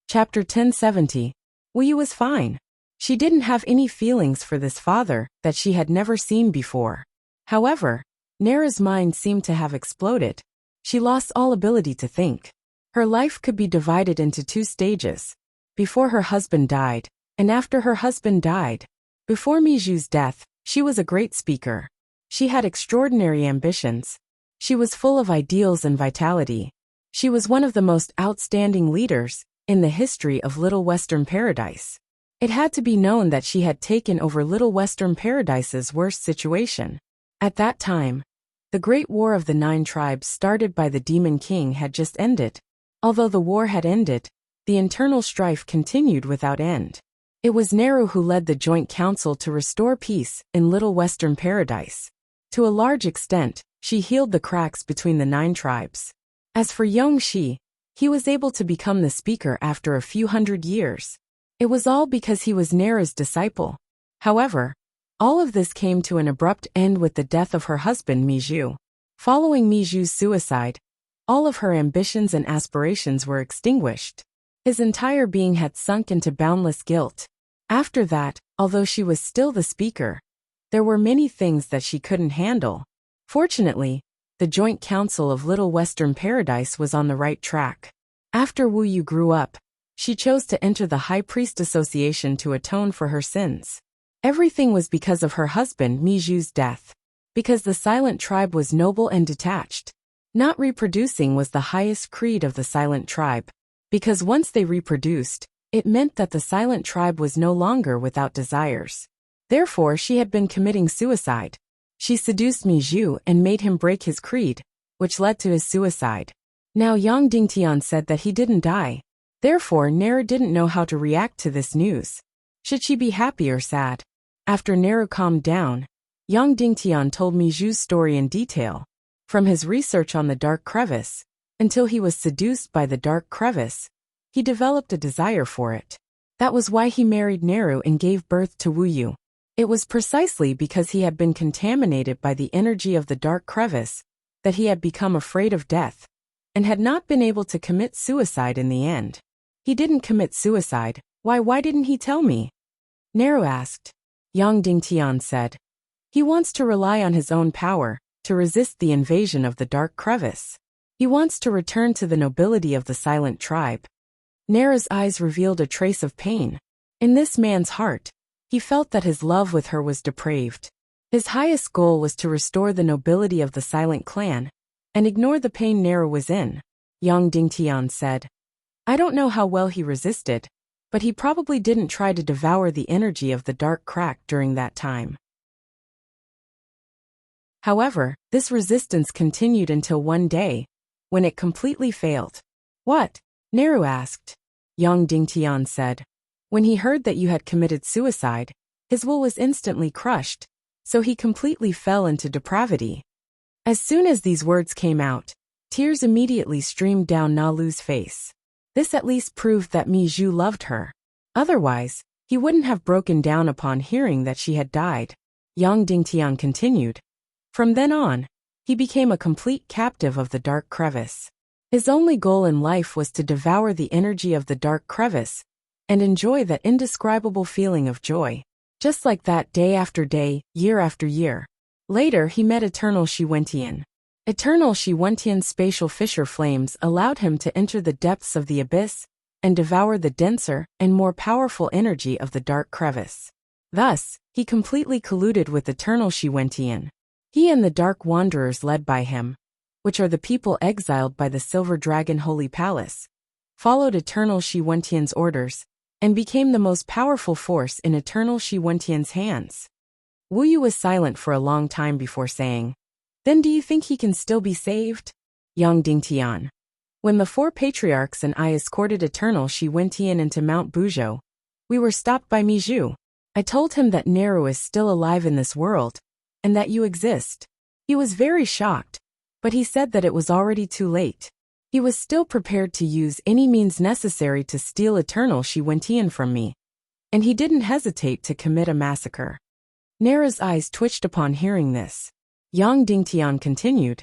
Chapter 1070. Wuyu was fine. She didn't have any feelings for this father that she had never seen before. However, Nera's mind seemed to have exploded. She lost all ability to think. Her life could be divided into two stages. Before her husband died, and after her husband died. Before Miju's death, she was a great speaker. She had extraordinary ambitions. She was full of ideals and vitality. She was one of the most outstanding leaders in the history of Little Western Paradise. It had to be known that she had taken over Little Western Paradise's worst situation. At that time, the Great War of the 9 Tribes started by the Demon King had just ended. Although the war had ended, the internal strife continued without end. It was Neru who led the Joint Council to restore peace in Little Western Paradise. To a large extent, she healed the cracks between the 9 tribes. As for Yongxi, he was able to become the speaker after a few hundred years. It was all because he was Neru's disciple. However, all of this came to an abrupt end with the death of her husband Miju. Following Miju's suicide, all of her ambitions and aspirations were extinguished. His entire being had sunk into boundless guilt. After that, although she was still the speaker, there were many things that she couldn't handle. Fortunately, the Joint Council of Little Western Paradise was on the right track. After Wuyu grew up, she chose to enter the High Priest Association to atone for her sins. Everything was because of her husband Miju's death. Because the Silent Tribe was noble and detached. Not reproducing was the highest creed of the Silent Tribe. Because once they reproduced, it meant that the Silent Tribe was no longer without desires. Therefore, she had been committing suicide. She seduced Miju and made him break his creed, which led to his suicide. Now Yang Dingtian said that he didn't die. Therefore, Neru didn't know how to react to this news. Should she be happy or sad? After Neru calmed down, Yang Dingtian told Miju's story in detail. From his research on the Dark Crevice, until he was seduced by the Dark Crevice, he developed a desire for it. That was why he married Neru and gave birth to Wuyu. It was precisely because he had been contaminated by the energy of the Dark Crevice that he had become afraid of death, and had not been able to commit suicide in the end. He didn't commit suicide. Why didn't he tell me? Neru asked. Yang Dingtian said. He wants to rely on his own power to resist the invasion of the Dark Crevice. He wants to return to the nobility of the Silent Tribe. Neru's eyes revealed a trace of pain. In this man's heart, he felt that his love with her was depraved. His highest goal was to restore the nobility of the Silent Clan and ignore the pain Neru was in. Yang Dingtian said. I don't know how well he resisted, but he probably didn't try to devour the energy of the Dark Crack during that time. However, this resistance continued until one day, when it completely failed. What? Neru asked. Yang Dingtian said. When he heard that you had committed suicide, his will was instantly crushed, so he completely fell into depravity. As soon as these words came out, tears immediately streamed down Nalu's face. This at least proved that Miju loved her. Otherwise, he wouldn't have broken down upon hearing that she had died. Yang Dingtian continued. From then on, he became a complete captive of the Dark Crevice. His only goal in life was to devour the energy of the Dark Crevice and enjoy that indescribable feeling of joy. Just like that, day after day, year after year. Later, he met Eternal Shiwentian. Eternal Shiwentian's spatial fissure flames allowed him to enter the depths of the abyss and devour the denser and more powerful energy of the Dark Crevice. Thus, he completely colluded with Eternal Shiwentian. He and the Dark Wanderers led by him, which are the people exiled by the Silver Dragon Holy Palace, followed Eternal Shiwentian's orders, and became the most powerful force in Eternal Shiwentian's hands. Wuyu was silent for a long time before saying, Then do you think he can still be saved? Yang Dingtian. When the 4 patriarchs and I escorted Eternal Shiwentian into Mount Buzhou, we were stopped by Miju. I told him that Neru is still alive in this world, and that you exist. He was very shocked, but he said that it was already too late. He was still prepared to use any means necessary to steal Eternal Shiwentian from me, and he didn't hesitate to commit a massacre. Neru's eyes twitched upon hearing this. Yang Dingtian continued.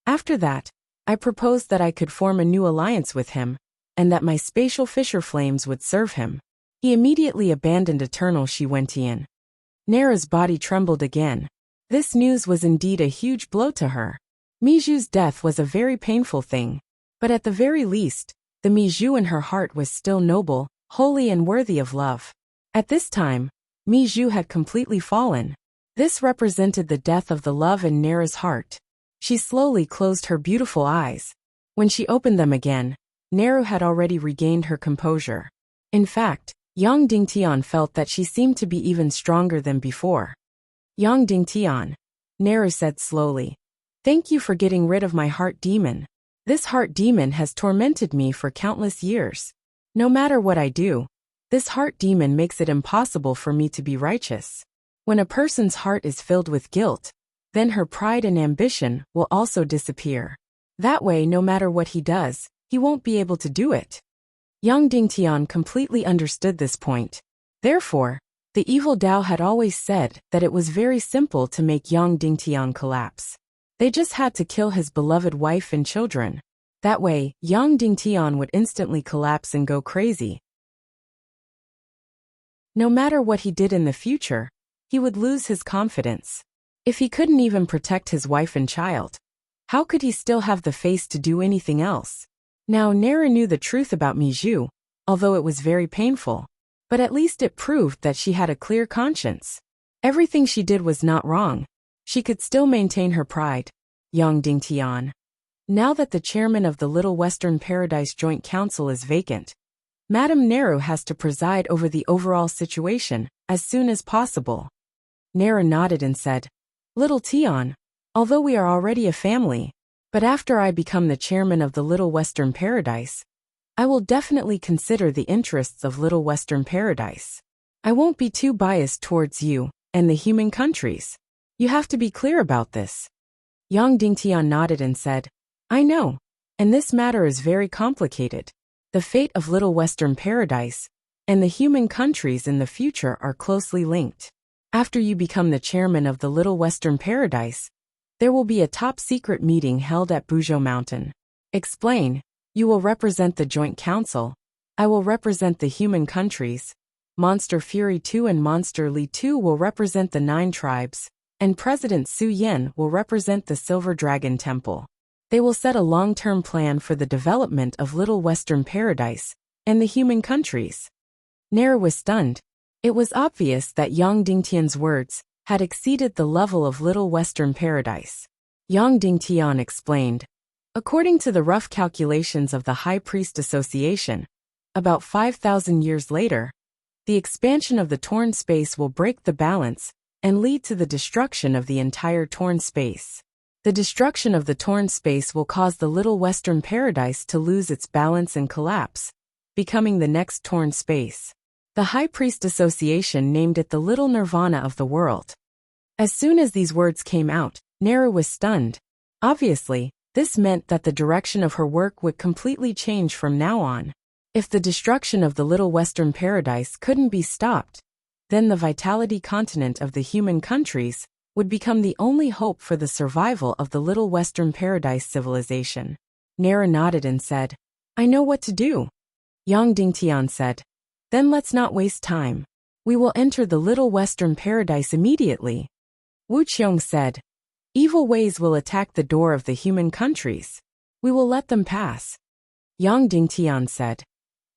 After that, I proposed that I could form a new alliance with him, and that my spatial fissure flames would serve him. He immediately abandoned eternal Shiwentian. Nera's body trembled again. This news was indeed a huge blow to her. Miju's death was a very painful thing, but at the very least, the Miju in her heart was still noble, holy and worthy of love. At this time, Miju had completely fallen. This represented the death of the love in Nera's heart. She slowly closed her beautiful eyes. When she opened them again, Nera had already regained her composure. In fact, Yang Dingtian felt that she seemed to be even stronger than before. Yang Dingtian, Nera said slowly. Thank you for getting rid of my heart demon. This heart demon has tormented me for countless years. No matter what I do, this heart demon makes it impossible for me to be righteous. When a person's heart is filled with guilt, then her pride and ambition will also disappear. That way, no matter what he does, he won't be able to do it. Yang Dingtian completely understood this point. Therefore, the evil Tao had always said that it was very simple to make Yang Dingtian collapse. They just had to kill his beloved wife and children. That way, Yang Dingtian would instantly collapse and go crazy. No matter what he did in the future, he would lose his confidence. If he couldn't even protect his wife and child, how could he still have the face to do anything else? Now Nera knew the truth about Miju, although it was very painful. But at least it proved that she had a clear conscience. Everything she did was not wrong. She could still maintain her pride. Yang Dingtian. Now that the chairman of the Little Western Paradise Joint Council is vacant, Madame Nero has to preside over the overall situation as soon as possible. Nera nodded and said, Little Tian, although we are already a family, but after I become the chairman of the Little Western Paradise, I will definitely consider the interests of Little Western Paradise. I won't be too biased towards you and the human countries. You have to be clear about this. Yang Dingtian nodded and said, I know, and this matter is very complicated. The fate of Little Western Paradise and the human countries in the future are closely linked. After you become the chairman of the Little Western Paradise, there will be a top-secret meeting held at Buzhou Mountain. Explain. You will represent the Joint Council. I will represent the human countries. Monster Fury 2 and Monster Li 2 will represent the 9 tribes, and President Su Yen will represent the Silver Dragon Temple. They will set a long-term plan for the development of Little Western Paradise and the human countries. Nera was stunned. It was obvious that Yang Dingtian's words had exceeded the level of Little Western Paradise. Yang Dingtian explained, according to the rough calculations of the High Priest Association, about 5,000 years later, the expansion of the torn space will break the balance and lead to the destruction of the entire torn space. The destruction of the torn space will cause the Little Western Paradise to lose its balance and collapse, becoming the next torn space. The High Priest Association named it the Little Nirvana of the world. As soon as these words came out, Nera was stunned. Obviously, this meant that the direction of her work would completely change from now on. If the destruction of the Little Western Paradise couldn't be stopped, then the Vitality Continent of the human countries would become the only hope for the survival of the Little Western Paradise civilization. Nera nodded and said, I know what to do. Yang Dingtian said, Then let's not waste time. We will enter the Little Western Paradise immediately. Wuxia said, Evil ways will attack the door of the human countries. We will let them pass. Yang Dingtian said,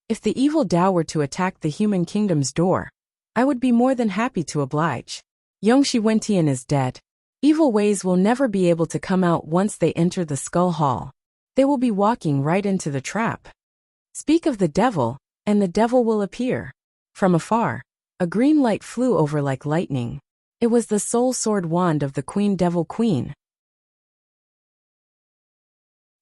If the evil Tao were to attack the human kingdom's door, I would be more than happy to oblige. Yang Shiwentian is dead. Evil ways will never be able to come out once they enter the Skull Hall. They will be walking right into the trap. Speak of the devil, and the devil will appear. From afar, a green light flew over like lightning. It was the soul sword wand of the Queen Devil Queen.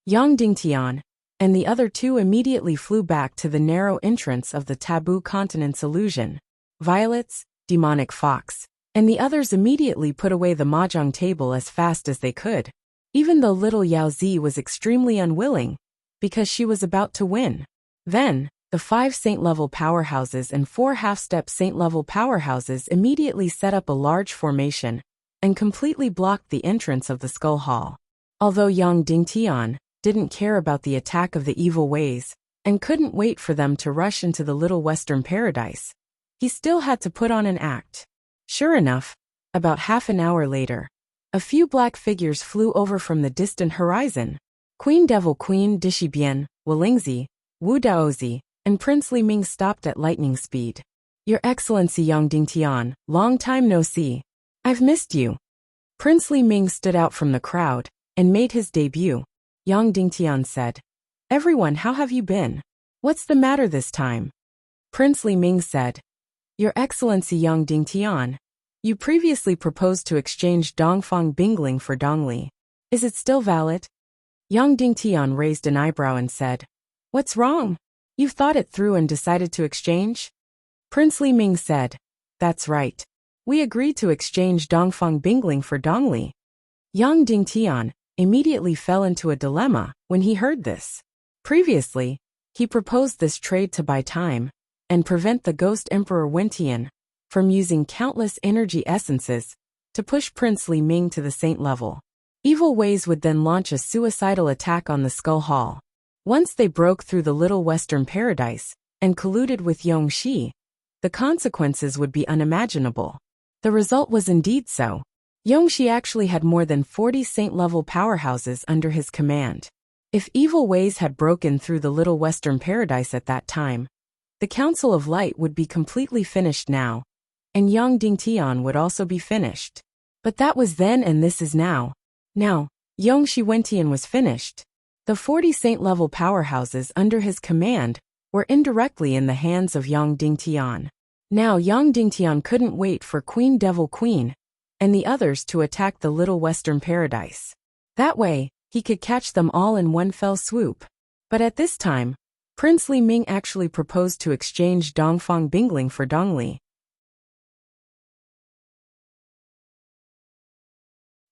Yang Dingtian and the other two immediately flew back to the narrow entrance of the Taboo Continent's illusion. Violets, Demonic Fox, and the others immediately put away the mahjong table as fast as they could. Even though little Yao Zi was extremely unwilling, because she was about to win. Then, the 5 saint-level powerhouses and 4 half-step saint-level powerhouses immediately set up a large formation and completely blocked the entrance of the Skull Hall. Although Yang Dingtian didn't care about the attack of the evil ways, and couldn't wait for them to rush into the little western paradise. He still had to put on an act. Sure enough, about half an hour later, a few black figures flew over from the distant horizon. Queen Devil Queen Dishibian, Walingzi, Wu Daozi, and Prince Li Ming stopped at lightning speed. Your Excellency Yang Dingtian, long time no see. I've missed you. Prince Li Ming stood out from the crowd and made his debut. Yang Dingtian said, Everyone, how have you been? What's the matter this time? Prince Li Ming said, Your Excellency Yang Dingtian, you previously proposed to exchange Dongfang Bingling for Dongli. Is it still valid? Yang Dingtian raised an eyebrow and said, What's wrong? You've thought it through and decided to exchange? Prince Li Ming said, That's right. We agreed to exchange Dongfang Bingling for Dongli. Yang Dingtian immediately fell into a dilemma when he heard this. Previously, he proposed this trade to buy time and prevent the Ghost Emperor Wentian from using countless energy essences to push Prince Li Ming to the saint level. Evil Ways would then launch a suicidal attack on the Skull Hall. Once they broke through the Little Western Paradise and colluded with Yongxi, the consequences would be unimaginable. The result was indeed so. Yongxi actually had more than 40 saint-level powerhouses under his command. If Evil Ways had broken through the Little Western Paradise at that time, the Council of Light would be completely finished now, and Yang Dingtian would also be finished. But that was then and this is now. Now, Yongxi Wentian was finished. The 40 saint-level powerhouses under his command were indirectly in the hands of Yang Dingtian. Now Yang Dingtian couldn't wait for Queen Devil Queen and the others to attack the Little Western Paradise. That way, he could catch them all in one fell swoop. But at this time, Prince Li Ming actually proposed to exchange Dongfang Bingling for Dongli.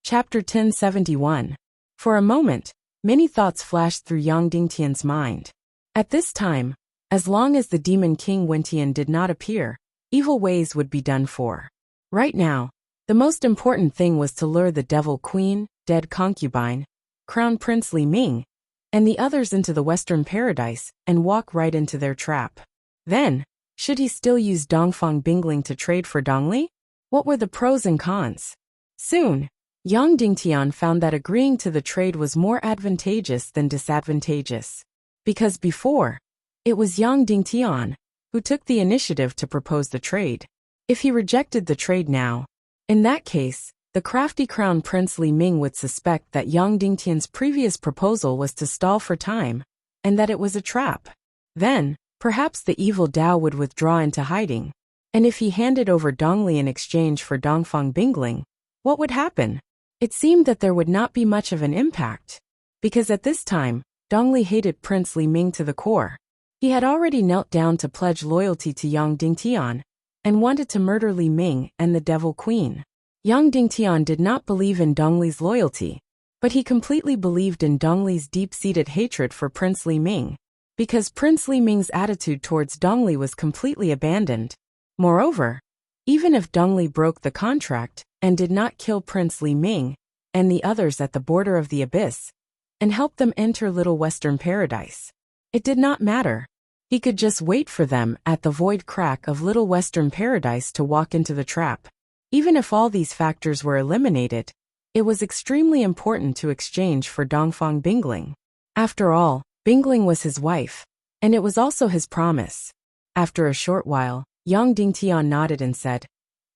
Chapter 1071. For a moment, many thoughts flashed through Yang Dingtian's mind. At this time, as long as the Demon King Wentian did not appear, Evil Ways would be done for. Right now, the most important thing was to lure the Devil Queen, Dead Concubine, Crown Prince Li Ming, and the others into the Western Paradise and walk right into their trap. Then, should he still use Dongfang Bingling to trade for Dongli? What were the pros and cons? Soon, Yang Dingtian found that agreeing to the trade was more advantageous than disadvantageous. Because before, it was Yang Dingtian who took the initiative to propose the trade. If he rejected the trade now, in that case, the crafty Crown Prince Li Ming would suspect that Yang Dingtian's previous proposal was to stall for time, and that it was a trap. Then, perhaps the evil Dao would withdraw into hiding. And if he handed over Dongli in exchange for Dongfang Bingling, what would happen? It seemed that there would not be much of an impact. Because at this time, Dongli hated Prince Li Ming to the core. He had already knelt down to pledge loyalty to Yang Dingtian, and wanted to murder Li Ming and the Devil Queen. Yang Dingtian did not believe in Dongli's loyalty, but he completely believed in Dongli's deep-seated hatred for Prince Li Ming, because Prince Li Ming's attitude towards Dongli was completely abandoned. Moreover, even if Dongli broke the contract and did not kill Prince Li Ming and the others at the border of the abyss, and help them enter Little Western Paradise, it did not matter. He could just wait for them at the void crack of Little Western Paradise to walk into the trap. Even if all these factors were eliminated, it was extremely important to exchange for Dongfang Bingling. After all, Bingling was his wife, and it was also his promise. After a short while, Yang Dingtian nodded and said,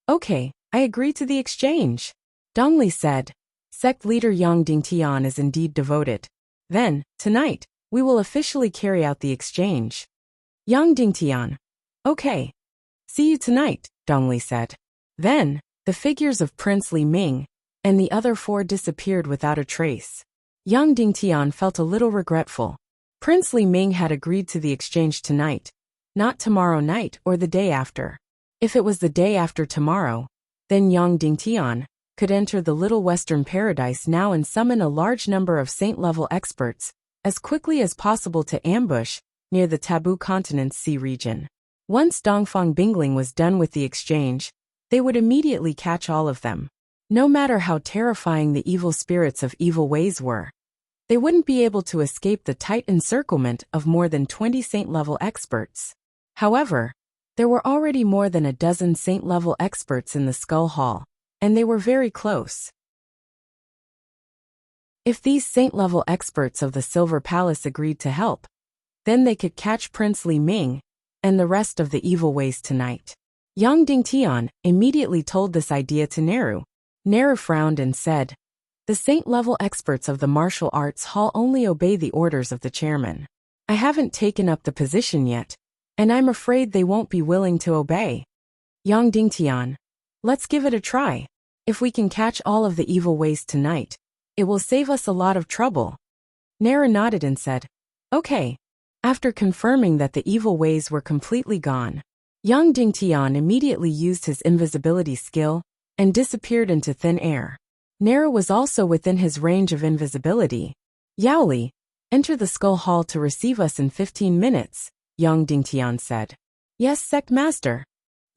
Okay, I agree to the exchange. Dongli said, Sect leader Yang Dingtian is indeed devoted. Then, tonight, we will officially carry out the exchange. Yang Dingtian. Okay. See you tonight, Dongli said. Then, the figures of Prince Li Ming and the other four disappeared without a trace. Yang Dingtian felt a little regretful. Prince Li Ming had agreed to the exchange tonight, not tomorrow night or the day after. If it was the day after tomorrow, then Yang Dingtian could enter the Little Western Paradise now and summon a large number of saint-level experts as quickly as possible to ambush near the Taboo Continent's sea region. Once Dongfang Bingling was done with the exchange, they would immediately catch all of them. No matter how terrifying the evil spirits of Evil Ways were, they wouldn't be able to escape the tight encirclement of more than 20 saint-level experts. However, there were already more than a dozen saint-level experts in the Skull Hall, and they were very close. If these saint-level experts of the Silver Palace agreed to help, then they could catch Prince Li Ming and the rest of the evil ways tonight. Yang Dingtian immediately told this idea to Neru. Neru frowned and said, "The saint-level experts of the martial arts hall only obey the orders of the chairman. I haven't taken up the position yet, and I'm afraid they won't be willing to obey." Yang Dingtian, let's give it a try. If we can catch all of the evil ways tonight, it will save us a lot of trouble. Neru nodded and said, "Okay." After confirming that the evil ways were completely gone, Yang Dingtian immediately used his invisibility skill and disappeared into thin air. Neru was also within his range of invisibility. "Yaoli, enter the Skull Hall to receive us in 15 minutes, Yang Dingtian said. "Yes, Sect Master,"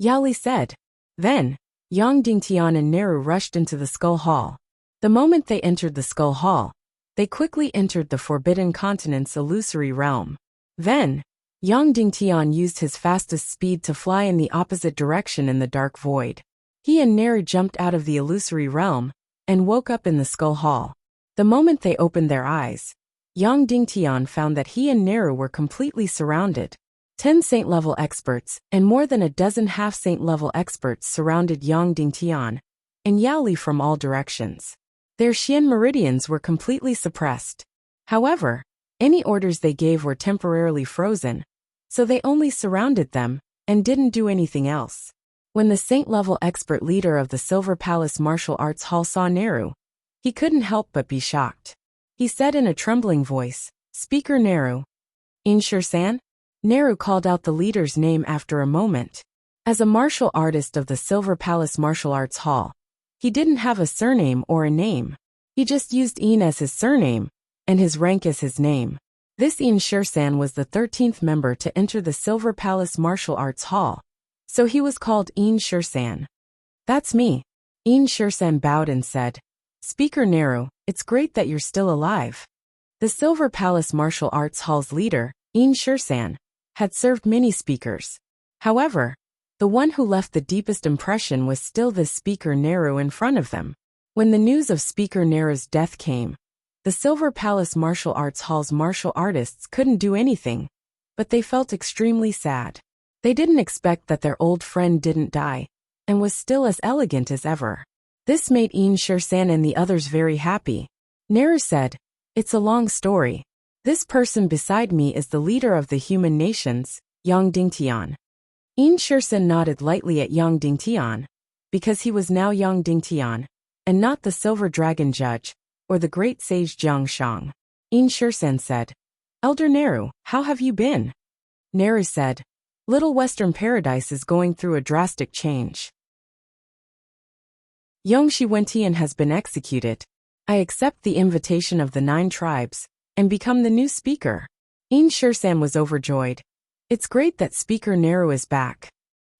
Yaoli said. Then, Yang Dingtian and Neru rushed into the Skull Hall. The moment they entered the Skull Hall, they quickly entered the Forbidden Continent's illusory realm. Then, Yang Dingtian used his fastest speed to fly in the opposite direction in the dark void. He and Neru jumped out of the illusory realm and woke up in the Skull Hall. The moment they opened their eyes, Yang Dingtian found that he and Neru were completely surrounded. 10 saint-level experts and more than a dozen half-saint-level experts surrounded Yang Dingtian and Yaoli from all directions. Their Xian meridians were completely suppressed. However, any orders they gave were temporarily frozen, so they only surrounded them and didn't do anything else. When the saint-level expert leader of the Silver Palace Martial Arts Hall saw Neru, he couldn't help but be shocked. He said in a trembling voice, "Speaker Neru." "Inshur-san?" Neru called out the leader's name after a moment. As a martial artist of the Silver Palace Martial Arts Hall, he didn't have a surname or a name. He just used In as his surname and his rank as his name. This Inshur-san was the 13th member to enter the Silver Palace Martial Arts Hall, so he was called Inshur-san. "That's me." Inshur-san bowed and said, "Speaker Neru, it's great that you're still alive." The Silver Palace Martial Arts Hall's leader, Inshur-san, had served many speakers. However, the one who left the deepest impression was still this Speaker Neru in front of them. When the news of Speaker Neru's death came, the Silver Palace Martial Arts Hall's martial artists couldn't do anything, but they felt extremely sad. They didn't expect that their old friend didn't die and was still as elegant as ever. This made Inshur-san and the others very happy. Neru said, "It's a long story. This person beside me is the leader of the human nations, Yang Dingtian." Inshur-san nodded lightly at Yang Dingtian, because he was now Yang Dingtian, and not the Silver Dragon Judge, or the great sage Jiang Shang. Inshur-san said, "Elder Neru, how have you been?" Neru said, "Little Western Paradise is going through a drastic change. Yongxi Wentian has been executed. I accept the invitation of the 9 tribes and become the new speaker." Inshur-san was overjoyed. It's great that Speaker Neru is back.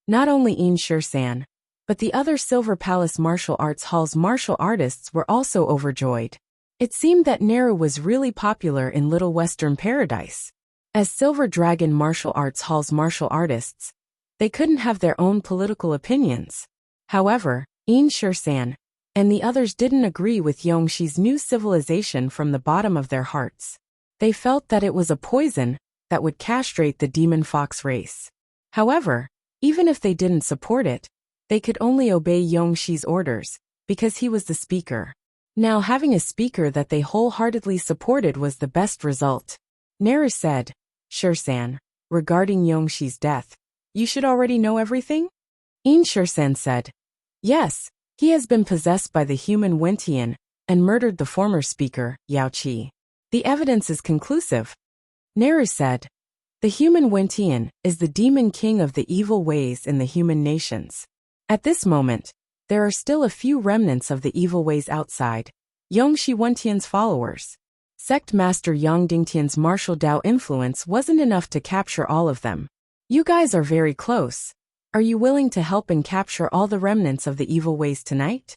Not only Inshur-san, but the other Silver Palace Martial Arts Hall's martial artists were also overjoyed. It seemed that Neru was really popular in Little Western Paradise. As Silver Dragon Martial Arts Hall's martial artists, they couldn't have their own political opinions. However, Inshur-san and the others didn't agree with Yongxi's new civilization from the bottom of their hearts. They felt that it was a poison that would castrate the demon fox race. However, even if they didn't support it, they could only obey Yongxi's orders, because he was the speaker. Now having a speaker that they wholeheartedly supported was the best result. Neru said, "Shur-san, regarding Yongxi's death, you should already know everything?" Inshur-san said, "Yes, he has been possessed by the human Wentian and murdered the former speaker, Yao Qi. The evidence is conclusive." Neru said, "The human Wentian is the demon king of the evil ways in the human nations. At this moment, there are still a few remnants of the evil ways outside, Yongxi Wentian's followers. Sect Master Yang Dingtian's martial Dao influence wasn't enough to capture all of them. You guys are very close. Are you willing to help and capture all the remnants of the evil ways tonight?"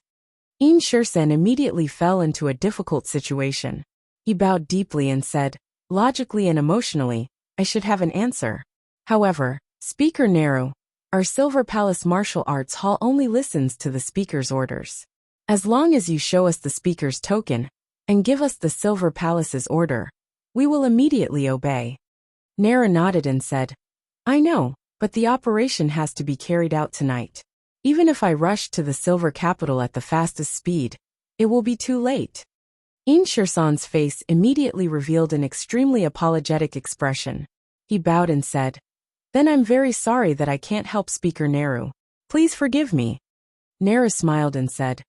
Inshur-san immediately fell into a difficult situation. He bowed deeply and said, logically and emotionally, I should have an answer. However, Speaker Neru, our Silver Palace Martial Arts Hall only listens to the Speaker's orders. As long as you show us the Speaker's token and give us the Silver Palace's order, we will immediately obey. Neru nodded and said, I know, but the operation has to be carried out tonight. Even if I rush to the Silver Capital at the fastest speed, it will be too late. In Shirsan's face immediately revealed an extremely apologetic expression. He bowed and said, Then I'm very sorry that I can't help Speaker Neru. Please forgive me. Neru smiled and said,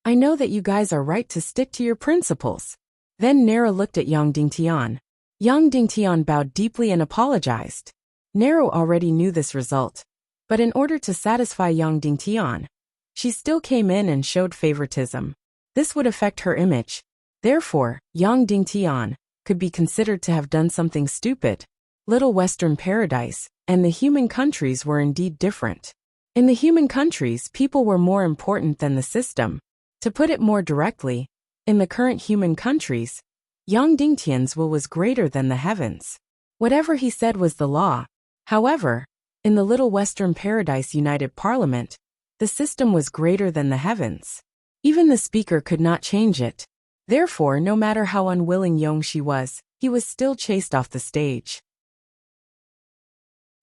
I know that you guys are right to stick to your principles. Then Neru looked at Yang Dingtian. Yang Dingtian bowed deeply and apologized. Neru already knew this result, but in order to satisfy Yang Dingtian, she still came in and showed favoritism. This would affect her image. Therefore, Yang Dingtian could be considered to have done something stupid. Little Western Paradise and the human countries were indeed different. In the human countries, people were more important than the system. To put it more directly, in the current human countries, Yang Dingtian's will was greater than the heavens. Whatever he said was the law. However, in the Little Western Paradise United Parliament, the system was greater than the heavens. Even the speaker could not change it. Therefore, no matter how unwilling Yongxi was, he was still chased off the stage.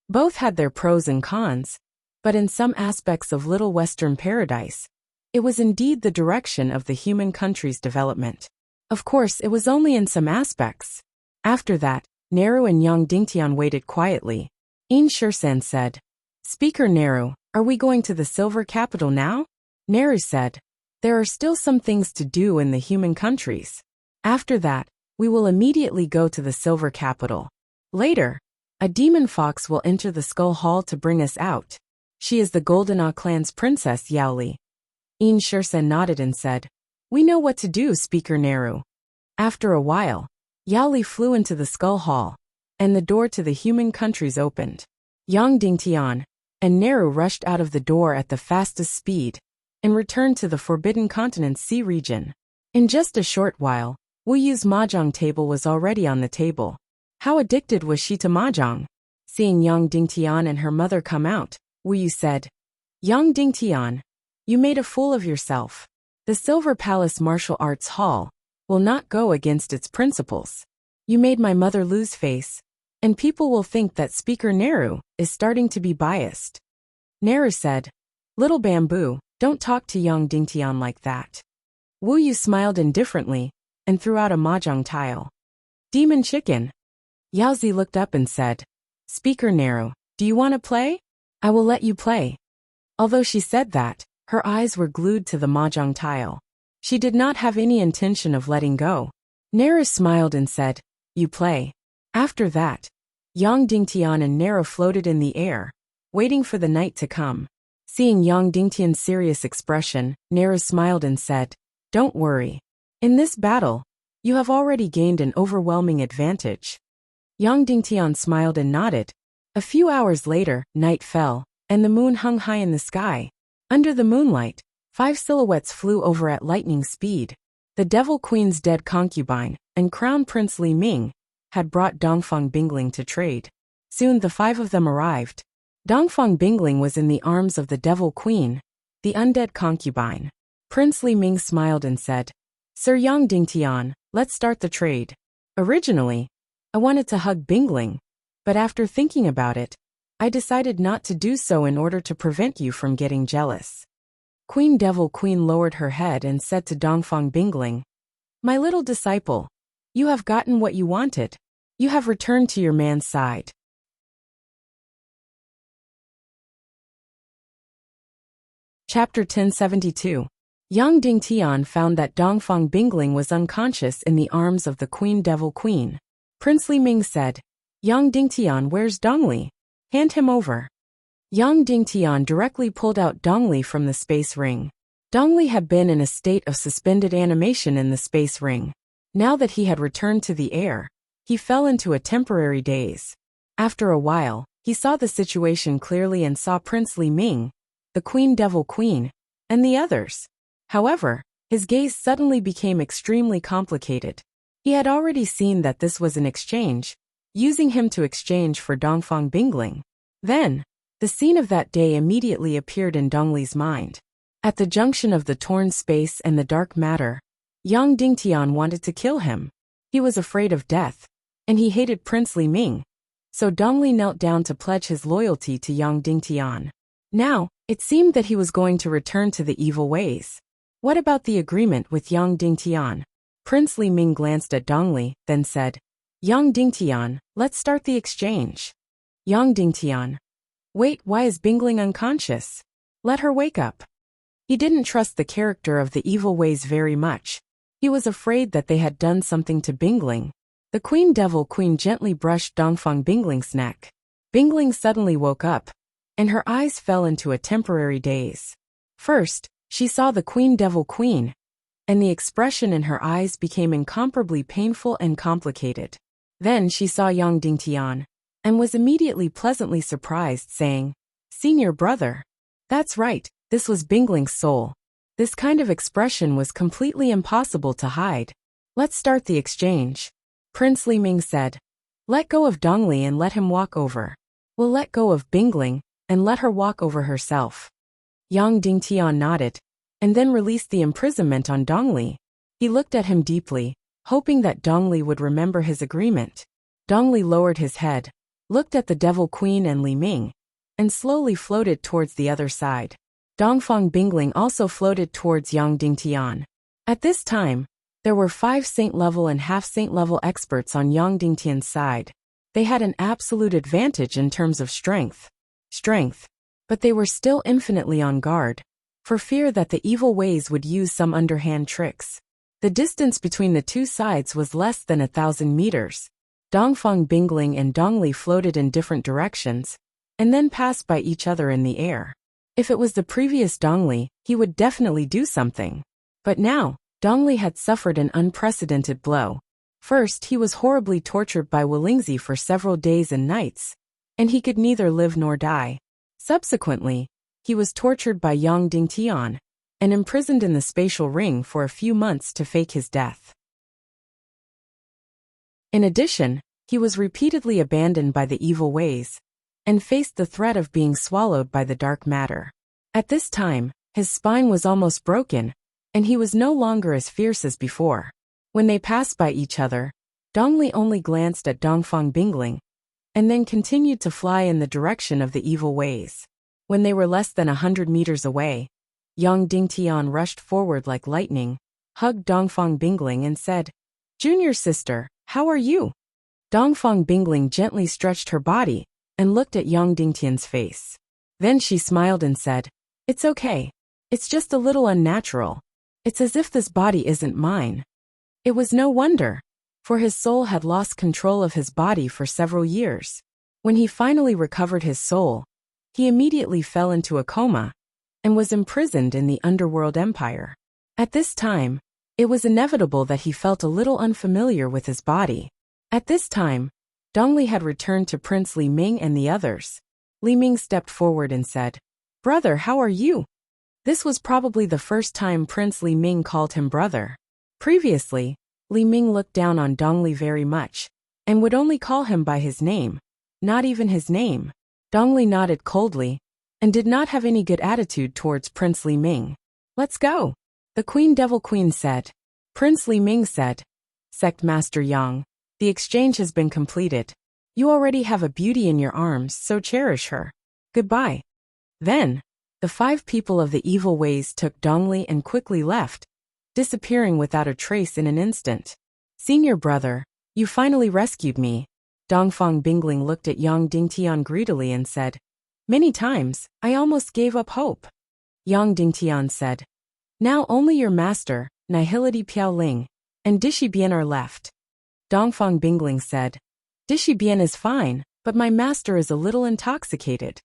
Both had their pros and cons, but in some aspects of Little Western Paradise, it was indeed the direction of the human country's development. Of course, it was only in some aspects. After that, Neru and Yang Dingtian waited quietly. In Shirsan said, Speaker Neru, are we going to the Silver Capital now? Neru said, There are still some things to do in the human countries. After that, we will immediately go to the Silver Capital. Later, a demon fox will enter the Skull Hall to bring us out. She is the Golden clan's princess Yaoli. In Shirsan nodded and said, We know what to do, Speaker Neru. After a while, Yaoli flew into the Skull Hall, and the door to the human countries opened. Yang Dingtian and Neru rushed out of the door at the fastest speed and returned to the Forbidden Continent's sea region. In just a short while, Wu Yu's mahjong table was already on the table. How addicted was she to mahjong? Seeing Yang Dingtian and her mother come out, Wu Yu said, Yang Dingtian, you made a fool of yourself. The Silver Palace Martial Arts Hall will not go against its principles. You made my mother lose face, and people will think that Speaker Neru is starting to be biased. Neru said, Little Bamboo, don't talk to Yang Dingtian like that. Wu Yu smiled indifferently and threw out a mahjong tile. Demon Chicken. Yaozi looked up and said, Speaker Neru, do you want to play? I will let you play. Although she said that, her eyes were glued to the mahjong tile. She did not have any intention of letting go. Neru smiled and said, You play. After that, Yang Dingtian and Neru floated in the air, waiting for the night to come. Seeing Yang Dingtian's serious expression, Neru smiled and said, Don't worry. In this battle, you have already gained an overwhelming advantage. Yang Dingtian smiled and nodded. A few hours later, night fell, and the moon hung high in the sky. Under the moonlight, 5 silhouettes flew over at lightning speed. The Devil Queen's dead concubine and Crown Prince Li Ming had brought Dongfang Bingling to trade. Soon the 5 of them arrived. Dongfang Bingling was in the arms of the Devil Queen, the undead concubine. Prince Li Ming smiled and said, Sir Yang Dingtian, let's start the trade. Originally, I wanted to hug Bingling, but after thinking about it, I decided not to do so in order to prevent you from getting jealous. Queen Devil Queen lowered her head and said to Dongfang Bingling, My little disciple, you have gotten what you wanted. You have returned to your man's side. Chapter 1072. Yang Dingtian found that Dongfang Bingling was unconscious in the arms of the Queen Devil Queen. Prince Li Ming said, Yang Dingtian, where's Dongli? Hand him over. Yang Dingtian directly pulled out Dongli from the space ring. Dongli had been in a state of suspended animation in the space ring. Now that he had returned to the air, he fell into a temporary daze. After a while, he saw the situation clearly and saw Prince Li Ming, the Queen Devil Queen, and the others. However, his gaze suddenly became extremely complicated. He had already seen that this was an exchange, using him to exchange for Dongfang Bingling. Then, the scene of that day immediately appeared in Dongli's mind. At the junction of the torn space and the dark matter, Yang Dingtian wanted to kill him. He was afraid of death, and he hated Prince Li Ming. So Dongli knelt down to pledge his loyalty to Yang Dingtian. Now, it seemed that he was going to return to the evil ways. What about the agreement with Yang Dingtian? Prince Li Ming glanced at Dongli, then said, Yang Dingtian, let's start the exchange. Yang Dingtian. Wait, why is Bingling unconscious? Let her wake up. He didn't trust the character of the evil ways very much. He was afraid that they had done something to Bingling. The Queen Devil Queen gently brushed Dongfang Bingling's neck. Bingling suddenly woke up, and her eyes fell into a temporary daze. First, she saw the Queen Devil Queen, and the expression in her eyes became incomparably painful and complicated. Then she saw Yang Dingtian, and was immediately pleasantly surprised, saying, Senior brother. That's right, this was Bingling's soul. This kind of expression was completely impossible to hide. Let's start the exchange. Prince Li Ming said, Let go of Dongli and let him walk over. We'll let go of Bingling, and let her walk over herself. Yang Dingtian nodded, and then released the imprisonment on Dongli. He looked at him deeply, hoping that Dongli would remember his agreement. Dongli lowered his head, looked at the Devil Queen and Li Ming, and slowly floated towards the other side. Dongfang Bingling also floated towards Yang Dingtian. At this time, there were 5 saint-level and half-saint-level experts on Yang Dingtian's side. They had an absolute advantage in terms of strength. But they were still infinitely on guard, for fear that the evil ways would use some underhand tricks. The distance between the two sides was less than 1,000 meters. Dongfang Bingling and Dongli floated in different directions, and then passed by each other in the air. If it was the previous Dongli, he would definitely do something. But now, Dongli had suffered an unprecedented blow. First, he was horribly tortured by Wulingzi for several days and nights, and he could neither live nor die. Subsequently, he was tortured by Yang Dingtian, and imprisoned in the spatial ring for a few months to fake his death. In addition, he was repeatedly abandoned by the evil ways, and faced the threat of being swallowed by the dark matter. At this time, his spine was almost broken, and he was no longer as fierce as before. When they passed by each other, Dongli only glanced at Dongfang Bingling, and then continued to fly in the direction of the evil ways. When they were less than 100 meters away, Yang Dingtian rushed forward like lightning, hugged Dongfang Bingling and said, Junior sister, how are you? Dongfang Bingling gently stretched her body, and looked at Yang Dingtian's face. Then she smiled and said, It's okay. It's just a little unnatural. It's as if this body isn't mine. It was no wonder, for his soul had lost control of his body for several years. When he finally recovered his soul, he immediately fell into a coma, and was imprisoned in the underworld empire. At this time, it was inevitable that he felt a little unfamiliar with his body. At this time, Dongli had returned to Prince Li Ming and the others. Li Ming stepped forward and said, Brother, how are you? This was probably the first time Prince Li Ming called him brother. Previously, Li Ming looked down on Dongli very much, and would only call him by his name, not even his name. Dongli nodded coldly, and did not have any good attitude towards Prince Li Ming. Let's go, the Queen Devil Queen said. Prince Li Ming said, Sect Master Yang, the exchange has been completed. You already have a beauty in your arms, so cherish her. Goodbye. Then, the 5 people of the evil ways took Dongli and quickly left, disappearing without a trace in an instant. Senior brother, you finally rescued me. Dongfang Bingling looked at Yang Dingtian greedily and said, Many times, I almost gave up hope. Yang Dingtian said, Now only your master, Nihility Piaoling, and Dishibian are left. Dongfang Bingling said, Dishibian is fine, but my master is a little intoxicated.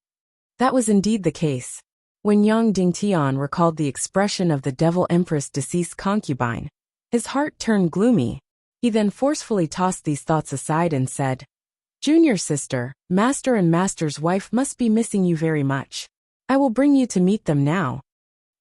That was indeed the case. When Yang Dingtian recalled the expression of the Devil Empress' deceased concubine, his heart turned gloomy. He then forcefully tossed these thoughts aside and said, Junior sister, master and master's wife must be missing you very much. I will bring you to meet them now.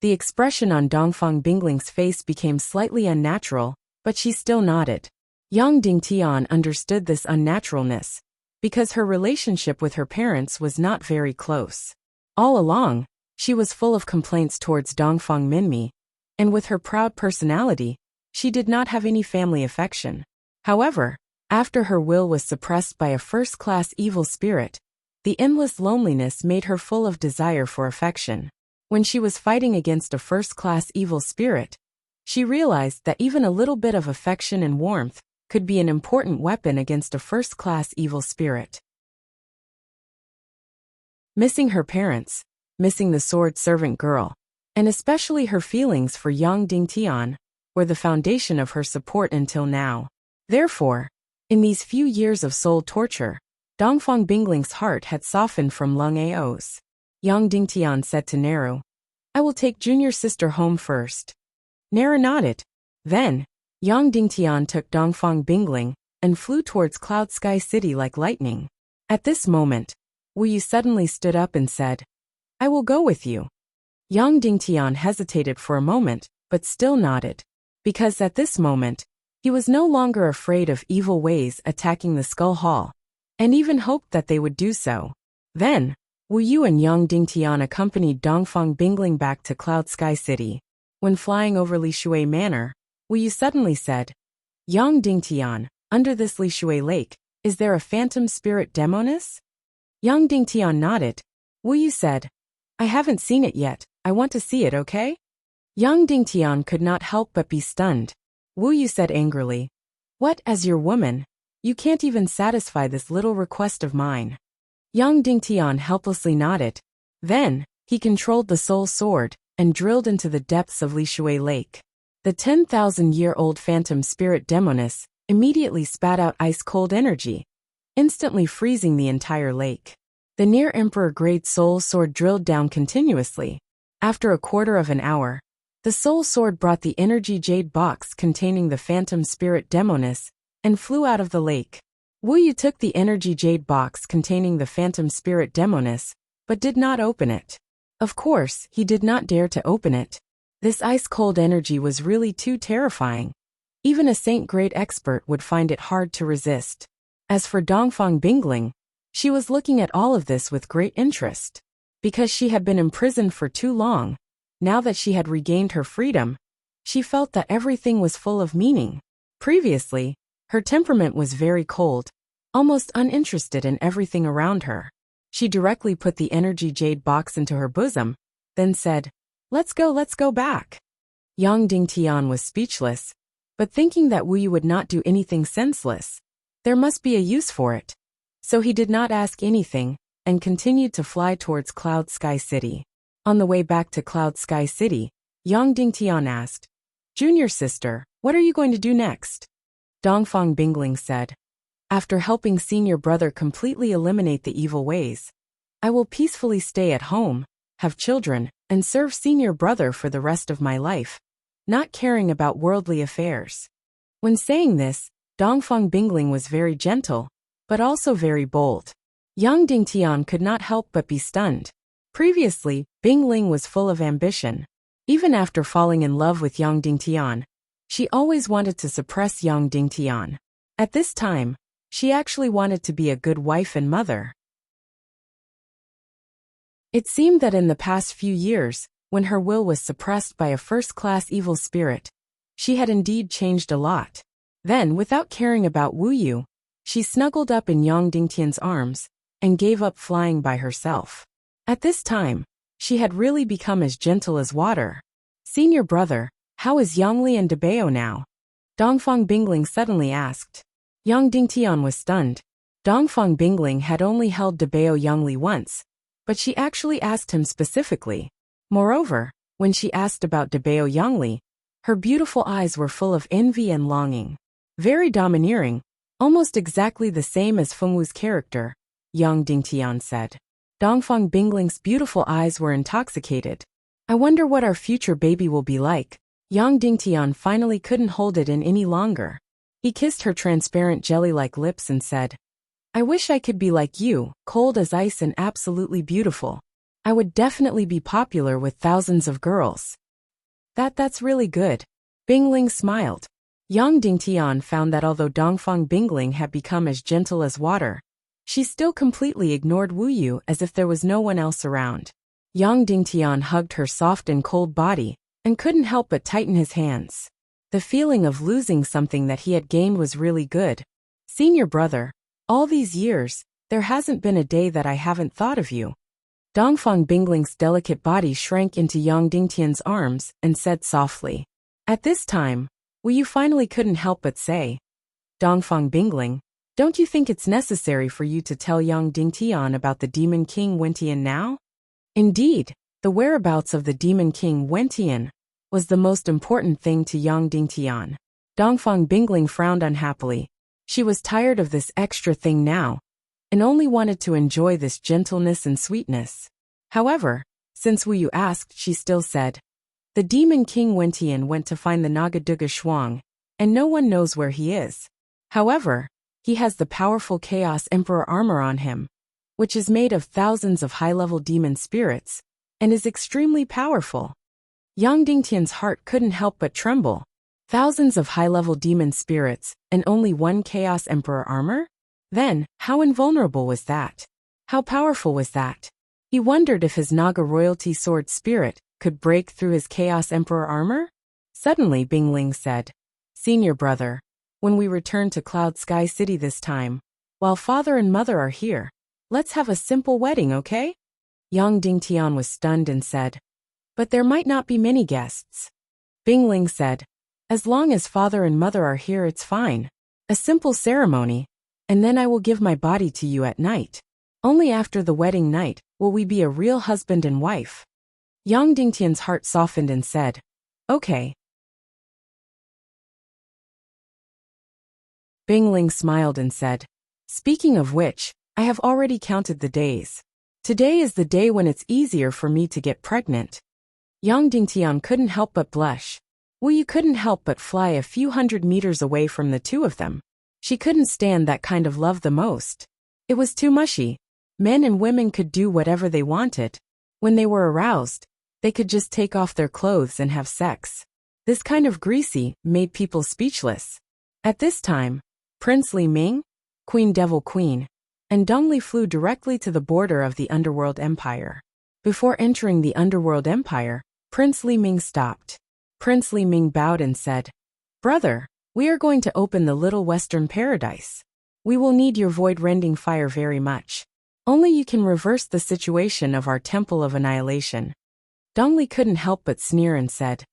The expression on Dongfang Bingling's face became slightly unnatural, but she still nodded. Yang Dingtian understood this unnaturalness, because her relationship with her parents was not very close. All along, she was full of complaints towards Dongfang Minmi, and with her proud personality, she did not have any family affection. However, after her will was suppressed by a first-class evil spirit, the endless loneliness made her full of desire for affection. When she was fighting against a first-class evil spirit, she realized that even a little bit of affection and warmth could be an important weapon against a first-class evil spirit. Missing her parents, missing the sword servant girl, and especially her feelings for Yang Dingtian, were the foundation of her support until now. Therefore, in these few years of soul torture, Dongfang Bingling's heart had softened from Lung Ao's. Yang Dingtian said to Neru, "I will take junior sister home first." Neru nodded. Then, Yang Dingtian took Dongfang Bingling and flew towards Cloud Sky City like lightning. At this moment, Wuyu suddenly stood up and said, "I will go with you." Yang Dingtian hesitated for a moment, but still nodded. Because at this moment, he was no longer afraid of evil ways attacking the Skull Hall, and even hoped that they would do so. Then, Wuyu and Yang Dingtian accompanied Dongfang Bingling back to Cloud Sky City. When flying over Lishui Manor, Wuyu suddenly said, "Yang Dingtian, under this Lishui Lake, is there a phantom spirit demoness?" Yang Dingtian nodded. Wuyu said, "I haven't seen it yet, I want to see it, okay?" Yang Dingtian could not help but be stunned. Wuyu said angrily, "What, as your woman? You can't even satisfy this little request of mine." Yang Dingtian helplessly nodded. Then, he controlled the soul sword and drilled into the depths of Lishui Lake. The 10,000-year-old phantom spirit demoness immediately spat out ice-cold energy, instantly freezing the entire lake. The near emperor-grade soul sword drilled down continuously. After a quarter of an hour, the soul sword brought the energy jade box containing the phantom spirit demoness and flew out of the lake. Wuyu took the energy jade box containing the phantom spirit demoness, but did not open it. Of course, he did not dare to open it. This ice-cold energy was really too terrifying. Even a saint-grade expert would find it hard to resist. As for Dongfang Bingling, she was looking at all of this with great interest. Because she had been imprisoned for too long, now that she had regained her freedom, she felt that everything was full of meaning. Previously, her temperament was very cold, almost uninterested in everything around her. She directly put the energy jade box into her bosom, then said, let's go back." Yang Dingtian was speechless, but thinking that Wuyu would not do anything senseless, there must be a use for it. So he did not ask anything, and continued to fly towards Cloud Sky City. On the way back to Cloud Sky City, Yang Dingtian asked, "Junior sister, what are you going to do next?" Dongfang Bingling said, "After helping senior brother completely eliminate the evil ways, I will peacefully stay at home, have children, and serve senior brother for the rest of my life, not caring about worldly affairs." When saying this, Dongfang Bingling was very gentle, but also very bold. Yang Dingtian could not help but be stunned. Previously, Bingling was full of ambition. Even after falling in love with Yang Dingtian, she always wanted to suppress Yang Dingtian. At this time, she actually wanted to be a good wife and mother. It seemed that in the past few years, when her will was suppressed by a first-class evil spirit, she had indeed changed a lot. Then, without caring about Wuyu, she snuggled up in Yang Dingtian's arms and gave up flying by herself. At this time, she had really become as gentle as water. "Senior brother, how is Yangli and Debao now?" Dongfang Bingling suddenly asked. Yang Dingtian was stunned. Dongfang Bingling had only held Debao Yangli once, but she actually asked him specifically. Moreover, when she asked about Debao Yangli, her beautiful eyes were full of envy and longing. Very domineering, almost exactly the same as Fengwu's character, Yang Dingtian said. Dongfang Bingling's beautiful eyes were intoxicated. "I wonder what our future baby will be like." Yang Dingtian finally couldn't hold it in any longer. He kissed her transparent jelly-like lips and said, "I wish I could be like you, cold as ice and absolutely beautiful. I would definitely be popular with thousands of girls." That's really good. Bingling smiled. Yang Dingtian found that although Dongfang Bingling had become as gentle as water, she still completely ignored Wu Yu as if there was no one else around. Yang Dingtian hugged her soft and cold body and couldn't help but tighten his hands. The feeling of losing something that he had gained was really good. Senior brother, all these years, there hasn't been a day that I haven't thought of you. Dongfang Bingling's delicate body shrank into Yang Dingtian's arms and said softly. At this time, Wu Yu finally couldn't help but say, Dongfang Bingling, don't you think it's necessary for you to tell Yang Dingtian about the Demon King Wentian now? Indeed, the whereabouts of the Demon King Wentian was the most important thing to Yang Dingtian. Dongfang Bingling frowned unhappily. She was tired of this extra thing now, and only wanted to enjoy this gentleness and sweetness. However, since Wu Yu asked, she still said, the Demon King Wentian went to find the Nagaduga Shuang, and no one knows where he is. However, he has the powerful Chaos Emperor armor on him, which is made of thousands of high-level demon spirits, and is extremely powerful. Yang Dingtian's heart couldn't help but tremble. Thousands of high-level demon spirits, and only one Chaos Emperor armor? Then, how invulnerable was that? How powerful was that? He wondered if his Naga royalty sword spirit could break through his Chaos Emperor armor? Suddenly Bingling said, Senior brother, when we return to Cloud Sky City this time, while father and mother are here, let's have a simple wedding, okay? Yang Dingtian was stunned and said, but there might not be many guests. Bingling said, as long as father and mother are here, it's fine. A simple ceremony, and then I will give my body to you at night. Only after the wedding night will we be a real husband and wife. Yang Dingtian's heart softened and said, okay. Bingling smiled and said, speaking of which, I have already counted the days. Today is the day when it's easier for me to get pregnant. Yang Dingtian couldn't help but blush. Wu Yu couldn't help but fly a few hundred meters away from the two of them. She couldn't stand that kind of love the most. It was too mushy. Men and women could do whatever they wanted. When they were aroused, they could just take off their clothes and have sex. This kind of greasy made people speechless. At this time, Prince Li Ming, Queen Devil Queen, and Dongli flew directly to the border of the Underworld Empire. Before entering the Underworld Empire, Prince Li Ming stopped. Prince Li Ming bowed and said, brother, we are going to open the Little Western Paradise. We will need your void-rending fire very much. Only you can reverse the situation of our Temple of Annihilation. Dongli couldn't help but sneer and said,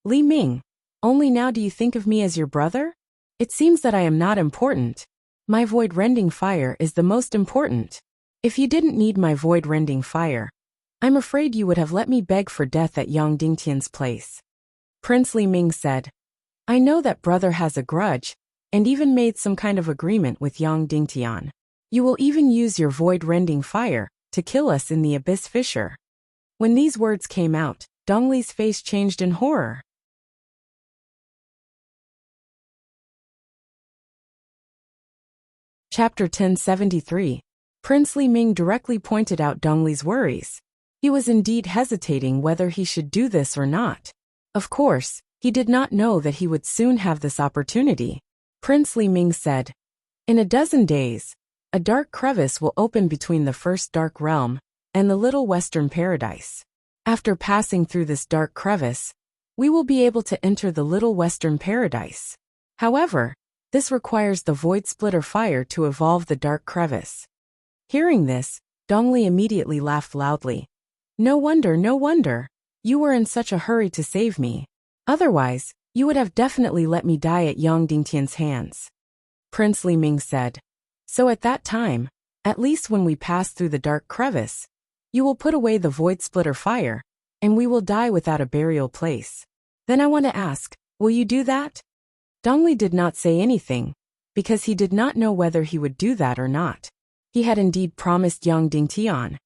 Li Ming, only now do you think of me as your brother? It seems that I am not important. My void-rending fire is the most important. If you didn't need my void-rending fire, I'm afraid you would have let me beg for death at Yang Dingtian's place. Prince Li Ming said, I know that brother has a grudge, and even made some kind of agreement with Yang Dingtian. You will even use your void-rending fire to kill us in the Abyss Fissure. When these words came out, Dongli's face changed in horror. Chapter 1073. Prince Li Ming directly pointed out Dongli's worries. He was indeed hesitating whether he should do this or not. Of course, he did not know that he would soon have this opportunity. Prince Li Ming said, in a dozen days, a dark crevice will open between the first dark realm and the Little Western Paradise. After passing through this dark crevice, we will be able to enter the Little Western Paradise. However, this requires the Void Splitter fire to evolve the dark crevice. Hearing this, Dongli immediately laughed loudly. No wonder. You were in such a hurry to save me. Otherwise, you would have definitely let me die at Yang Dingtian's hands. Prince Li Ming said, so at that time, at least when we pass through the dark crevice, you will put away the Void Splitter fire, and we will die without a burial place. Then I want to ask, will you do that? Dongli did not say anything, because he did not know whether he would do that or not. He had indeed promised Yang Dingtian,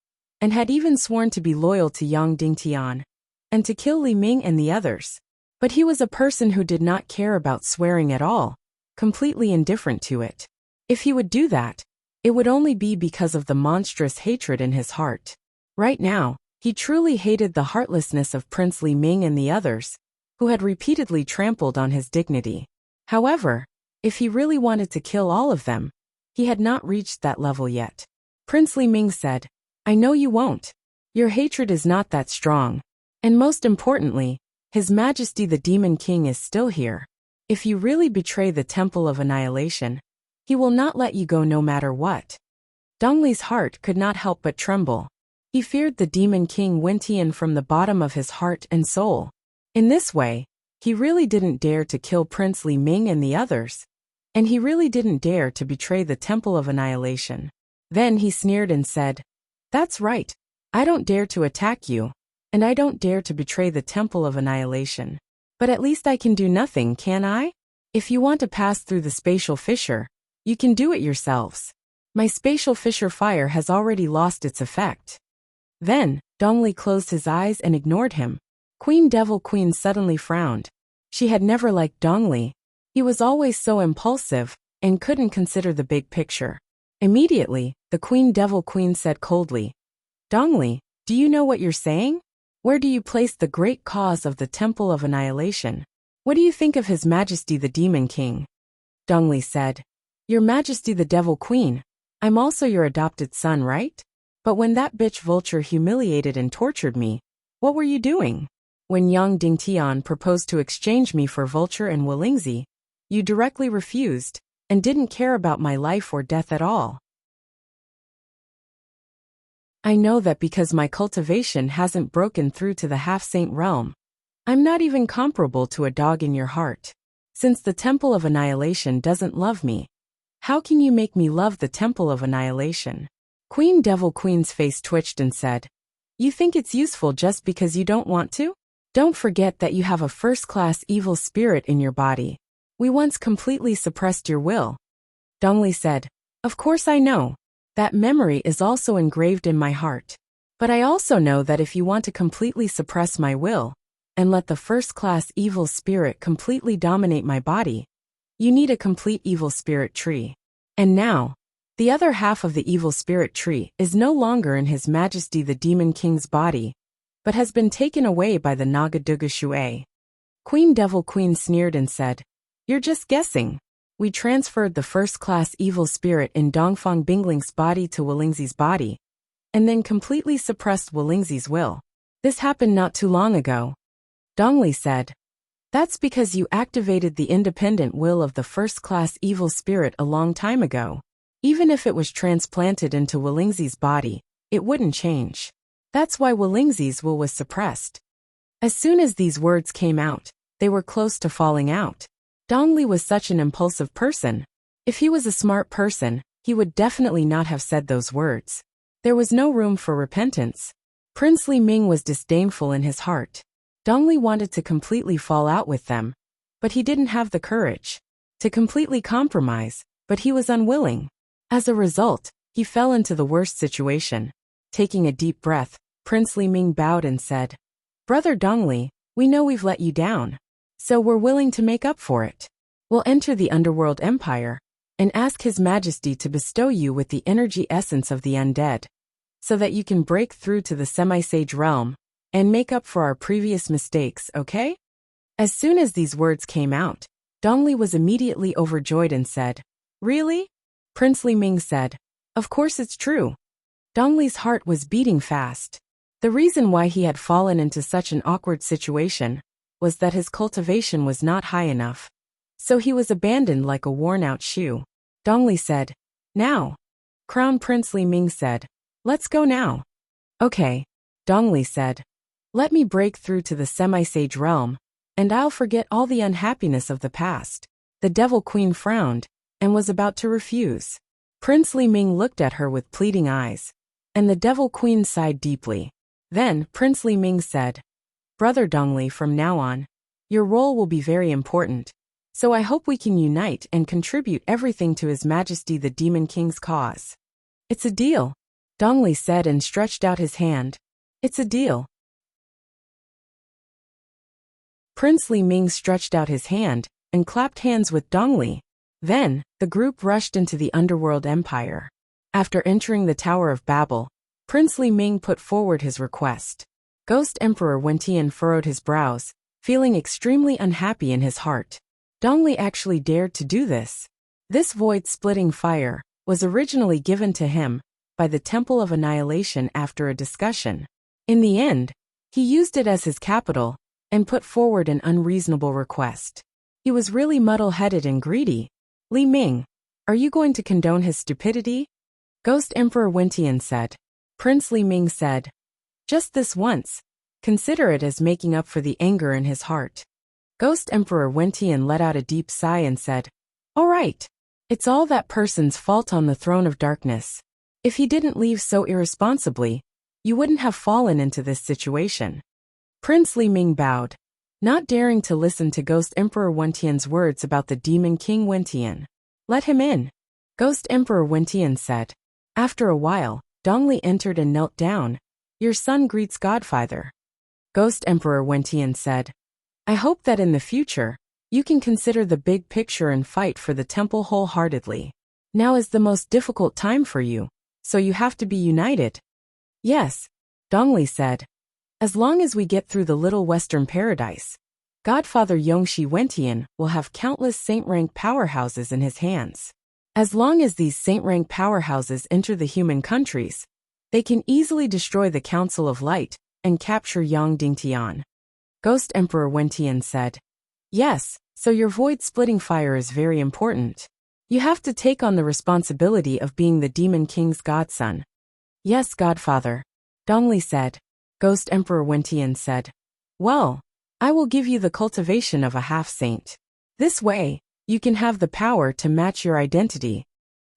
and had even sworn to be loyal to Yang Dingtian, and to kill Li Ming and the others. But he was a person who did not care about swearing at all, completely indifferent to it. If he would do that, it would only be because of the monstrous hatred in his heart. Right now, he truly hated the heartlessness of Prince Li Ming and the others, who had repeatedly trampled on his dignity. However, if he really wanted to kill all of them, he had not reached that level yet. Princely Ming said, I know you won't. Your hatred is not that strong. And most importantly, His Majesty the Demon King is still here. If you really betray the Temple of Annihilation, he will not let you go no matter what. Dongli's heart could not help but tremble. He feared the Demon King Wintian from the bottom of his heart and soul. In this way, he really didn't dare to kill Princely Ming and the others. And he really didn't dare to betray the Temple of Annihilation. Then he sneered and said, That's right. I don't dare to attack you. And I don't dare to betray the Temple of Annihilation. But at least I can do nothing, can I? If you want to pass through the spatial fissure, you can do it yourselves. My spatial fissure fire has already lost its effect. Then, Dongli closed his eyes and ignored him. Queen Devil Queen suddenly frowned. She had never liked Dongli. He was always so impulsive, and couldn't consider the big picture. Immediately, the Queen Devil Queen said coldly, Dongli, do you know what you're saying? Where do you place the great cause of the Temple of Annihilation? What do you think of His Majesty the Demon King? Dongli said, Your Majesty the Devil Queen, I'm also your adopted son, right? But when that bitch Vulture humiliated and tortured me, what were you doing? When Yang Dingtian proposed to exchange me for Vulture and Wolingzi, you directly refused, and didn't care about my life or death at all. I know that because my cultivation hasn't broken through to the half-saint realm. I'm not even comparable to a dog in your heart. Since the Temple of Annihilation doesn't love me, how can you make me love the Temple of Annihilation? Queen Devil Queen's face twitched and said, You think it's useful just because you don't want to? Don't forget that you have a first-class evil spirit in your body. We once completely suppressed your will. Dongli said, Of course I know. That memory is also engraved in my heart. But I also know that if you want to completely suppress my will, and let the first-class evil spirit completely dominate my body, you need a complete evil spirit tree. And now, the other half of the evil spirit tree is no longer in His Majesty the Demon King's body, but has been taken away by the Nagaduga Shui. Queen Devil Queen sneered and said, You're just guessing. We transferred the first-class evil spirit in Dongfang Bingling's body to Wolingzi's body, and then completely suppressed Wolingzi's will. This happened not too long ago. Dongli said, That's because you activated the independent will of the first-class evil spirit a long time ago. Even if it was transplanted into Wolingzi's body, it wouldn't change. That's why Wolingzi's will was suppressed. As soon as these words came out, they were close to falling out. Dongli was such an impulsive person. If he was a smart person, he would definitely not have said those words. There was no room for repentance. Princely Ming was disdainful in his heart. Dongli wanted to completely fall out with them, but he didn't have the courage to completely compromise, but he was unwilling. As a result, he fell into the worst situation. Taking a deep breath, Princely Ming bowed and said, Brother Dongli, we know we've let you down. So we're willing to make up for it. We'll enter the Underworld Empire, and ask His Majesty to bestow you with the energy essence of the undead, so that you can break through to the semi-sage realm, and make up for our previous mistakes, okay? As soon as these words came out, Dongli was immediately overjoyed and said, Really? Princely Ming said, Of course it's true. Dongli's heart was beating fast. The reason why he had fallen into such an awkward situation was that his cultivation was not high enough. So he was abandoned like a worn-out shoe. Dongli said, Now. Crown Princely Ming said, Let's go now. Okay. Dongli said, Let me break through to the semi-sage realm, and I'll forget all the unhappiness of the past. The Devil Queen frowned, and was about to refuse. Princely Ming looked at her with pleading eyes, and the Devil Queen sighed deeply. Then Princely Ming said, Brother Dongli, from now on, your role will be very important, so I hope we can unite and contribute everything to His Majesty the Demon King's cause. It's a deal, Dongli said and stretched out his hand. It's a deal. Princely Ming stretched out his hand and clapped hands with Dongli. Then, the group rushed into the Underworld Empire. After entering the Tower of Babel, Princely Ming put forward his request. Ghost Emperor Wentian furrowed his brows, feeling extremely unhappy in his heart. Dongli actually dared to do this. This void-splitting fire was originally given to him by the Temple of Annihilation after a discussion. In the end, he used it as his capital and put forward an unreasonable request. He was really muddle-headed and greedy. Li Ming, are you going to condone his stupidity? Ghost Emperor Wentian said. Prince Li Ming said, just this once. Consider it as making up for the anger in his heart. Ghost Emperor Wentian let out a deep sigh and said, all right. It's all that person's fault on the throne of darkness. If he didn't leave so irresponsibly, you wouldn't have fallen into this situation. Prince Li Ming bowed, not daring to listen to Ghost Emperor Wentian's words about the Demon King Wentian. Let him in. Ghost Emperor Wentian said. After a while, Dongli entered and knelt down. Your son greets Godfather. Ghost Emperor Wentian said. I hope that in the future, you can consider the big picture and fight for the temple wholeheartedly. Now is the most difficult time for you, so you have to be united. Yes, Dongli said. As long as we get through the Little Western Paradise, Godfather Yongxi Wentian will have countless saint-rank powerhouses in his hands. As long as these saint-rank powerhouses enter the human countries, they can easily destroy the Council of Light and capture Yangdingtian. Ghost Emperor Wentian said. Yes, so your void-splitting fire is very important. You have to take on the responsibility of being the Demon King's godson. Yes, Godfather. Dongli said. Ghost Emperor Wentian said. Well, I will give you the cultivation of a half-saint. This way, you can have the power to match your identity.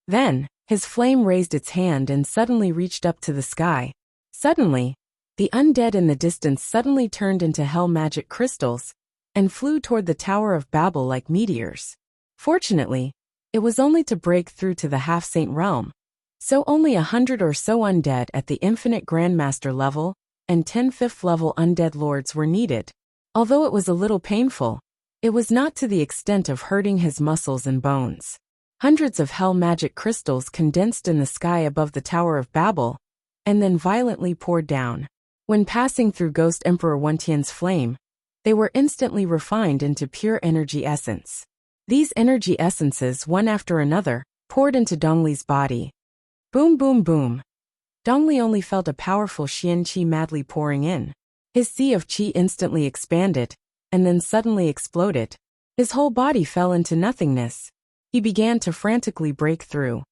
Then, his flame raised its hand and suddenly reached up to the sky. Suddenly, the undead in the distance suddenly turned into hell magic crystals and flew toward the Tower of Babel like meteors. Fortunately, it was only to break through to the half-saint realm, so only 100 or so undead at the infinite Grandmaster level and 10 5th level undead lords were needed. Although it was a little painful, it was not to the extent of hurting his muscles and bones. Hundreds of hell magic crystals condensed in the sky above the Tower of Babel, and then violently poured down. When passing through Ghost Emperor Wentian's flame, they were instantly refined into pure energy essence. These energy essences, one after another, poured into Dongli's body. Boom boom boom. Dongli only felt a powerful Xian Qi madly pouring in. His sea of Qi instantly expanded, and then suddenly exploded. His whole body fell into nothingness. He began to frantically break through.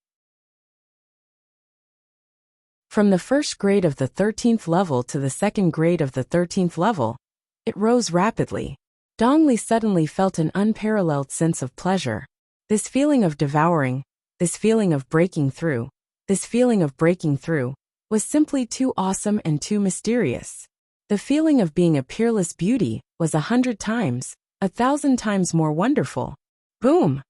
From the first grade of the 13th level to the second grade of the 13th level, it rose rapidly. Dongli suddenly felt an unparalleled sense of pleasure. This feeling of devouring, this feeling of breaking through, this feeling of breaking through, was simply too awesome and too mysterious. The feeling of being a peerless beauty was 100 times, 1,000 times more wonderful. Boom!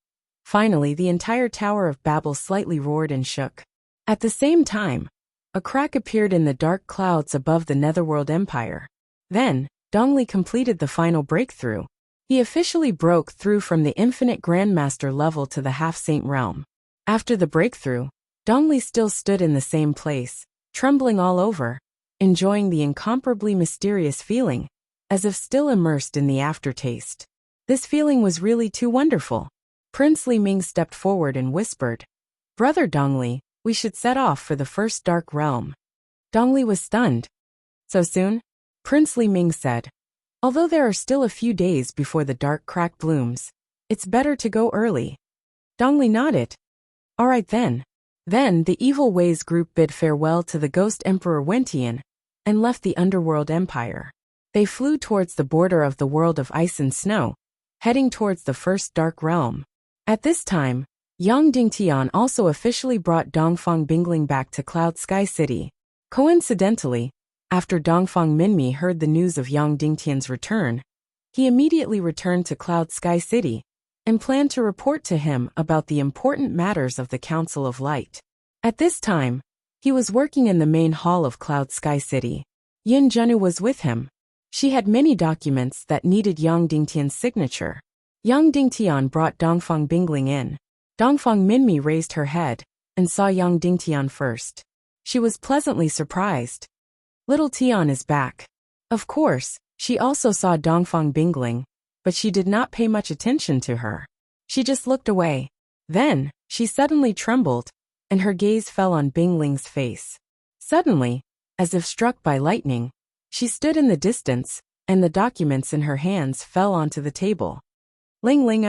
Finally, the entire Tower of Babel slightly roared and shook. At the same time, a crack appeared in the dark clouds above the Netherworld Empire. Then, Dongli completed the final breakthrough. He officially broke through from the infinite Grandmaster level to the half-saint realm. After the breakthrough, Dongli still stood in the same place, trembling all over, enjoying the incomparably mysterious feeling, as if still immersed in the aftertaste. This feeling was really too wonderful. Prince Li Ming stepped forward and whispered, Brother Dongli, we should set off for the first dark realm. Dongli was stunned. So soon? Prince Li Ming said. Although there are still a few days before the dark crack blooms, it's better to go early. Dongli nodded. All right then. Then the Evil Ways group bid farewell to the Ghost Emperor Wentian and left the Underworld Empire. They flew towards the border of the world of ice and snow, heading towards the first dark realm. At this time, Yang Dingtian also officially brought Dongfang Bingling back to Cloud Sky City. Coincidentally, after Dongfang Minmi heard the news of Yang Dingtian's return, he immediately returned to Cloud Sky City and planned to report to him about the important matters of the Council of Light. At this time, he was working in the main hall of Cloud Sky City. Yin Zhenu was with him. She had many documents that needed Yang Dingtian's signature. Yang Dingtian brought Dongfang Bingling in. Dongfang Minmi raised her head and saw Yang Dingtian first. She was pleasantly surprised. Little Tian is back. Of course, she also saw Dongfang Bingling, but she did not pay much attention to her. She just looked away. Then, she suddenly trembled, and her gaze fell on Bingling's face. Suddenly, as if struck by lightning, she stood in the distance, and the documents in her hands fell onto the table. Ling Ling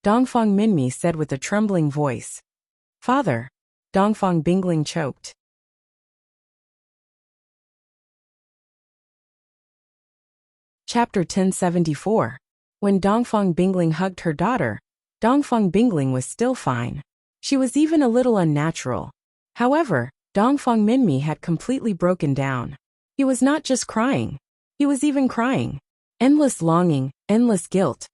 Dongfang Minmi said with a trembling voice. Father. Dongfang Bingling choked. Chapter 1074. When Dongfang Bingling hugged her daughter, Dongfang Bingling was still fine. She was even a little unnatural. However, Dongfang Minmi had completely broken down. He was not just crying. He was even crying. Endless longing, endless guilt.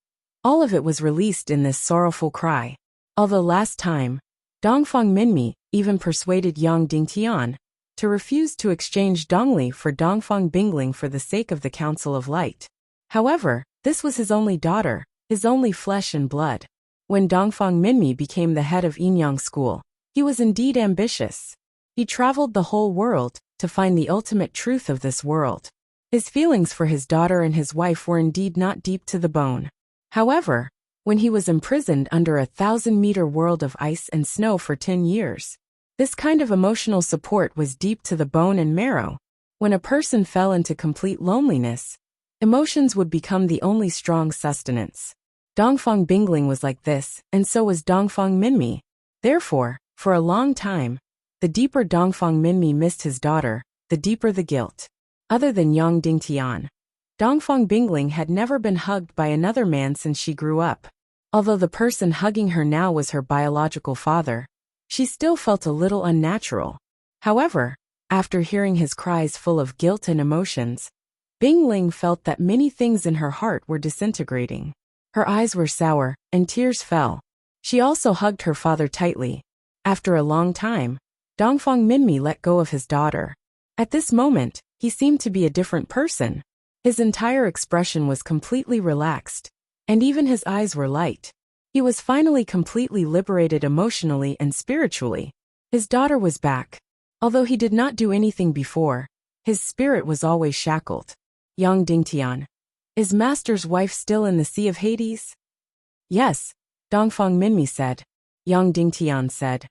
All of it was released in this sorrowful cry. Although last time, Dongfang Minmi even persuaded Yang Dingtian to refuse to exchange Dongli for Dongfang Bingling for the sake of the Council of Light. However, this was his only daughter, his only flesh and blood. When Dongfang Minmi became the head of Yinyang School, he was indeed ambitious. He traveled the whole world to find the ultimate truth of this world. His feelings for his daughter and his wife were indeed not deep to the bone. However, when he was imprisoned under a 1,000-meter world of ice and snow for 10 years, this kind of emotional support was deep to the bone and marrow. When a person fell into complete loneliness, emotions would become the only strong sustenance. Dongfang Bingling was like this, and so was Dongfang Minmi. Therefore, for a long time, the deeper Dongfang Minmi missed his daughter, the deeper the guilt. Other than Yang Dingtian, Dongfang Bingling had never been hugged by another man since she grew up. Although the person hugging her now was her biological father, she still felt a little unnatural. However, after hearing his cries full of guilt and emotions, Bingling felt that many things in her heart were disintegrating. Her eyes were sour, and tears fell. She also hugged her father tightly. After a long time, Dongfang Minmi let go of his daughter. At this moment, he seemed to be a different person. His entire expression was completely relaxed, and even his eyes were light. He was finally completely liberated emotionally and spiritually. His daughter was back. Although he did not do anything before, his spirit was always shackled. Yang Dingtian. Is Master's wife still in the Sea of Hades? Yes, Dongfang Minmi said. Yang Dingtian said.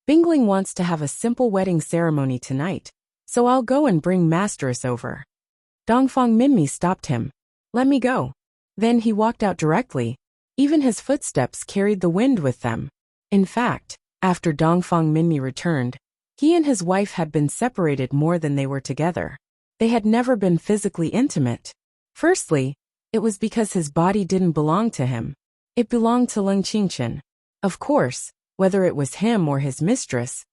Bingling wants to have a simple wedding ceremony tonight, so I'll go and bring Masteress over. Dongfang Minmi stopped him. Let me go. Then he walked out directly. Even his footsteps carried the wind with them. In fact, after Dongfang Minmi returned, he and his wife had been separated more than they were together. They had never been physically intimate. Firstly, it was because his body didn't belong to him. It belonged to Leng Qingchen. Of course, whether it was him or his mistress,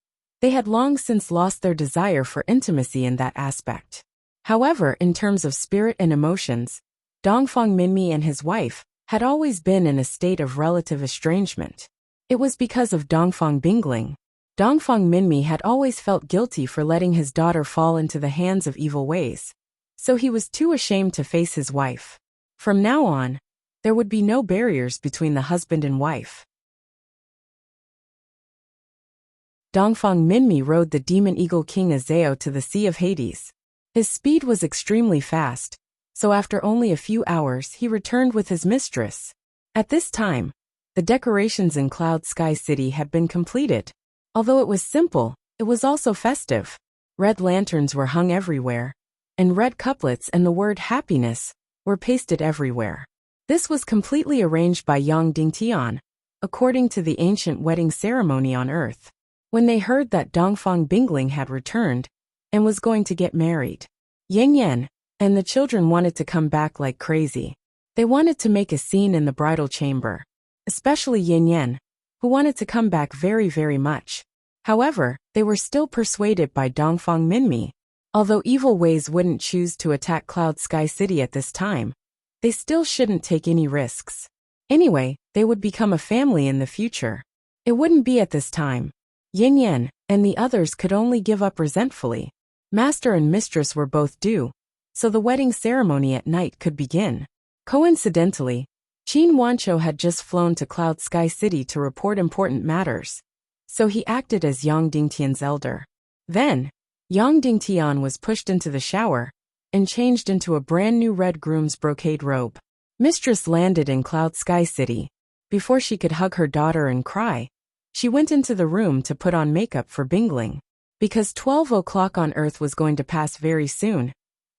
they had long since lost their desire for intimacy in that aspect. However, in terms of spirit and emotions, Dongfang Minmi and his wife had always been in a state of relative estrangement. It was because of Dongfang Bingling. Dongfang Minmi had always felt guilty for letting his daughter fall into the hands of evil ways, so he was too ashamed to face his wife. From now on, there would be no barriers between the husband and wife. Dongfang Minmi rode the demon eagle King Azeo to the Sea of Hades. His speed was extremely fast, so after only a few hours he returned with his mistress. At this time, the decorations in Cloud Sky City had been completed. Although it was simple, it was also festive. Red lanterns were hung everywhere, and red couplets and the word happiness were pasted everywhere. This was completely arranged by Yang Dingtian, according to the ancient wedding ceremony on Earth. When they heard that Dongfang Bingling had returned and was going to get married, Yin Yan and the children wanted to come back like crazy. They wanted to make a scene in the bridal chamber, especially Yin Yan, who wanted to come back very, very much. However, they were still persuaded by Dongfang Minmi. Although evil ways wouldn't choose to attack Cloud Sky City at this time, they still shouldn't take any risks. Anyway, they would become a family in the future. It wouldn't be at this time. Yin Yan and the others could only give up resentfully. Master and mistress were both due, so the wedding ceremony at night could begin. Coincidentally, Qin Wancho had just flown to Cloud Sky City to report important matters, so he acted as Yang Dingtian's elder. Then, Yang Dingtian was pushed into the shower and changed into a brand new red groom's brocade robe. Mistress landed in Cloud Sky City. Before she could hug her daughter and cry, she went into the room to put on makeup for Bingling. Because 12 o'clock on Earth was going to pass very soon,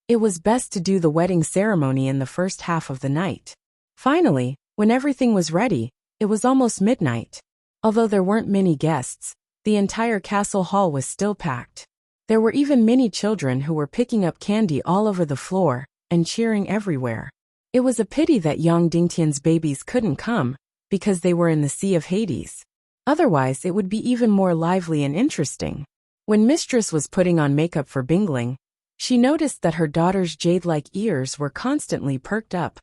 it was best to do the wedding ceremony in the first half of the night. Finally, when everything was ready, it was almost midnight. Although there weren't many guests, the entire castle hall was still packed. There were even many children who were picking up candy all over the floor and cheering everywhere. It was a pity that Yang Dingtian's babies couldn't come, because they were in the Sea of Hades. Otherwise, it would be even more lively and interesting. When Mistress was putting on makeup for Bingling, she noticed that her daughter's jade-like ears were constantly perked up,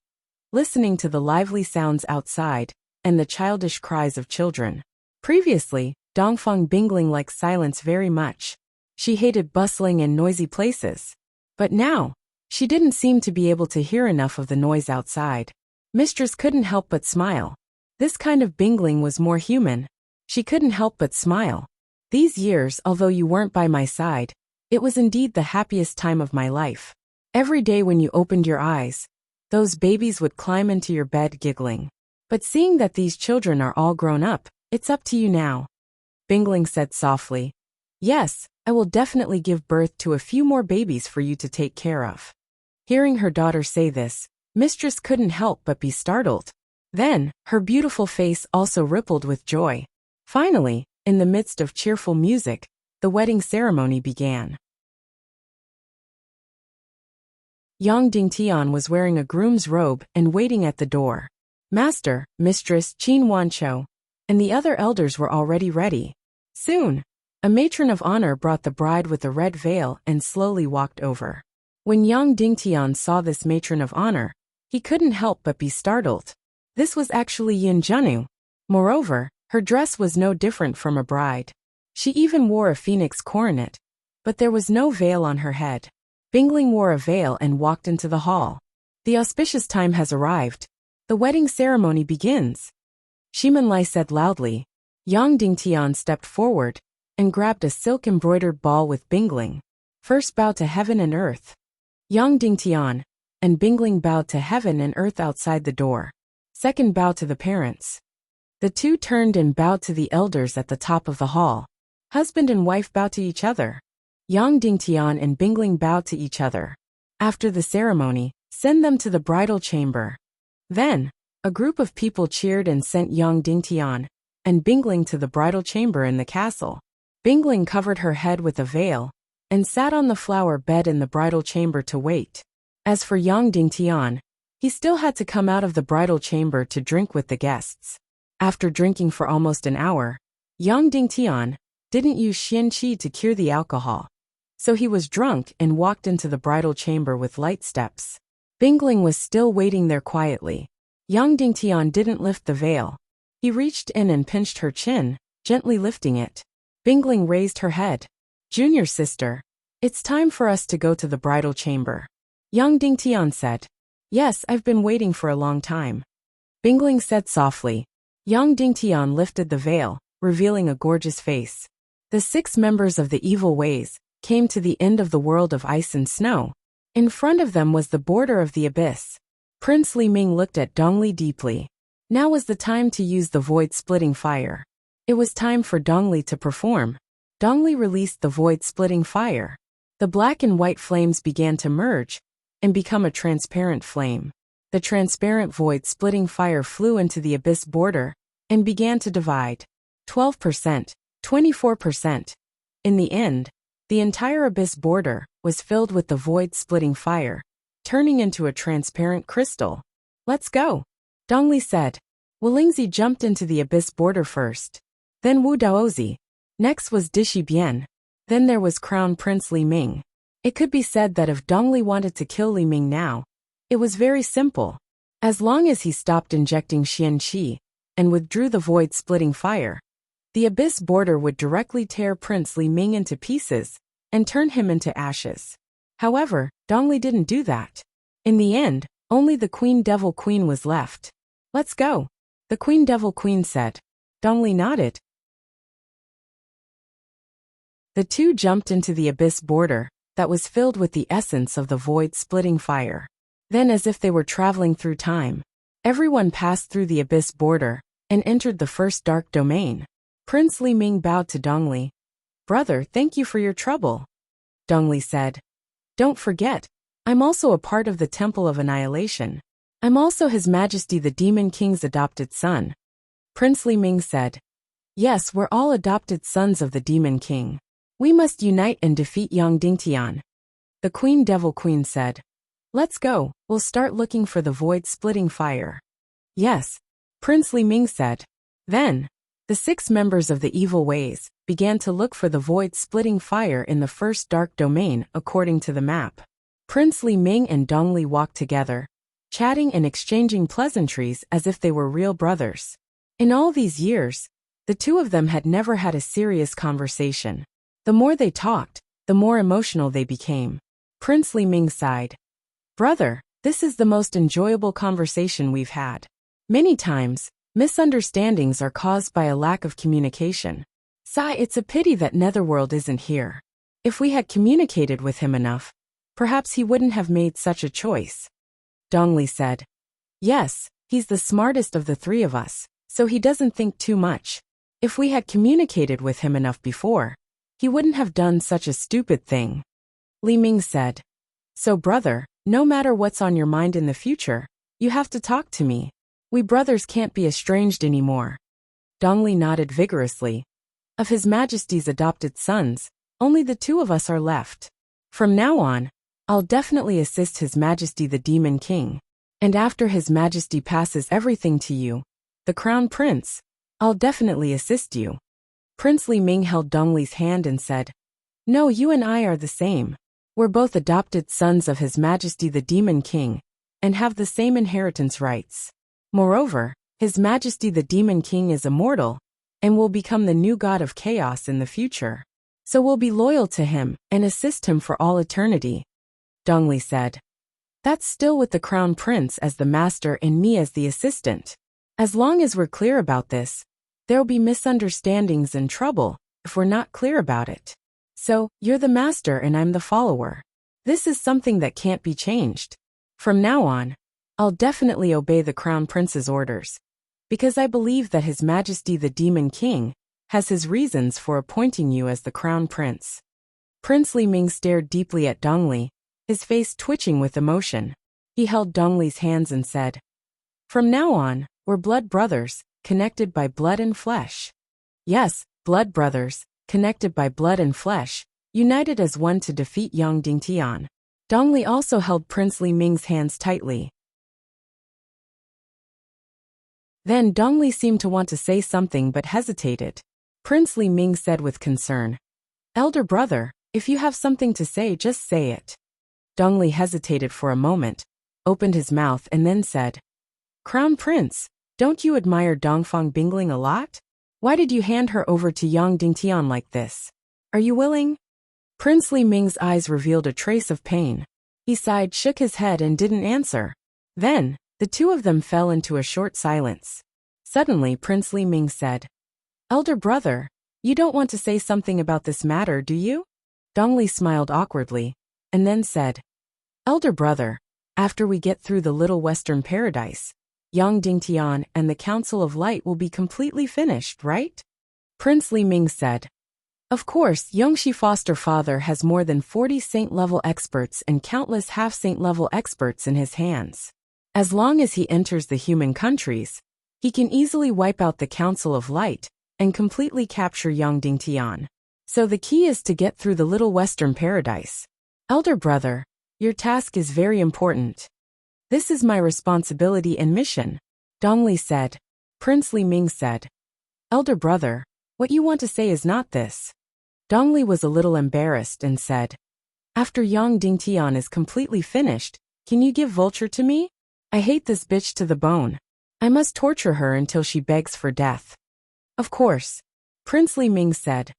listening to the lively sounds outside and the childish cries of children. Previously, Dongfang Bingling liked silence very much. She hated bustling and noisy places. But now, she didn't seem to be able to hear enough of the noise outside. Mistress couldn't help but smile. This kind of Bingling was more human. She couldn't help but smile. These years, although you weren't by my side, it was indeed the happiest time of my life. Every day when you opened your eyes, those babies would climb into your bed giggling. But seeing that these children are all grown up, it's up to you now. Bingling said softly. Yes, I will definitely give birth to a few more babies for you to take care of. Hearing her daughter say this, Mistress couldn't help but be startled. Then, her beautiful face also rippled with joy. Finally, in the midst of cheerful music, the wedding ceremony began. Yang Dingtian was wearing a groom's robe and waiting at the door. Master, Mistress Qin Wanchou, and the other elders were already ready. Soon, a matron of honor brought the bride with a red veil and slowly walked over. When Yang Dingtian saw this matron of honor, he couldn't help but be startled. This was actually Yin Jianu. Moreover, her dress was no different from a bride. She even wore a phoenix coronet, but there was no veil on her head. Bingling wore a veil and walked into the hall. The auspicious time has arrived. The wedding ceremony begins. Shimanlai said loudly. Yang Dingtian stepped forward and grabbed a silk-embroidered ball with Bingling. First bow to heaven and earth. Yang Dingtian and Bingling bowed to heaven and earth outside the door. Second bow to the parents. The two turned and bowed to the elders at the top of the hall. Husband and wife bowed to each other. Yang Dingtian and Bingling bowed to each other. After the ceremony, send them to the bridal chamber. Then, a group of people cheered and sent Yang Dingtian and Bingling to the bridal chamber in the castle. Bingling covered her head with a veil and sat on the flower bed in the bridal chamber to wait. As for Yang Dingtian, he still had to come out of the bridal chamber to drink with the guests. After drinking for almost an hour, Yang Dingtian didn't use xianqi to cure the alcohol. So he was drunk and walked into the bridal chamber with light steps. Bingling was still waiting there quietly. Yang Dingtian didn't lift the veil. He reached in and pinched her chin, gently lifting it. Bingling raised her head. Junior sister, it's time for us to go to the bridal chamber. Yang Dingtian said. Yes, I've been waiting for a long time. Bingling said softly. Yang Dingtian lifted the veil, revealing a gorgeous face. The 6 members of the evil ways came to the end of the world of ice and snow. In front of them was the border of the abyss. Prince Li Ming looked at Dongli deeply. Now was the time to use the void-splitting fire. It was time for Dongli to perform. Dongli released the void-splitting fire. The black and white flames began to merge and become a transparent flame. The transparent void-splitting fire flew into the abyss border and began to divide. 12%, 24%. In the end, the entire abyss border was filled with the void-splitting fire, turning into a transparent crystal. Let's go, Dongli said. Wulingzi jumped into the abyss border first. Then Wu Daozi. Next was Dishi Bian. Then there was Crown Prince Li Ming. It could be said that if Dongli wanted to kill Li Ming now, it was very simple. As long as he stopped injecting xianqi and withdrew the void-splitting fire, the abyss border would directly tear Prince Li Ming into pieces and turn him into ashes. However, Dongli didn't do that. In the end, only the Queen Devil Queen was left. Let's go, the Queen Devil Queen said. Dongli nodded. The two jumped into the abyss border that was filled with the essence of the void-splitting fire. Then, as if they were traveling through time, everyone passed through the abyss border and entered the first dark domain. Prince Li Ming bowed to Dongli. "Brother, thank you for your trouble." Dongli said, "Don't forget, I'm also a part of the Temple of Annihilation. I'm also His Majesty the Demon King's adopted son." Prince Li Ming said, "Yes, we're all adopted sons of the Demon King. We must unite and defeat Yang Dingtian." The Queen Devil Queen said, "Let's go, we'll start looking for the void-splitting fire." "Yes," Prince Li Ming said. Then, the 6 members of the evil ways began to look for the void-splitting fire in the first dark domain according to the map. Prince Li Ming and Dongli walked together, chatting and exchanging pleasantries as if they were real brothers. In all these years, the two of them had never had a serious conversation. The more they talked, the more emotional they became. Prince Li Ming sighed. "Brother, this is the most enjoyable conversation we've had. Many times, misunderstandings are caused by a lack of communication. Sigh, it's a pity that Netherworld isn't here. If we had communicated with him enough, perhaps he wouldn't have made such a choice." Dongli said, "Yes, he's the smartest of the 3 of us, so he doesn't think too much. If we had communicated with him enough before, he wouldn't have done such a stupid thing." Li Ming said, "So brother, no matter what's on your mind in the future, you have to talk to me. We brothers can't be estranged anymore." Dongli nodded vigorously. "Of His Majesty's adopted sons, only the 2 of us are left. From now on, I'll definitely assist His Majesty the Demon King. And after His Majesty passes everything to you, the Crown Prince, I'll definitely assist you." Prince Li Ming held Dongli's hand and said, "No, you and I are the same. We're both adopted sons of His Majesty the Demon King, and have the same inheritance rights. Moreover, His Majesty the Demon King is immortal, and will become the new god of chaos in the future. So we'll be loyal to him and assist him for all eternity." Dongli said, "That's still with the Crown Prince as the master and me as the assistant. As long as we're clear about this, there'll be misunderstandings and trouble if we're not clear about it. So, you're the master and I'm the follower. This is something that can't be changed. From now on, I'll definitely obey the Crown Prince's orders, because I believe that His Majesty the Demon King has his reasons for appointing you as the Crown Prince." Prince Li Ming stared deeply at Dongli, his face twitching with emotion. He held Dongli's hands and said, "From now on, we're blood brothers, connected by blood and flesh." "Yes, blood brothers, connected by blood and flesh, united as one to defeat Yang Dingtian." Dongli also held Prince Li Ming's hands tightly. Then Dongli seemed to want to say something but hesitated. Prince Li Ming said with concern, "Elder brother, if you have something to say, just say it." Dongli hesitated for a moment, opened his mouth and then said, "Crown Prince, don't you admire Dongfang Bingling a lot? Why did you hand her over to Yang Dingtian like this? Are you willing?" Prince Li Ming's eyes revealed a trace of pain. He sighed, shook his head and didn't answer. Then, the 2 of them fell into a short silence. Suddenly Prince Li Ming said, "Elder brother, you don't want to say something about this matter, do you?" Dongli smiled awkwardly, and then said, "Elder brother, after we get through the Little Western Paradise, Yang Dingtian and the Council of Light will be completely finished, right?" Prince Li Ming said, "Of course, Yongxi Foster Father has more than 40 saint-level experts and countless half-saint-level experts in his hands. As long as he enters the human countries, he can easily wipe out the Council of Light and completely capture Yang Dingtian. So the key is to get through the Little Western Paradise. Elder brother, your task is very important. This is my responsibility and mission," Dongli said. Prince Li Ming said, "Elder brother, what you want to say is not this." Dongli was a little embarrassed and said, "After Yang Dingtian is completely finished, can you give Vulture to me? I hate this bitch to the bone. I must torture her until she begs for death." "Of course," Prince Li Ming said.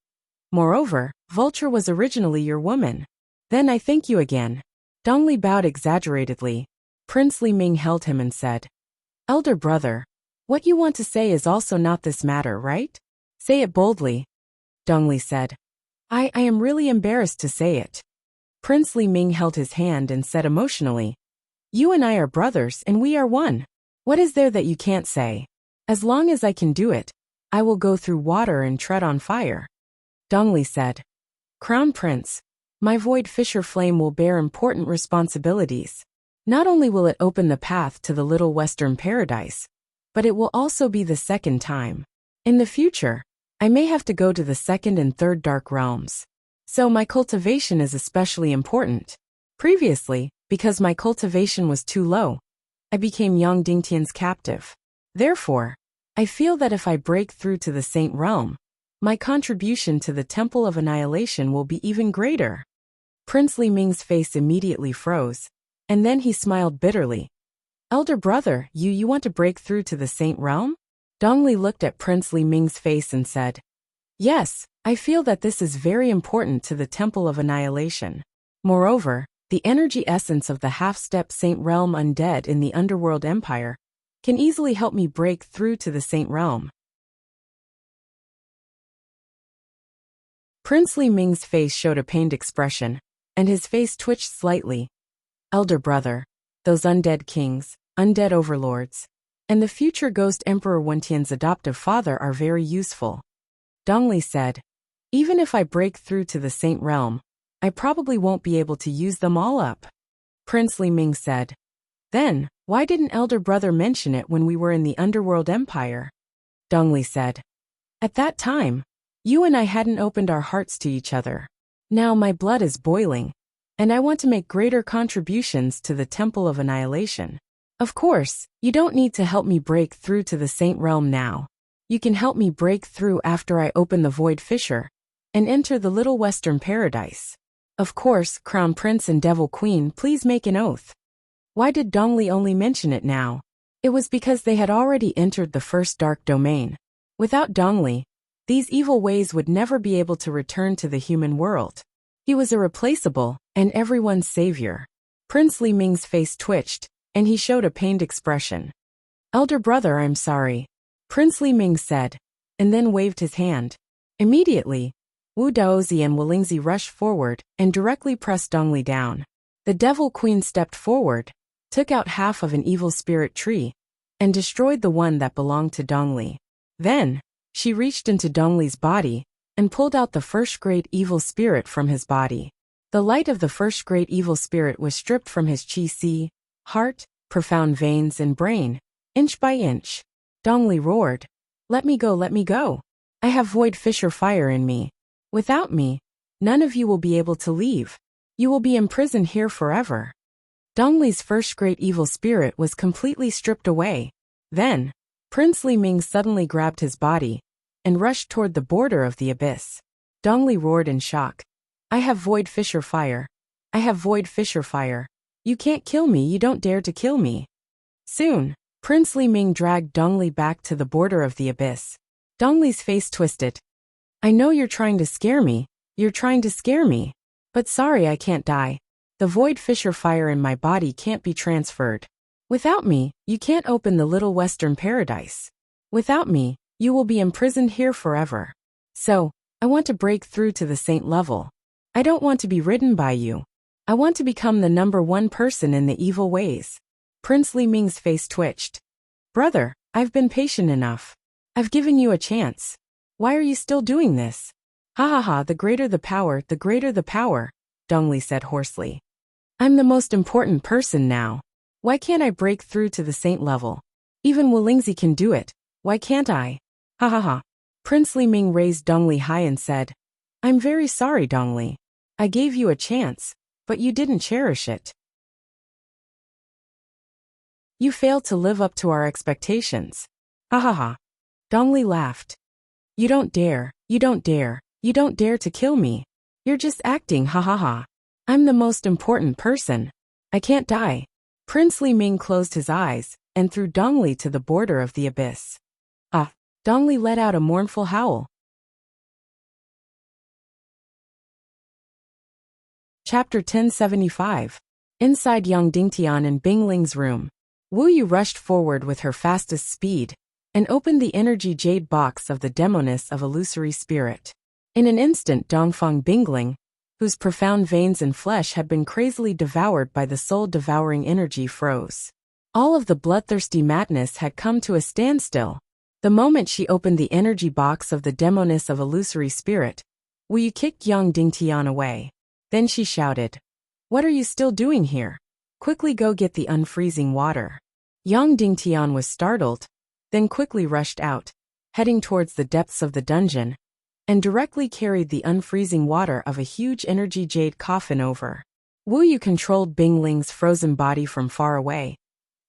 "Moreover, Vulture was originally your woman. Then I thank you again." Dongli bowed exaggeratedly. Prince Li Ming held him and said, "Elder brother, what you want to say is also not this matter, right? Say it boldly." Dongli said, I am really embarrassed to say it." Prince Li Ming held his hand and said emotionally, You and I are brothers and we are one. What is there that you can't say? As long as I can do it, I will go through water and tread on fire. Dongli said. Crown Prince, my void fissure flame will bear important responsibilities. Not only will it open the path to the Little Western Paradise, but it will also be the second time. In the future, I may have to go to the second and third dark realms. So my cultivation is especially important. Previously, because my cultivation was too low, I became Yang Dingtian's captive. Therefore, I feel that if I break through to the Saint Realm, my contribution to the Temple of Annihilation will be even greater. Prince Li Ming's face immediately froze, and then he smiled bitterly. Elder brother, you want to break through to the Saint Realm? Dongli looked at Prince Li Ming's face and said, Yes, I feel that this is very important to the Temple of Annihilation. Moreover, the energy essence of the half-step Saint Realm undead in the Underworld Empire can easily help me break through to the Saint Realm. Prince Li Ming's face showed a pained expression, and his face twitched slightly. Elder brother, those undead kings, undead overlords, and the future ghost Emperor Wentian's adoptive father are very useful. Dongli said, Even if I break through to the Saint Realm, I probably won't be able to use them all up. Prince Li Ming said, Then, why didn't elder brother mention it when we were in the Underworld Empire? Dongli said, At that time, you and I hadn't opened our hearts to each other. Now my blood is boiling, and I want to make greater contributions to the Temple of Annihilation. Of course, you don't need to help me break through to the Saint Realm now. You can help me break through after I open the Void Fissure and enter the Little Western Paradise. Of course, Crown Prince and Devil Queen, please make an oath. Why did Dongli only mention it now? It was because they had already entered the first dark domain. Without Dongli, these evil ways would never be able to return to the human world. He was irreplaceable and everyone's savior. Prince Li Ming's face twitched, and he showed a pained expression. Elder brother, I'm sorry, Prince Li Ming said, and then waved his hand. Immediately, Wu Daozi and Wolingzi rushed forward and directly pressed Dongli down. The Devil Queen stepped forward, took out half of an evil spirit tree, and destroyed the one that belonged to Dongli. Then, she reached into Dongli's body and pulled out the first great evil spirit from his body. The light of the first great evil spirit was stripped from his chi, heart, profound veins and brain, inch by inch. Dongli roared, Let me go, let me go. I have void fissure fire in me. Without me, none of you will be able to leave. You will be imprisoned here forever. Dongli's first great evil spirit was completely stripped away. Then, Prince Li Ming suddenly grabbed his body and rushed toward the border of the abyss. Dongli roared in shock. I have void fissure fire. I have void fissure fire. You can't kill me, you don't dare to kill me. Soon, Prince Li Ming dragged Dongli back to the border of the abyss. Dongli's face twisted. I know you're trying to scare me, you're trying to scare me. But sorry, I can't die. The void fissure fire in my body can't be transferred. Without me, you can't open the Little Western Paradise. Without me, you will be imprisoned here forever. So, I want to break through to the saint level. I don't want to be ridden by you. I want to become the #1 person in the evil ways. Prince Li Ming's face twitched. Brother, I've been patient enough. I've given you a chance. Why are you still doing this? Ha ha ha, the greater the power, Dongli said hoarsely. I'm the most important person now. Why can't I break through to the saint level? Even Wolingzi can do it. Why can't I? Ha ha ha. Prince Li Ming raised Dongli high and said, I'm very sorry, Dongli. I gave you a chance, but you didn't cherish it. You failed to live up to our expectations. Ha ha ha. Dongli laughed. You don't dare to kill me. You're just acting, ha ha ha. I'm the most important person. I can't die. Prince Li Ming closed his eyes and threw Dongli to the border of the abyss. Ah! Dongli let out a mournful howl. Chapter 1075. Inside Yang Dingtian and Bingling's room, Wu Yu rushed forward with her fastest speed and opened the energy jade box of the Demoness of Illusory Spirit. In an instant, Dongfang Bingling, whose profound veins and flesh had been crazily devoured by the soul-devouring energy, froze. All of the bloodthirsty madness had come to a standstill. The moment she opened the energy box of the demoness of illusory spirit, Wu kicked Yang Dingtian away. Then she shouted, "What are you still doing here? Quickly go get the unfreezing water." Yang Dingtian was startled, then quickly rushed out, heading towards the depths of the dungeon, and directly carried the unfreezing water of a huge energy jade coffin over. Wu Yu controlled Bing Ling's frozen body from far away,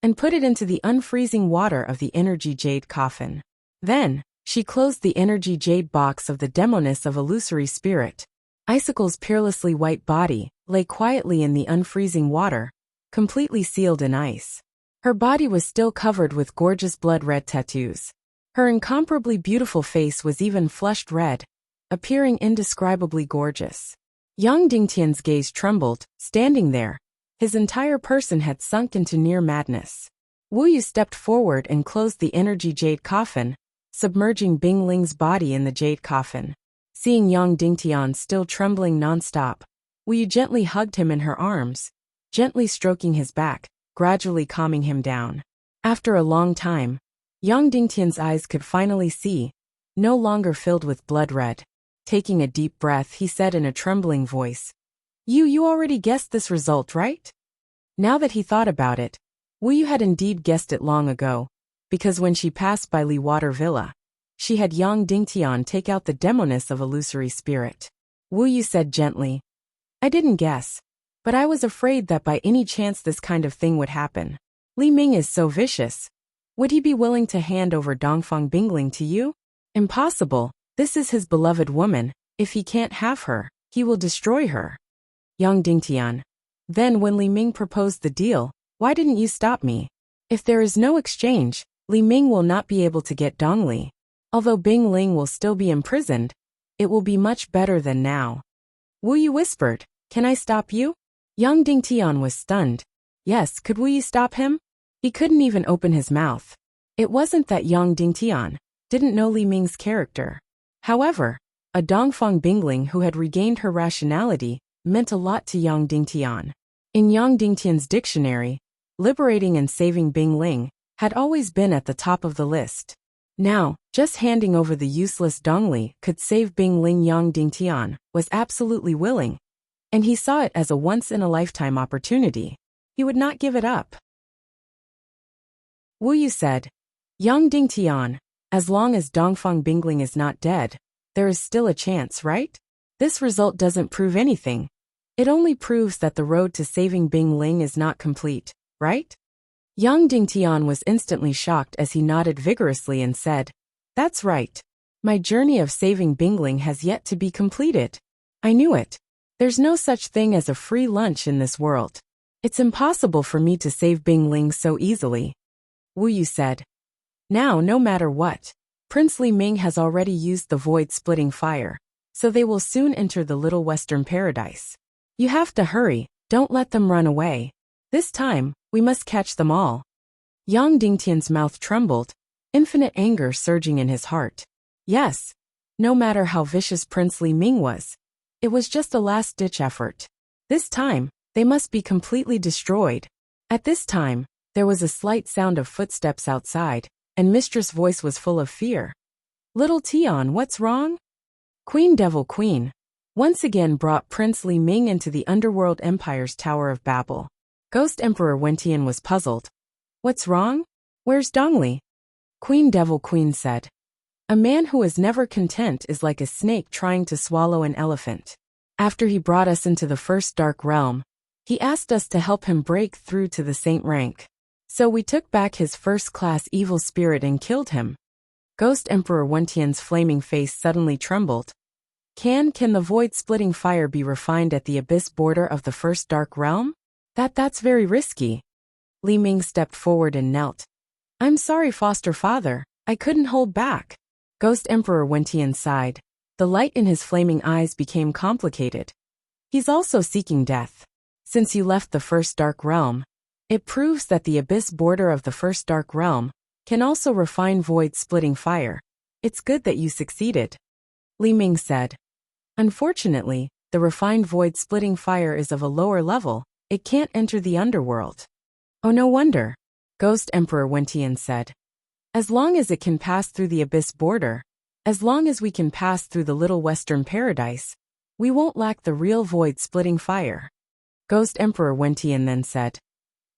and put it into the unfreezing water of the energy jade coffin. Then, she closed the energy jade box of the demoness of illusory spirit. Icicle's peerlessly white body lay quietly in the unfreezing water, completely sealed in ice. Her body was still covered with gorgeous blood-red tattoos. Her incomparably beautiful face was even flushed red, appearing indescribably gorgeous. Yang Dingtian's gaze trembled, standing there. His entire person had sunk into near madness. Wu Yu stepped forward and closed the energy jade coffin, submerging Bing Ling's body in the jade coffin. Seeing Yang Dingtian still trembling non-stop, Wu Yu gently hugged him in her arms, gently stroking his back, gradually calming him down. After a long time, Yang Dingtian's eyes could finally see, no longer filled with blood red. Taking a deep breath, he said in a trembling voice, You already guessed this result, right?" Now that he thought about it, Wu Yu had indeed guessed it long ago, because when she passed by Li Water Villa, she had Yang Dingtian take out the demoness of illusory spirit. Wu Yu said gently, "I didn't guess, but I was afraid that by any chance this kind of thing would happen. Li Ming is so vicious. Would he be willing to hand over Dongfang Bingling to you? Impossible. This is his beloved woman. If he can't have her, he will destroy her." Yang Dingtian. "Then when Li Ming proposed the deal, why didn't you stop me? If there is no exchange, Li Ming will not be able to get Dongli. Although Bing Ling will still be imprisoned, it will be much better than now." Wu Yu whispered, "Can I stop you?" Yang Dingtian was stunned. Yes, could Wu Yu stop him? He couldn't even open his mouth. It wasn't that Yang Dingtian didn't know Li Ming's character. However, a Dongfang Bingling who had regained her rationality meant a lot to Yang Dingtian. In Yang Dingtian's dictionary, liberating and saving Bing Ling had always been at the top of the list. Now, just handing over the useless Dongli could save Bing Ling. Yang Dingtian was absolutely willing, and he saw it as a once-in-a-lifetime opportunity. He would not give it up. Wu Yu said, "Yang Dingtian, as long as Dongfang Bingling is not dead, there is still a chance, right? This result doesn't prove anything. It only proves that the road to saving Bing Ling is not complete, right?" Yang Dingtian was instantly shocked as he nodded vigorously and said, "That's right. My journey of saving Bingling has yet to be completed. I knew it. There's no such thing as a free lunch in this world. It's impossible for me to save Bing Ling so easily." Wu Yu said, "Now, no matter what, Prince Li Ming has already used the void-splitting fire, so they will soon enter the Little Western Paradise. You have to hurry, don't let them run away. This time, we must catch them all." Yang Dingtian's mouth trembled, infinite anger surging in his heart. Yes, no matter how vicious Prince Li Ming was, it was just a last-ditch effort. This time, they must be completely destroyed. At this time, there was a slight sound of footsteps outside, and Mistress' voice was full of fear. "Little Tian, what's wrong?" Queen Devil Queen once again brought Prince Li Ming into the Underworld Empire's Tower of Babel. Ghost Emperor Wentian was puzzled. "What's wrong? Where's Dongli?" Queen Devil Queen said, "A man who is never content is like a snake trying to swallow an elephant. After he brought us into the first dark realm, he asked us to help him break through to the saint rank. So we took back his first-class evil spirit and killed him." Ghost Emperor Wentian's flaming face suddenly trembled. Can the void-splitting fire be refined at the abyss border of the first dark realm? That's very risky. Li Ming stepped forward and knelt. "I'm sorry, foster father, I couldn't hold back." Ghost Emperor Wentian sighed. The light in his flaming eyes became complicated. "He's also seeking death. Since you left the first dark realm, it proves that the abyss border of the first dark realm can also refine void-splitting fire. It's good that you succeeded." Li Ming said, "Unfortunately, the refined void-splitting fire is of a lower level, it can't enter the underworld. Oh, no wonder, Ghost Emperor Wentian said. As long as it can pass through the abyss border, as long as we can pass through the little western paradise, we won't lack the real void-splitting fire. Ghost Emperor Wentian then said.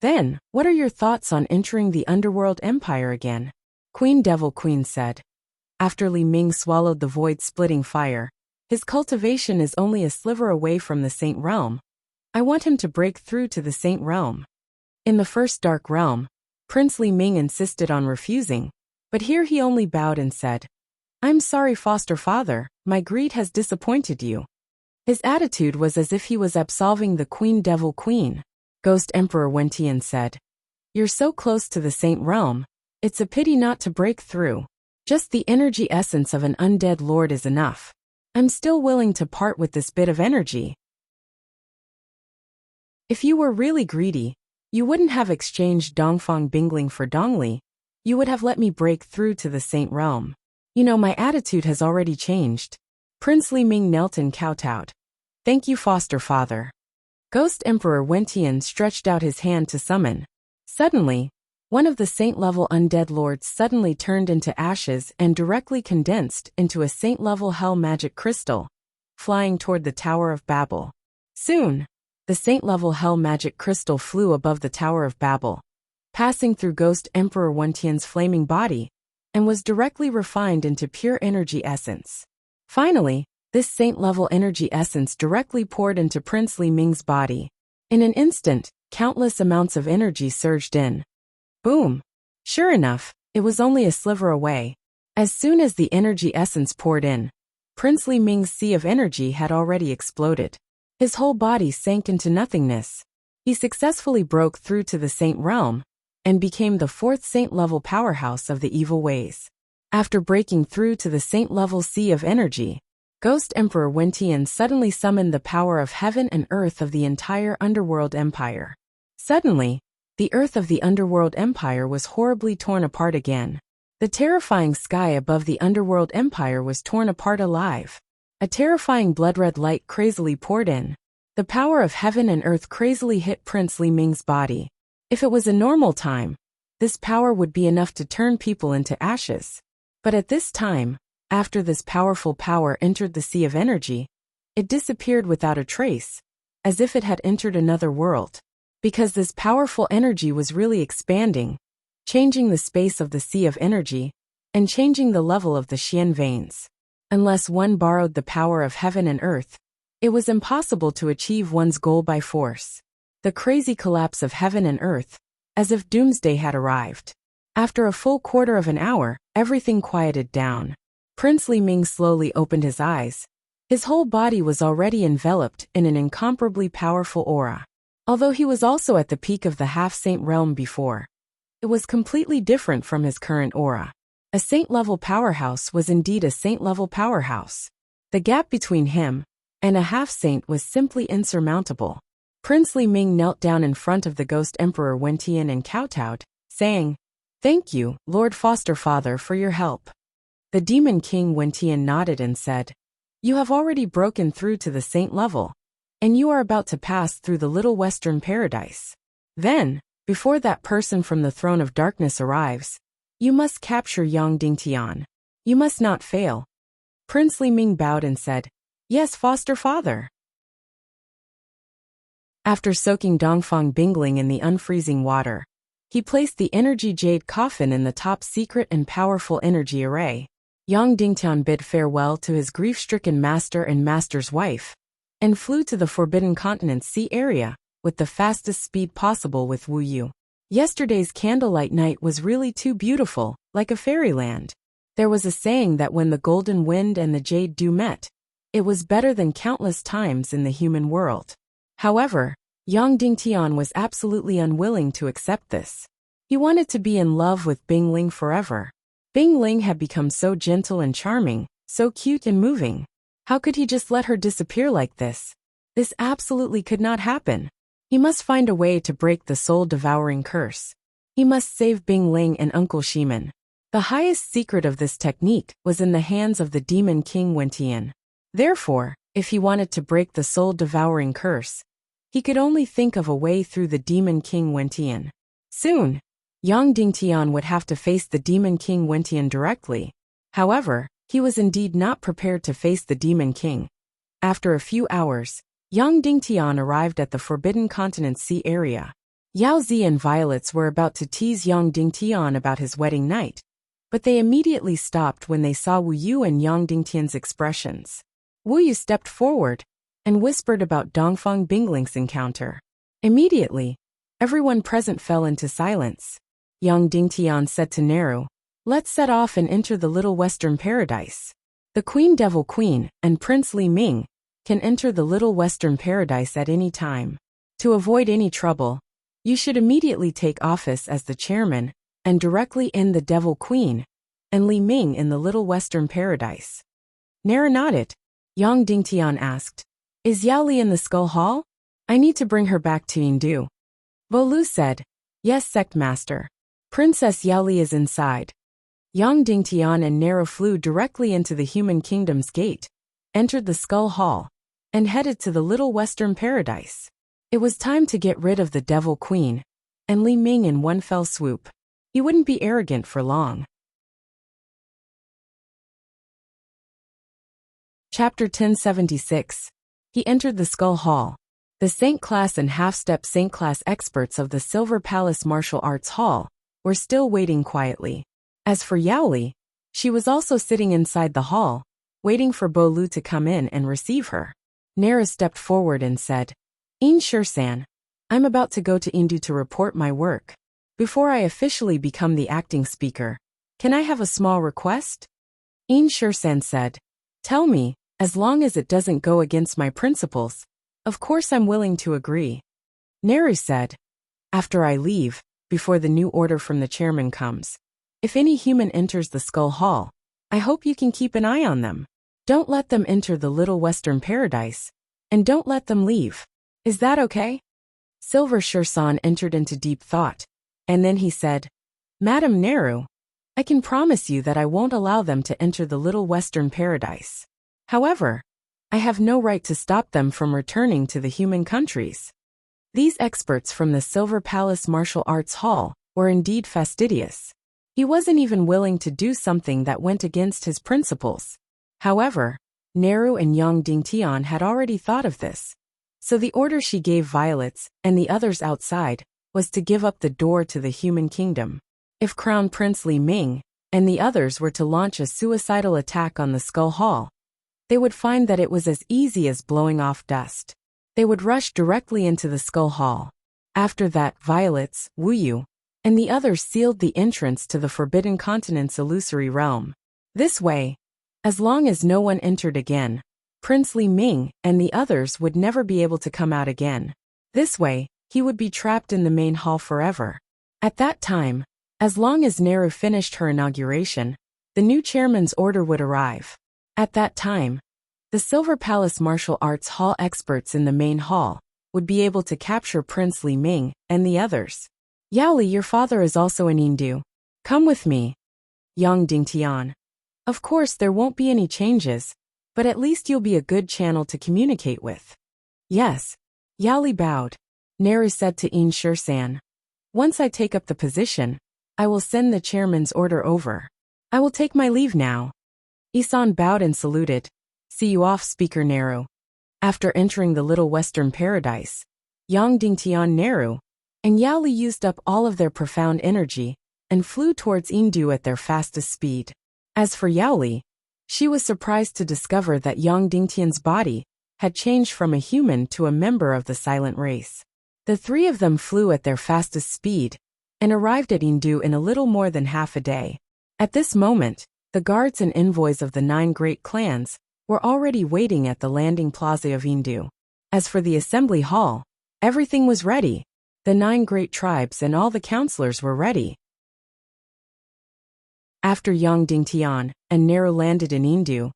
Then, what are your thoughts on entering the underworld empire again? Queen Devil Queen said. After Li Ming swallowed the void-splitting fire, his cultivation is only a sliver away from the Saint Realm. I want him to break through to the Saint Realm. In the first Dark Realm, Prince Li Ming insisted on refusing, but here he only bowed and said, I'm sorry, foster father, my greed has disappointed you. His attitude was as if he was absolving the Queen Devil Queen. Ghost Emperor Wentian said, You're so close to the Saint Realm, it's a pity not to break through. Just the energy essence of an undead lord is enough. I'm still willing to part with this bit of energy. If you were really greedy, you wouldn't have exchanged Dongfang Bingling for Dongli. You would have let me break through to the Saint Realm. You know, my attitude has already changed. Prince Li Ming knelt and kowtowed. Thank you, foster father. Ghost Emperor Wentian stretched out his hand to summon. Suddenly, one of the saint-level undead lords suddenly turned into ashes and directly condensed into a saint-level hell magic crystal, flying toward the Tower of Babel. Soon, the saint-level hell magic crystal flew above the Tower of Babel, passing through Ghost Emperor Wentian's flaming body, and was directly refined into pure energy essence. Finally, this saint-level energy essence directly poured into Prince Li Ming's body. In an instant, countless amounts of energy surged in. Boom! Sure enough, it was only a sliver away. As soon as the energy essence poured in, Prince Li Ming's sea of energy had already exploded. His whole body sank into nothingness. He successfully broke through to the Saint Realm, and became the fourth saint-level powerhouse of the evil ways. After breaking through to the saint-level sea of energy, Ghost Emperor Wentian suddenly summoned the power of heaven and earth of the entire underworld empire. Suddenly, the earth of the underworld empire was horribly torn apart again. The terrifying sky above the underworld empire was torn apart alive. A terrifying blood-red light crazily poured in. The power of heaven and earth crazily hit Prince Li Ming's body. If it was a normal time, this power would be enough to turn people into ashes. But at this time, after this powerful power entered the sea of energy, it disappeared without a trace, as if it had entered another world. Because this powerful energy was really expanding, changing the space of the sea of energy, and changing the level of the Xian veins. Unless one borrowed the power of heaven and earth, it was impossible to achieve one's goal by force. The crazy collapse of heaven and earth, as if doomsday had arrived. After a full quarter of an hour, everything quieted down. Prince Li Ming slowly opened his eyes. His whole body was already enveloped in an incomparably powerful aura. Although he was also at the peak of the half-saint realm before, it was completely different from his current aura. A saint-level powerhouse was indeed a saint-level powerhouse. The gap between him and a half-saint was simply insurmountable. Prince Li Ming knelt down in front of the Ghost Emperor Wentian and kowtowed, saying, Thank you, Lord Foster Father, for your help. The Demon King Wentian nodded and said, You have already broken through to the saint level, and you are about to pass through the little western paradise. Then, before that person from the throne of darkness arrives, you must capture Yang Dingtian. You must not fail. Prince Li Ming bowed and said, Yes, Foster Father. After soaking Dongfang Bingling in the unfreezing water, he placed the energy jade coffin in the top secret and powerful energy array. Yang Dingtian bid farewell to his grief-stricken master and master's wife, and flew to the Forbidden Continent sea area with the fastest speed possible with Wu Yu. Yesterday's candlelight night was really too beautiful, like a fairyland. There was a saying that when the golden wind and the jade dew met, it was better than countless times in the human world. However, Yang Dingtian was absolutely unwilling to accept this. He wanted to be in love with Bing Ling forever. Bing Ling had become so gentle and charming, so cute and moving. How could he just let her disappear like this? This absolutely could not happen. He must find a way to break the soul-devouring curse. He must save Bing Ling and Uncle Shiman. The highest secret of this technique was in the hands of the Demon King Wentian. Therefore, If he wanted to break the soul-devouring curse, he could only think of a way through the Demon King Wentian. Soon, Yang Dingtian would have to face the Demon King Wentian directly. However, he was indeed not prepared to face the Demon King. After a few hours, Yang Dingtian arrived at the Forbidden Continent Sea area. Yao Zi and Violets were about to tease Yang Dingtian about his wedding night, but they immediately stopped when they saw Wu Yu and Yang Dingtian's expressions. Wu Yu stepped forward and whispered about Dongfang Bingling's encounter. Immediately, everyone present fell into silence. Yang Dingtian said to Neru, "Let's set off and enter the Little Western Paradise. The Queen Devil Queen and Prince Li Ming can enter the Little Western Paradise at any time. To avoid any trouble, you should immediately take office as the chairman and directly end the Devil Queen and Li Ming in the Little Western Paradise." Neru nodded. Yang Dingtian asked, "Is Yao Li in the Skull Hall? I need to bring her back to Yindu." Volu said, "Yes, Sect Master. Princess Yao Li is inside." Yang Dingtian and Neru flew directly into the Human Kingdom's gate, entered the Skull Hall, and headed to the Little Western Paradise. It was time to get rid of the Devil Queen and Li Ming in one fell swoop. He wouldn't be arrogant for long. Chapter 1076. He entered the Skull Hall. The Saint Class and Half-Step Saint Class experts of the Silver Palace Martial Arts Hall were still waiting quietly. As for Yao Li, she was also sitting inside the hall, waiting for Bo Lu to come in and receive her. Neru stepped forward and said, "In Shursan, I'm about to go to Indu to report my work. Before I officially become the acting speaker, can I have a small request?" In Shursan said, "Tell me, as long as it doesn't go against my principles, of course I'm willing to agree." Neru said, "After I leave, before the new order from the chairman comes, if any human enters the Skull Hall, I hope you can keep an eye on them. Don't let them enter the Little Western Paradise, and don't let them leave. Is that okay?" Silver Shursan entered into deep thought, and then he said, "Madam Neru, I can promise you that I won't allow them to enter the Little Western Paradise. However, I have no right to stop them from returning to the human countries." These experts from the Silver Palace Martial Arts Hall were indeed fastidious. He wasn't even willing to do something that went against his principles. However, Neru and Yang Dingtian had already thought of this. So the order she gave Violets and the others outside was to give up the door to the human kingdom. If Crown Prince Li Ming and the others were to launch a suicidal attack on the Skull Hall, they would find that it was as easy as blowing off dust. They would rush directly into the Skull Hall. After that, Violets, Wu Yu, and the others sealed the entrance to the Forbidden Continent's illusory realm. This way, as long as no one entered again, Prince Li Ming and the others would never be able to come out again. This way, he would be trapped in the main hall forever. At that time, as long as Neru finished her inauguration, the new chairman's order would arrive. At that time, the Silver Palace Martial Arts Hall experts in the main hall would be able to capture Prince Li Ming and the others. "Yao Li, your father is also in Yindu. Come with me." Yang Dingtian. "Of course there won't be any changes, but at least you'll be a good channel to communicate with." "Yes." Yao Li bowed. Neru said to In Shursan, "Once I take up the position, I will send the chairman's order over. I will take my leave now." Isan bowed and saluted. "See you off, Speaker Neru." After entering the Little Western Paradise, Yang Dingtian, Neru, and Yao Li used up all of their profound energy and flew towards Indu at their fastest speed. As for Yao Li, she was surprised to discover that Yang Dingtian's body had changed from a human to a member of the silent race. The three of them flew at their fastest speed and arrived at Indu in a little more than half a day. At this moment, the guards and envoys of the 9 great clans were already waiting at the landing plaza of Indu. As for the assembly hall, everything was ready. The 9 great tribes and all the counselors were ready. After Yang Dingtian and Neru landed in Indu,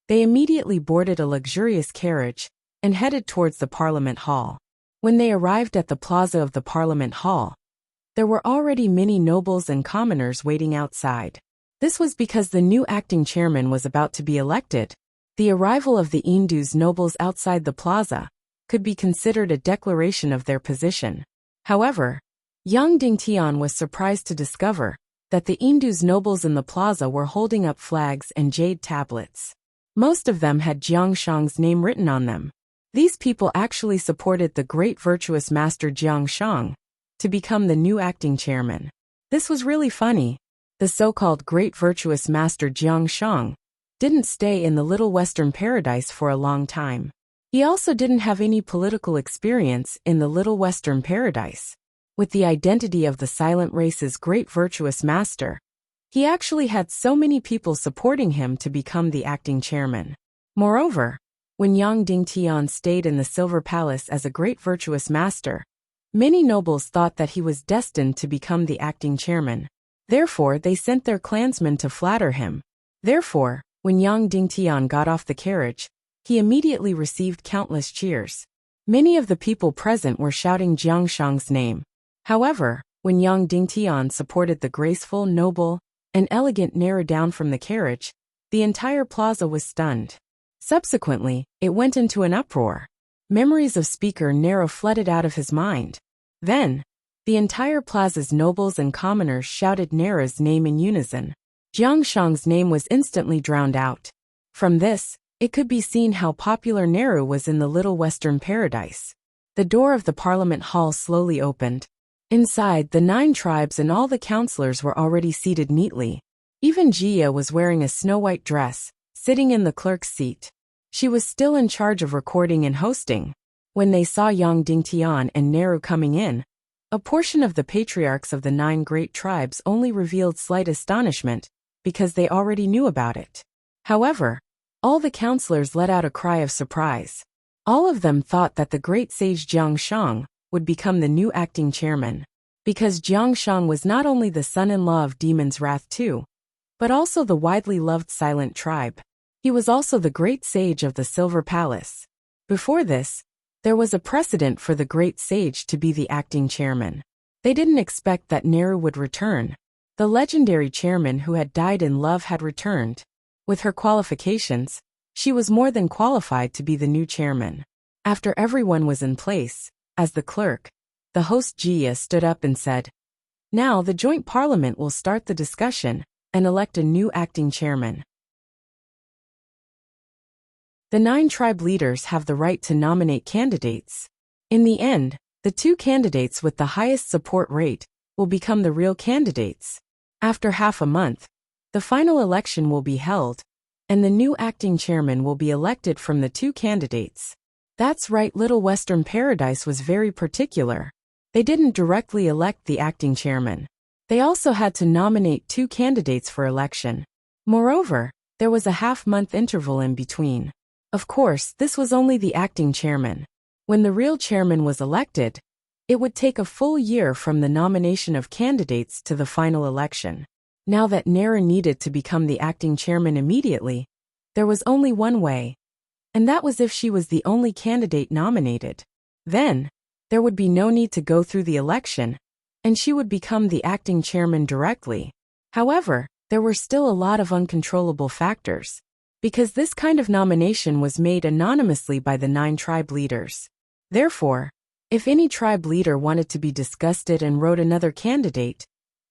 they immediately boarded a luxurious carriage and headed towards the Parliament Hall. When they arrived at the plaza of the Parliament Hall, there were already many nobles and commoners waiting outside. This was because the new acting chairman was about to be elected. The arrival of the Indu's nobles outside the plaza could be considered a declaration of their position. However, young Ding Tian was surprised to discover that the Indu's nobles in the plaza were holding up flags and jade tablets. Most of them had Jiang Shang's name written on them. These people actually supported the great virtuous master Jiang Shang to become the new acting chairman. This was really funny. The so-called great virtuous master Jiang Shang didn't stay in the Little Western Paradise for a long time. He also didn't have any political experience in the Little Western Paradise. With the identity of the silent race's great virtuous master, he actually had so many people supporting him to become the acting chairman. Moreover, when Yang Dingtian stayed in the Silver Palace as a great virtuous master, many nobles thought that he was destined to become the acting chairman. Therefore, they sent their clansmen to flatter him. Therefore, when Yang Dingtian got off the carriage, he immediately received countless cheers. Many of the people present were shouting Jiang Shang's name. However, when Yang Dingtian supported the graceful, noble, and elegant Nara down from the carriage, the entire plaza was stunned. Subsequently, it went into an uproar. Memories of Speaker Nara flooded out of his mind. Then, the entire plaza's nobles and commoners shouted Nara's name in unison. Jiang Shang's name was instantly drowned out. From this, it could be seen how popular Nara was in the Little Western Paradise. The door of the Parliament Hall slowly opened. Inside, the 9 tribes and all the councillors were already seated neatly. Even Jia was wearing a snow-white dress, sitting in the clerk's seat. She was still in charge of recording and hosting. When they saw Yang Dingtian and Nehru coming in, a portion of the patriarchs of the 9 great tribes only revealed slight astonishment, because they already knew about it. However, all the councillors let out a cry of surprise. All of them thought that the great sage Jiang Shang would become the new acting chairman, because Jiang Shang was not only the son-in-law of Demon's Wrath II, but also the widely loved Silent Tribe. He was also the great sage of the Silver Palace. Before this, there was a precedent for the great sage to be the acting chairman. They didn't expect that Nehru would return. The legendary chairman who had died in love had returned. With her qualifications, she was more than qualified to be the new chairman. After everyone was in place, as the clerk, the host Jia stood up and said, "Now the joint parliament will start the discussion and elect a new acting chairman. The 9 tribe leaders have the right to nominate candidates. In the end, the 2 candidates with the highest support rate will become the real candidates. After half a month, the final election will be held, and the new acting chairman will be elected from the 2 candidates." That's right, Little Western Paradise was very particular. They didn't directly elect the acting chairman. They also had to nominate 2 candidates for election. Moreover, there was a half-month interval in between. Of course, this was only the acting chairman. When the real chairman was elected, it would take a full year from the nomination of candidates to the final election. Now that Nehru needed to become the acting chairman immediately, there was only one way, and that was if she was the only candidate nominated. Then, there would be no need to go through the election, and she would become the acting chairman directly. However, there were still a lot of uncontrollable factors, because this kind of nomination was made anonymously by the 9 tribe leaders. Therefore, if any tribe leader wanted to be disgusted and wrote another candidate,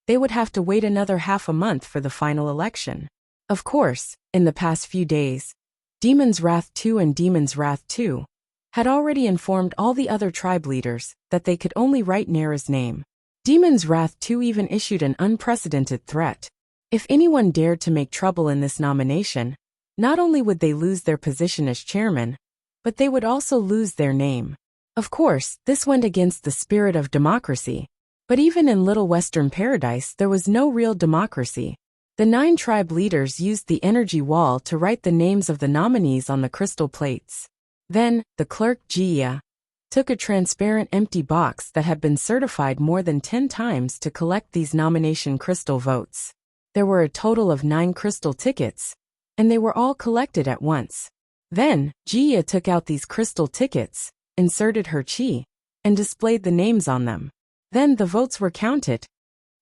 they would have to wait another half a month for the final election. Of course, in the past few days, Demon's Wrath II and Demon's Wrath II had already informed all the other tribe leaders that they could only write Nara's name. Demon's Wrath II even issued an unprecedented threat. If anyone dared to make trouble in this nomination, not only would they lose their position as chairman, but they would also lose their name. Of course, this went against the spirit of democracy. But even in Little Western Paradise, there was no real democracy. The 9 tribe leaders used the energy wall to write the names of the nominees on the crystal plates. Then, the clerk Jia took a transparent empty box that had been certified more than 10 times to collect these nomination crystal votes. There were a total of 9 crystal tickets, and they were all collected at once. Then, Jia took out these crystal tickets, inserted her chi, and displayed the names on them. Then the votes were counted.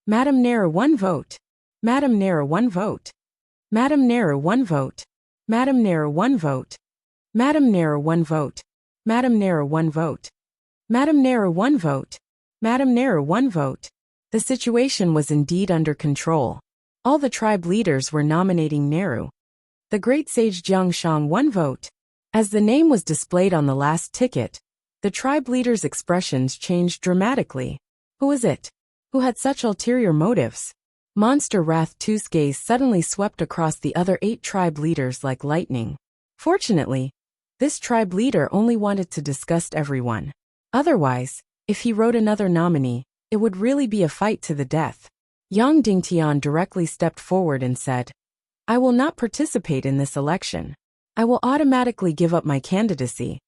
Madam Nehru 1 vote. Madam Nehru 1 vote. Madam Nehru 1 vote. Madam Nair 1 vote. Madam Nair 1 vote. Madam Nair 1 vote. Madam Nair 1 vote. Madam Nair 1 vote. The situation was indeed under control. All the tribe leaders were nominating Nehru. The great sage Jiang Shang 1 vote. As the name was displayed on the last ticket, the tribe leaders' expressions changed dramatically. Who is it? Who had such ulterior motives? Monster Wrath 2's gaze suddenly swept across the other 8 tribe leaders like lightning. Fortunately, this tribe leader only wanted to disgust everyone. Otherwise, if he wrote another nominee, it would really be a fight to the death. Yang Dingtian directly stepped forward and said, I will not participate in this election. I will automatically give up my candidacy.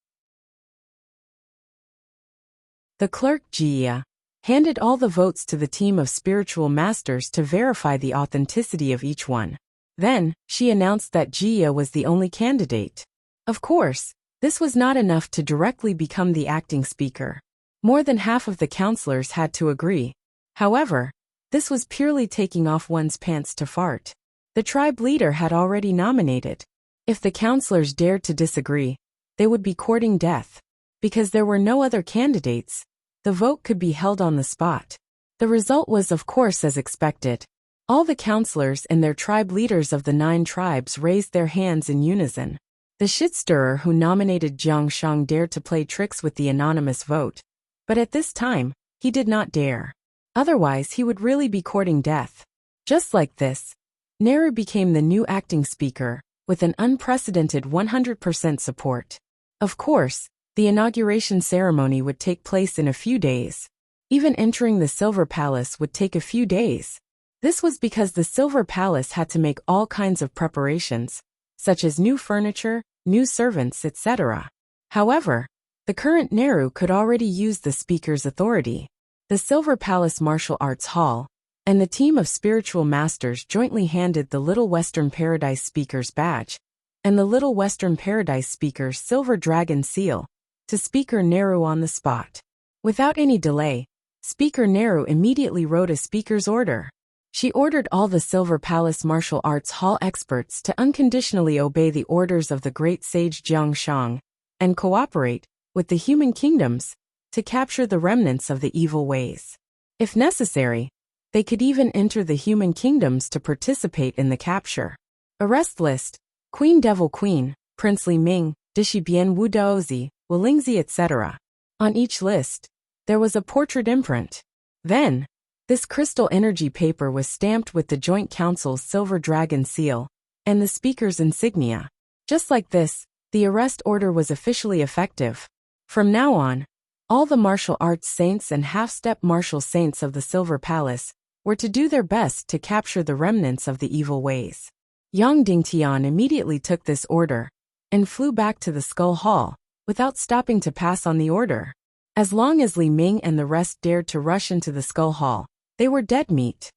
The clerk Jia handed all the votes to the team of spiritual masters to verify the authenticity of each one. Then, she announced that Jia was the only candidate. Of course, this was not enough to directly become the acting speaker. More than half of the councillors had to agree. However, this was purely taking off one's pants to fart. The tribe leader had already nominated. If the councillors dared to disagree, they would be courting death. Because there were no other candidates, the vote could be held on the spot. The result was of course as expected. All the councillors and their tribe leaders of the 9 tribes raised their hands in unison. The shit-stirrer who nominated Jiang Shang dared to play tricks with the anonymous vote. But at this time, he did not dare. Otherwise he would really be courting death. Just like this, Nehru became the new acting speaker, with an unprecedented 100% support. Of course, the inauguration ceremony would take place in a few days. Even entering the Silver Palace would take a few days. This was because the Silver Palace had to make all kinds of preparations, such as new furniture, new servants, etc. However, the current Nehru could already use the speaker's authority. The Silver Palace Martial Arts Hall and the team of spiritual masters jointly handed the Little Western Paradise Speaker's badge and the Little Western Paradise Speaker's Silver Dragon seal to Speaker Nehru on the spot. Without any delay, Speaker Nehru immediately wrote a speaker's order. She ordered all the Silver Palace Martial Arts Hall experts to unconditionally obey the orders of the great sage Jiang Shang and cooperate with the human kingdoms to capture the remnants of the evil ways. If necessary, they could even enter the human kingdoms to participate in the capture. Arrest list: Queen Devil Queen, Princely Ming, Dishi Bian Wu Daozi, Walingzi, etc. On each list, there was a portrait imprint. Then, this crystal energy paper was stamped with the Joint Council's Silver Dragon seal and the speaker's insignia. Just like this, the arrest order was officially effective. From now on, all the martial arts saints and half-step martial saints of the Silver Palace were to do their best to capture the remnants of the evil ways. Yang Dingtian immediately took this order and flew back to the Skull Hall without stopping to pass on the order. As long as Li Ming and the rest dared to rush into the Skull Hall, they were dead meat.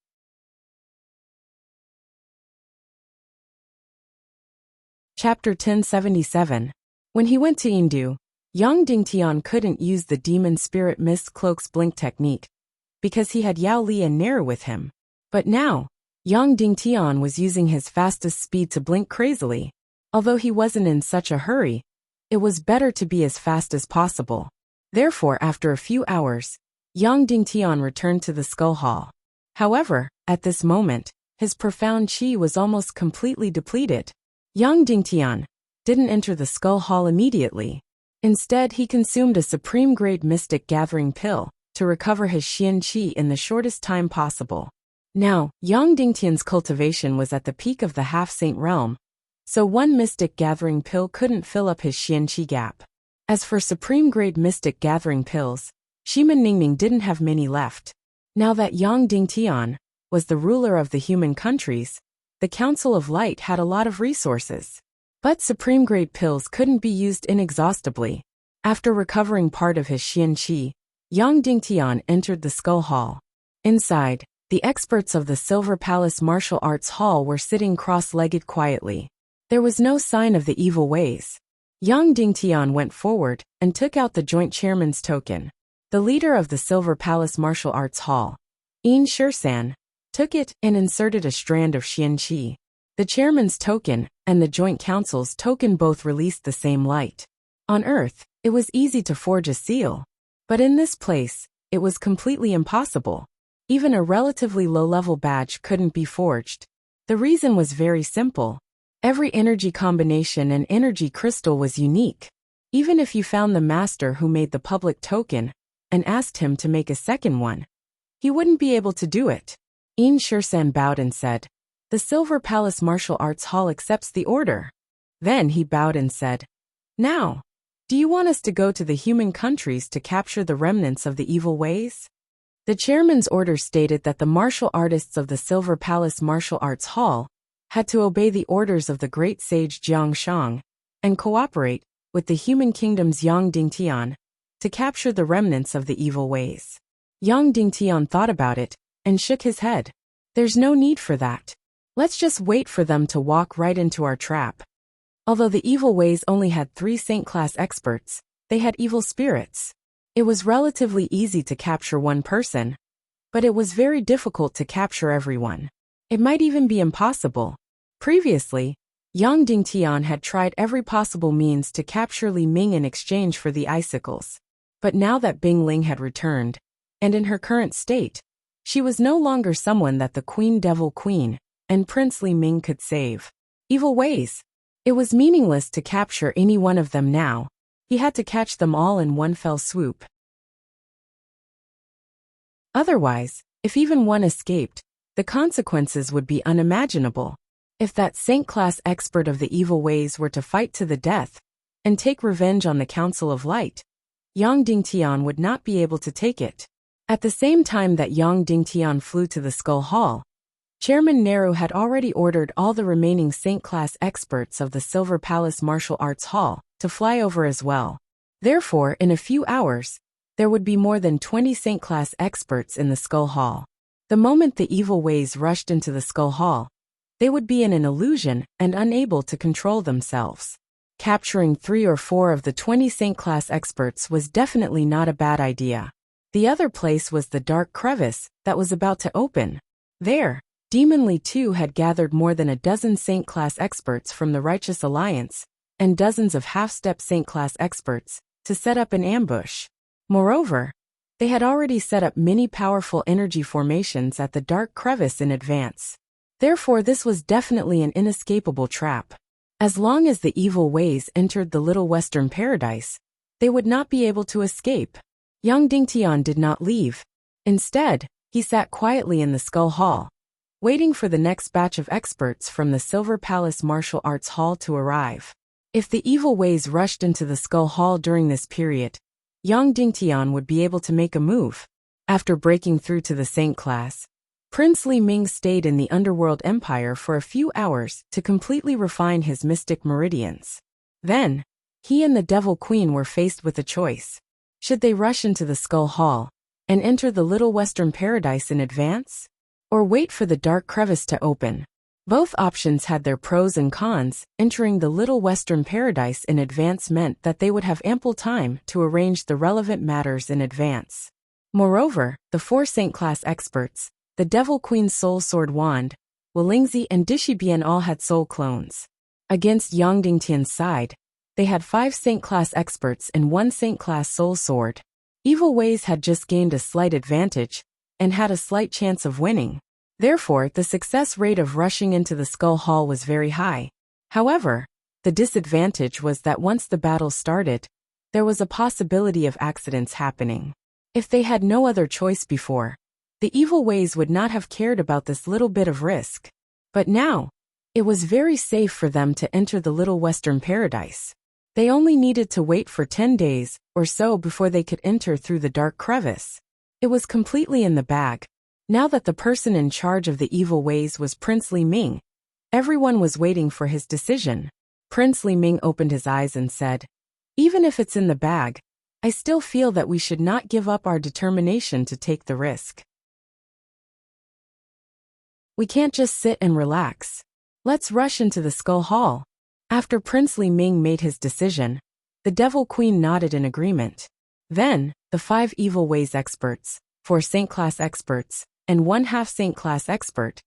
Chapter 1077. When he went to Indu, Yang Dingtian couldn't use the demon spirit mist cloak's blink technique, because he had Yao Li and Nair with him. But now, Yang Dingtian was using his fastest speed to blink crazily. Although he wasn't in such a hurry, it was better to be as fast as possible. Therefore, after a few hours, Yang Dingtian returned to the Skull Hall. However, at this moment, his profound qi was almost completely depleted. Yang Dingtian didn't enter the Skull Hall immediately. Instead, he consumed a supreme-grade mystic gathering pill to recover his xian qi in the shortest time possible. Now, Yang Dingtian's cultivation was at the peak of the half-saint realm, so one mystic gathering pill couldn't fill up his xian qi gap. As for supreme-grade mystic gathering pills, Shiman Ningning didn't have many left. Now that Yang Dingtian was the ruler of the human countries, the Council of Light had a lot of resources. But supreme-grade pills couldn't be used inexhaustibly. After recovering part of his xian qi, Yang Dingtian entered the Skull Hall. Inside, the experts of the Silver Palace Martial Arts Hall were sitting cross-legged quietly. There was no sign of the evil ways. Yang Dingtian went forward and took out the Joint Chairman's token. The leader of the Silver Palace Martial Arts Hall, Yin Shirsan, took it and inserted a strand of xian qi. The chairman's token and the joint council's token both released the same light. On Earth, it was easy to forge a seal. But in this place, it was completely impossible. Even a relatively low-level badge couldn't be forged. The reason was very simple. Every energy combination and energy crystal was unique. Even if you found the master who made the public token and asked him to make a second one, he wouldn't be able to do it. Yin Shursan bowed and said, "The Silver Palace Martial Arts Hall accepts the order." Then he bowed and said, "Now, do you want us to go to the human countries to capture the remnants of the evil ways?" The chairman's order stated that the martial artists of the Silver Palace Martial Arts Hall had to obey the orders of the great sage Jiang Shang and cooperate with the human kingdom's Yang Dingtian to capture the remnants of the evil ways. Yang Dingtian thought about it and shook his head. "There's no need for that. Let's just wait for them to walk right into our trap." Although the evil ways only had 3 Saint-class experts, they had evil spirits. It was relatively easy to capture one person, but it was very difficult to capture everyone. It might even be impossible. Previously, Yang Dingtian had tried every possible means to capture Li Ming in exchange for the icicles. But now that Bing Ling had returned, and in her current state, she was no longer someone that the Queen Devil Queen and Prince Li Ming could save. Evil ways. It was meaningless to capture any one of them now. He had to catch them all in one fell swoop. Otherwise, if even one escaped, the consequences would be unimaginable. If that Saint-class expert of the evil ways were to fight to the death and take revenge on the Council of Light, Yang Dingtian would not be able to take it. At the same time that Yang Dingtian flew to the Skull Hall, Chairman Nehru had already ordered all the remaining Saint-class experts of the Silver Palace Martial Arts Hall to fly over as well. Therefore, in a few hours, there would be more than 20 Saint-class experts in the Skull Hall. The moment the evil ways rushed into the Skull Hall, they would be in an illusion and unable to control themselves. Capturing 3 or 4 of the 20 Saint-class experts was definitely not a bad idea. The other place was the dark crevice that was about to open. There, Demon Li too had gathered more than a dozen Saint-class experts from the Righteous Alliance and dozens of half-step Saint-class experts to set up an ambush. Moreover, they had already set up many powerful energy formations at the dark crevice in advance. Therefore, this was definitely an inescapable trap. As long as the evil ways entered the Little Western Paradise, they would not be able to escape. Yang Dingtian did not leave. Instead, he sat quietly in the Skull Hall, waiting for the next batch of experts from the Silver Palace Martial Arts Hall to arrive. If the evil ways rushed into the Skull Hall during this period, Yang Dingtian would be able to make a move. After breaking through to the Saint class, Prince Li Ming stayed in the Underworld Empire for a few hours to completely refine his mystic meridians. Then, he and the Devil Queen were faced with a choice. Should they rush into the Skull Hall and enter the Little Western Paradise in advance? Or wait for the dark crevice to open? Both options had their pros and cons. Entering the Little Western Paradise in advance meant that they would have ample time to arrange the relevant matters in advance. Moreover, the 4 Saint-class experts, the Devil Queen's Soul Sword Wand, Walingzi and Dishibian all had soul clones. Against Yang Dingtian's side, they had 5 Saint-class experts and 1 Saint-class soul sword. Evil ways had just gained a slight advantage and had a slight chance of winning. Therefore, the success rate of rushing into the Skull Hall was very high. However, the disadvantage was that once the battle started, there was a possibility of accidents happening. If they had no other choice before, the evil ways would not have cared about this little bit of risk. But now, it was very safe for them to enter the Little Western Paradise. They only needed to wait for 10 days or so before they could enter through the dark crevice. It was completely in the bag. Now that the person in charge of the evil ways was Prince Li Ming, everyone was waiting for his decision. Prince Li Ming opened his eyes and said, "Even if it's in the bag, I still feel that we should not give up our determination to take the risk. We can't just sit and relax. Let's rush into the Skull Hall." After Prince Li Ming made his decision, the Devil Queen nodded in agreement. Then, the 5 evil ways experts, 4 Saint-class experts, and 1 half Saint-class expert,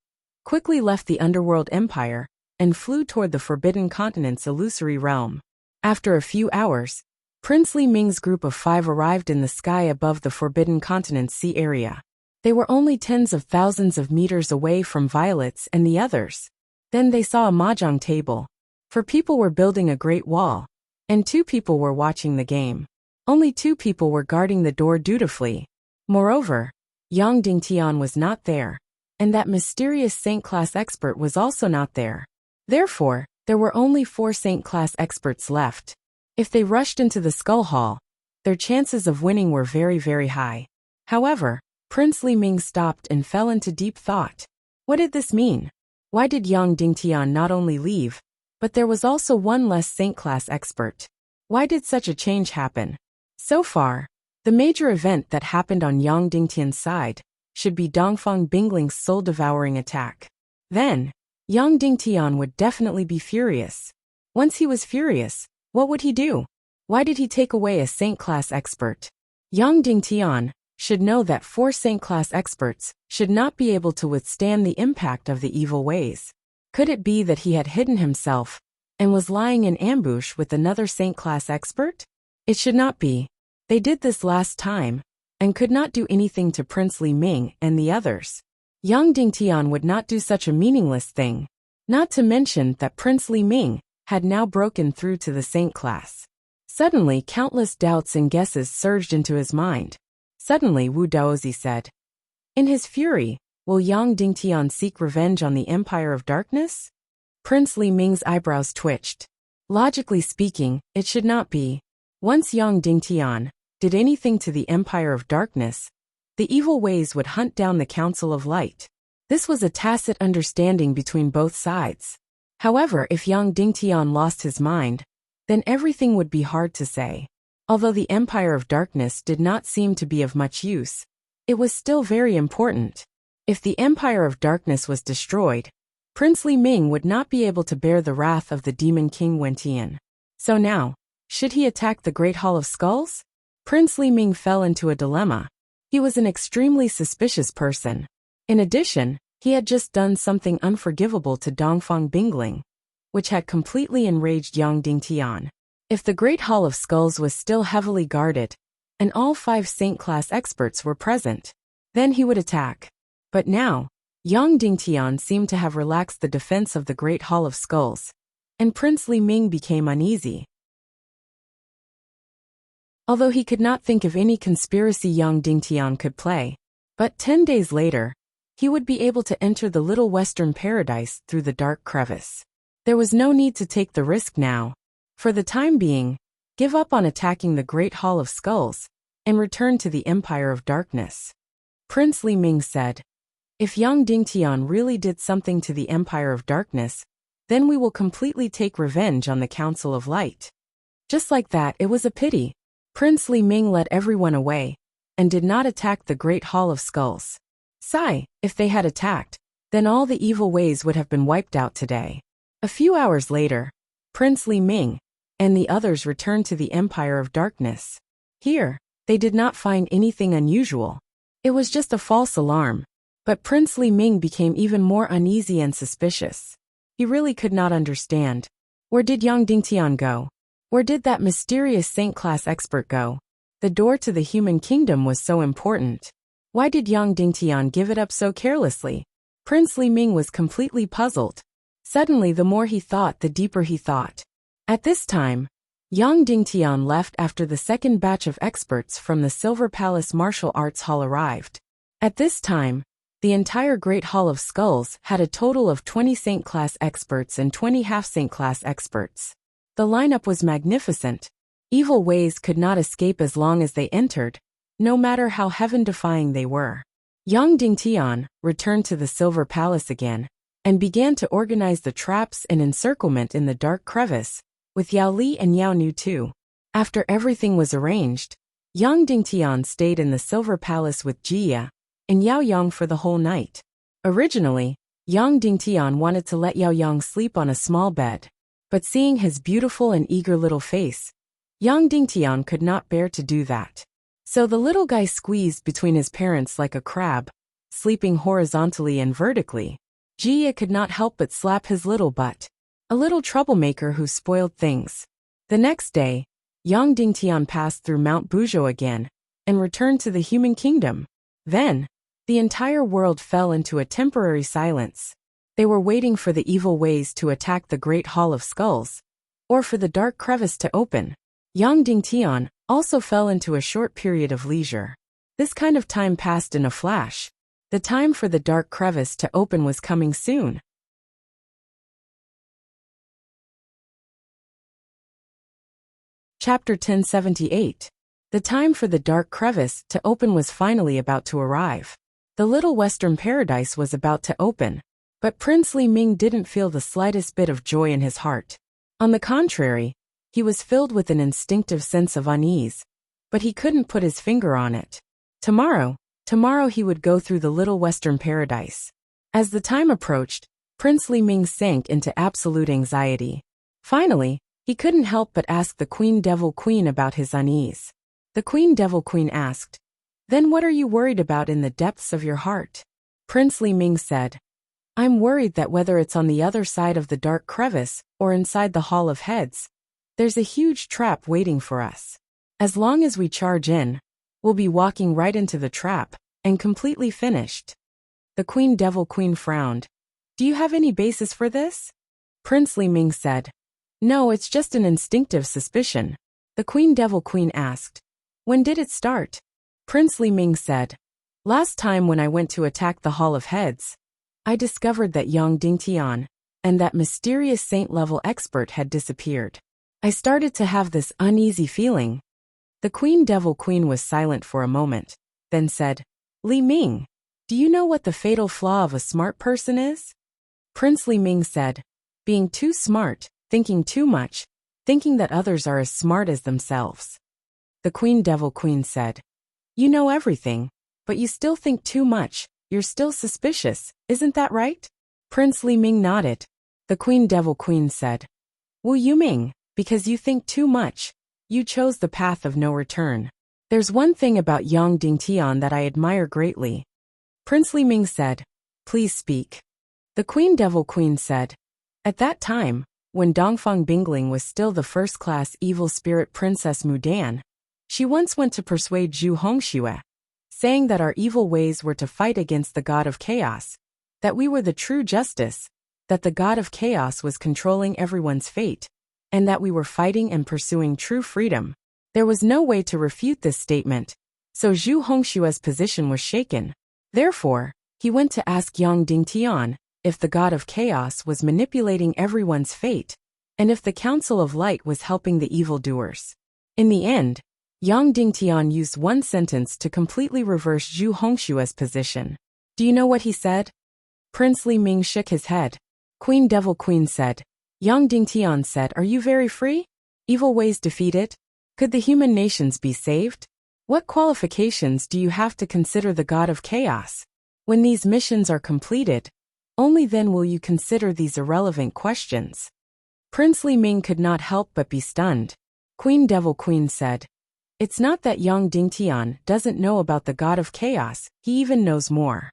quickly left the Underworld Empire and flew toward the Forbidden Continent's illusory realm. After a few hours, Princely Ming's group of 5 arrived in the sky above the Forbidden Continent's sea area. They were only tens of thousands of meters away from Violet's and the others. Then they saw a mahjong table. 4 people were building a great wall, and 2 people were watching the game. Only 2 people were guarding the door dutifully. Moreover, Yang Dingtian was not there, and that mysterious Saint-class expert was also not there. Therefore, there were only 4 Saint-class experts left. If they rushed into the Skull Hall, their chances of winning were very, very high. However, Princely Ming stopped and fell into deep thought. What did this mean? Why did Yang Dingtian not only leave, but there was also 1 less Saint-class expert? Why did such a change happen? So far, the major event that happened on Yang Dingtian's side should be Dongfang Bingling's soul-devouring attack. Then, Yang Dingtian would definitely be furious. Once he was furious, what would he do? Why did he take away a Saint-class expert? Yang Dingtian should know that 4 Saint-class experts should not be able to withstand the impact of the evil ways. Could it be that he had hidden himself and was lying in ambush with another Saint-class expert? It should not be. They did this last time and could not do anything to Princely Ming and the others. Yang Dingtian would not do such a meaningless thing. Not to mention that Princely Ming had now broken through to the Saint class. Suddenly, countless doubts and guesses surged into his mind. Suddenly, Wu Daozi said. In his fury, will Yang Dingtian seek revenge on the Empire of Darkness? Princely Ming's eyebrows twitched. Logically speaking, it should not be. Once Yang Dingtian did anything to the Empire of Darkness, the evil ways would hunt down the Council of Light. This was a tacit understanding between both sides. However, if Yang Dingtian lost his mind, then everything would be hard to say. Although the Empire of Darkness did not seem to be of much use, it was still very important. If the Empire of Darkness was destroyed, Princely Ming would not be able to bear the wrath of the Demon King Wentian. So now, should he attack the Great Hall of Skulls? Princely Ming fell into a dilemma. He was an extremely suspicious person. In addition, he had just done something unforgivable to Dongfang Bingling, which had completely enraged Yang Dingtian. If the Great Hall of Skulls was still heavily guarded, and all 5 Saint-class experts were present, then he would attack. But now, Yang Dingtian seemed to have relaxed the defense of the Great Hall of Skulls, and Princely Ming became uneasy. Although he could not think of any conspiracy Yang Dingtian could play, but 10 days later, he would be able to enter the Little Western Paradise through the dark crevice. There was no need to take the risk now. For the time being, give up on attacking the Great Hall of Skulls, and return to the Empire of Darkness. Princely Ming said, if Yang Dingtian really did something to the Empire of Darkness, then we will completely take revenge on the Council of Light. Just like that, it was a pity. Princely Ming led everyone away, and did not attack the Great Hall of Skulls. Sigh, if they had attacked, then all the evil ways would have been wiped out today. A few hours later, Princely Ming and the others returned to the Empire of Darkness. Here, they did not find anything unusual. It was just a false alarm. But Princely Ming became even more uneasy and suspicious. He really could not understand. Where did Yang Dingtian go? Where did that mysterious Saint-class expert go? The door to the human kingdom was so important. Why did Yang Dingtian give it up so carelessly? Princely Ming was completely puzzled. Suddenly, the more he thought, the deeper he thought. At this time, Yang Dingtian left after the second batch of experts from the Silver Palace Martial Arts Hall arrived. At this time, the entire Great Hall of Skulls had a total of 20 Saint-class experts and 20 half-Saint-class experts. The lineup was magnificent. Evil ways could not escape as long as they entered, no matter how heaven-defying they were. Yang Dingtian returned to the Silver Palace again, and began to organize the traps and encirclement in the dark crevice, with Yao Li and Yao Nu too. After everything was arranged, Yang Dingtian stayed in the Silver Palace with Jia and Yao Yang for the whole night. Originally, Yang Dingtian wanted to let Yao Yang sleep on a small bed, but seeing his beautiful and eager little face, Yang Dingtian could not bear to do that. So the little guy squeezed between his parents like a crab, sleeping horizontally and vertically. Jia could not help but slap his little butt. A little troublemaker who spoiled things. The next day, Yang Dingtian passed through Mount Buzhou again and returned to the human kingdom. Then, the entire world fell into a temporary silence. They were waiting for the evil ways to attack the Great Hall of Skulls, or for the dark crevice to open. Yang Dingtian also fell into a short period of leisure. This kind of time passed in a flash. The time for the dark crevice to open was coming soon. Chapter 1078. The time for the dark crevice to open was finally about to arrive. The little western paradise was about to open, but Prince Li Ming didn't feel the slightest bit of joy in his heart. On the contrary, he was filled with an instinctive sense of unease, but he couldn't put his finger on it. Tomorrow he would go through the little western paradise. As the time approached, Prince Li Ming sank into absolute anxiety. Finally, he couldn't help but ask the Queen Devil Queen about his unease. The Queen Devil Queen asked, "Then what are you worried about in the depths of your heart?" Prince Li Ming said, "I'm worried that whether it's on the other side of the dark crevice or inside the Hall of Heads, there's a huge trap waiting for us. As long as we charge in, we'll be walking right into the trap and completely finished." The Queen Devil Queen frowned. "Do you have any basis for this?" Prince Li Ming said, "No, it's just an instinctive suspicion." The Queen Devil Queen asked, "When did it start?" Prince Li Ming said, "Last time when I went to attack the Hall of Heads, I discovered that Yang Dingtian and that mysterious saint-level expert had disappeared. I started to have this uneasy feeling." The Queen Devil Queen was silent for a moment, then said, "Li Ming, do you know what the fatal flaw of a smart person is?" Prince Li Ming said, "Being too smart, thinking too much, thinking that others are as smart as themselves." The Queen Devil Queen said, "You know everything, but you still think too much, you're still suspicious, isn't that right?" Prince Li Ming nodded. The Queen Devil Queen said, "Wu Yuming, because you think too much, you chose the path of no return. There's one thing about Yang Dingtian that I admire greatly." Prince Li Ming said, "Please speak." The Queen Devil Queen said, "At that time, when Dongfang Bingling was still the first-class evil spirit Princess Mudan, she once went to persuade Zhu Hongxue, saying that our evil ways were to fight against the god of chaos, that we were the true justice, that the god of chaos was controlling everyone's fate, and that we were fighting and pursuing true freedom. There was no way to refute this statement, so Zhu Hongxue's position was shaken. Therefore, he went to ask Yang Dingtian if the god of chaos was manipulating everyone's fate, and if the Council of Light was helping the evildoers. In the end, Yang Dingtian used one sentence to completely reverse Zhu Hongxue's position. Do you know what he said?" Prince Li Ming shook his head. Queen Devil Queen said, "Yang Dingtian said, are you very free? Evil ways defeated? Could the human nations be saved? What qualifications do you have to consider the god of chaos? When these missions are completed, only then will you consider these irrelevant questions." Prince Li Ming could not help but be stunned. Queen Devil Queen said, "It's not that Yang Dingtian doesn't know about the god of chaos, he even knows more.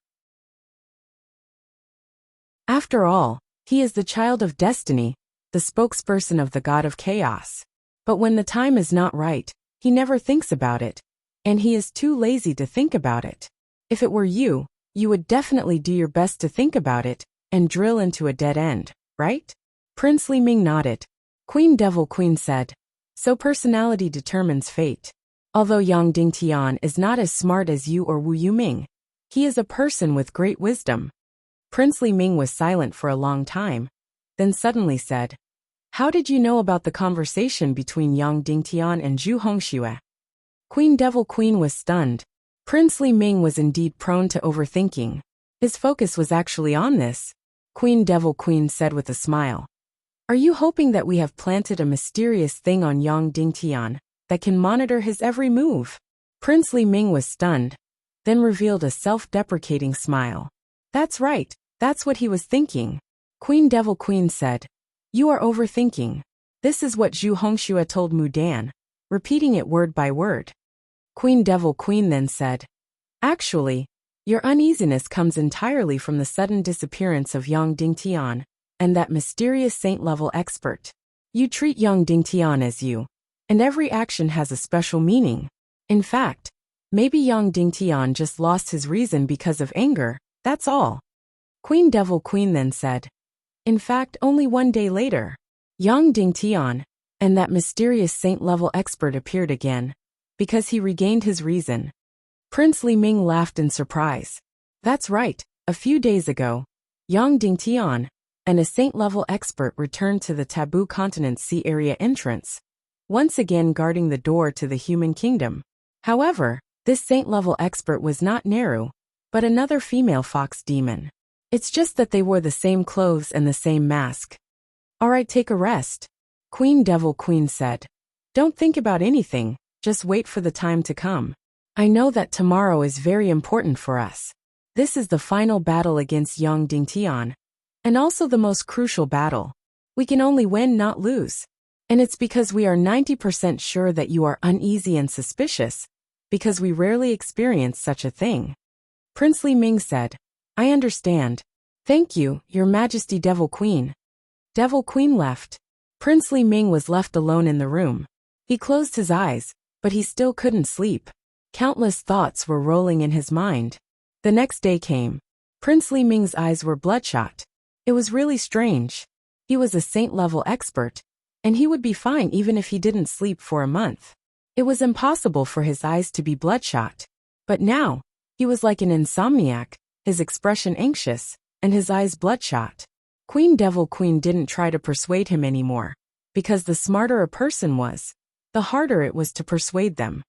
After all, he is the child of destiny, the spokesperson of the god of chaos. But when the time is not right, he never thinks about it, and he is too lazy to think about it. If it were you, you would definitely do your best to think about it and drill into a dead end, right?" Prince Li Ming nodded. Queen Devil Queen said, "So personality determines fate. Although Yang Dingtian is not as smart as you or Wu Yuming, he is a person with great wisdom." Prince Li Ming was silent for a long time, then suddenly said, "How did you know about the conversation between Yang Dingtian and Zhu Hongxue?" Queen Devil Queen was stunned. Prince Li Ming was indeed prone to overthinking. His focus was actually on this. Queen Devil Queen said with a smile, "Are you hoping that we have planted a mysterious thing on Yang Dingtian that can monitor his every move?" Prince Li Ming was stunned, then revealed a self-deprecating smile. "That's right, that's what he was thinking." Queen Devil Queen said, "You are overthinking. This is what Zhu Hongxue told Mudan," repeating it word by word. Queen Devil Queen then said, "Actually, Your uneasiness comes entirely from the sudden disappearance of Yang Dingtian and that mysterious saint-level expert. You treat Yang Dingtian as you, and every action has a special meaning. In fact, maybe Yang Dingtian just lost his reason because of anger, that's all. Queen Devil Queen then said. In fact, only one day later, Yang Dingtian and that mysterious saint-level expert appeared again, because he regained his reason. Prince Li Ming laughed in surprise. That's right, a few days ago, Yang Dingtian and a saint-level expert returned to the Taboo Continent Sea Area entrance, once again guarding the door to the human kingdom. However, this saint-level expert was not Neru, but another female fox demon. It's just that they wore the same clothes and the same mask. Alright, take a rest, Queen Devil Queen said. Don't think about anything, just wait for the time to come. I know that tomorrow is very important for us. This is the final battle against Yang Dingtian, and also the most crucial battle. We can only win, not lose. And it's because we are 90% sure that you are uneasy and suspicious, because we rarely experience such a thing. Prince Li Ming said, I understand. Thank you, Your Majesty Devil Queen. Devil Queen left. Prince Li Ming was left alone in the room. He closed his eyes, but he still couldn't sleep. Countless thoughts were rolling in his mind. The next day came. Prince Li Ming's eyes were bloodshot. It was really strange. He was a saint-level expert, and he would be fine even if he didn't sleep for a month. It was impossible for his eyes to be bloodshot. But now, he was like an insomniac, his expression anxious, and his eyes bloodshot. Queen Devil Queen didn't try to persuade him anymore, because the smarter a person was, the harder it was to persuade them.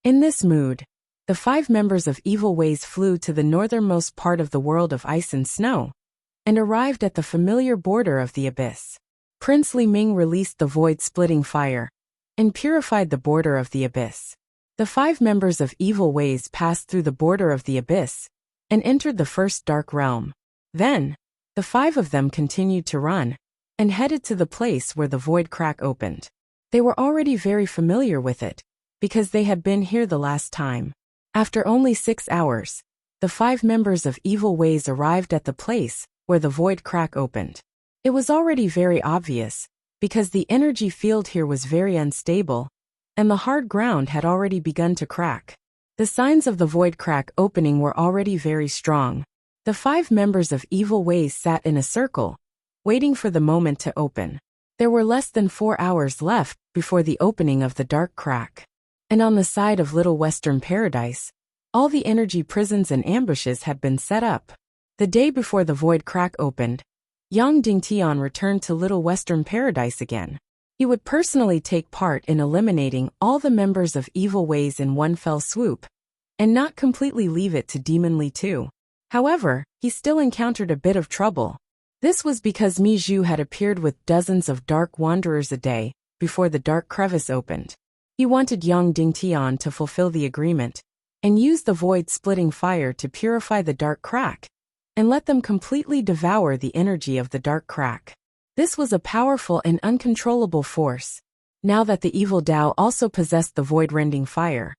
In this mood, the 5 members of Evil Ways flew to the northernmost part of the world of ice and snow, and arrived at the familiar border of the abyss. Prince Li Ming released the void-splitting fire, and purified the border of the abyss. The 5 members of Evil Ways passed through the border of the abyss, and entered the first dark realm. Then, the 5 of them continued to run, and headed to the place where the void crack opened. They were already very familiar with it, because they had been here the last time. After only 6 hours, the 5 members of Evil Ways arrived at the place where the void crack opened. It was already very obvious, because the energy field here was very unstable, and the hard ground had already begun to crack. The signs of the void crack opening were already very strong. The 5 members of Evil Ways sat in a circle, waiting for the moment to open. There were less than 4 hours left before the opening of the dark crack. And on the side of Little Western Paradise, all the energy prisons and ambushes had been set up. The day before the void crack opened, Yang Dingtian returned to Little Western Paradise again. He would personally take part in eliminating all the members of Evil Ways in one fell swoop, and not completely leave it to Demon Li too. However, he still encountered a bit of trouble. This was because Mi Zhu had appeared with dozens of dark wanderers a day before the dark crevice opened. He wanted Yang Dingtian to fulfill the agreement, and use the void-splitting fire to purify the dark crack, and let them completely devour the energy of the dark crack. This was a powerful and uncontrollable force. Now that the evil Tao also possessed the void-rending fire,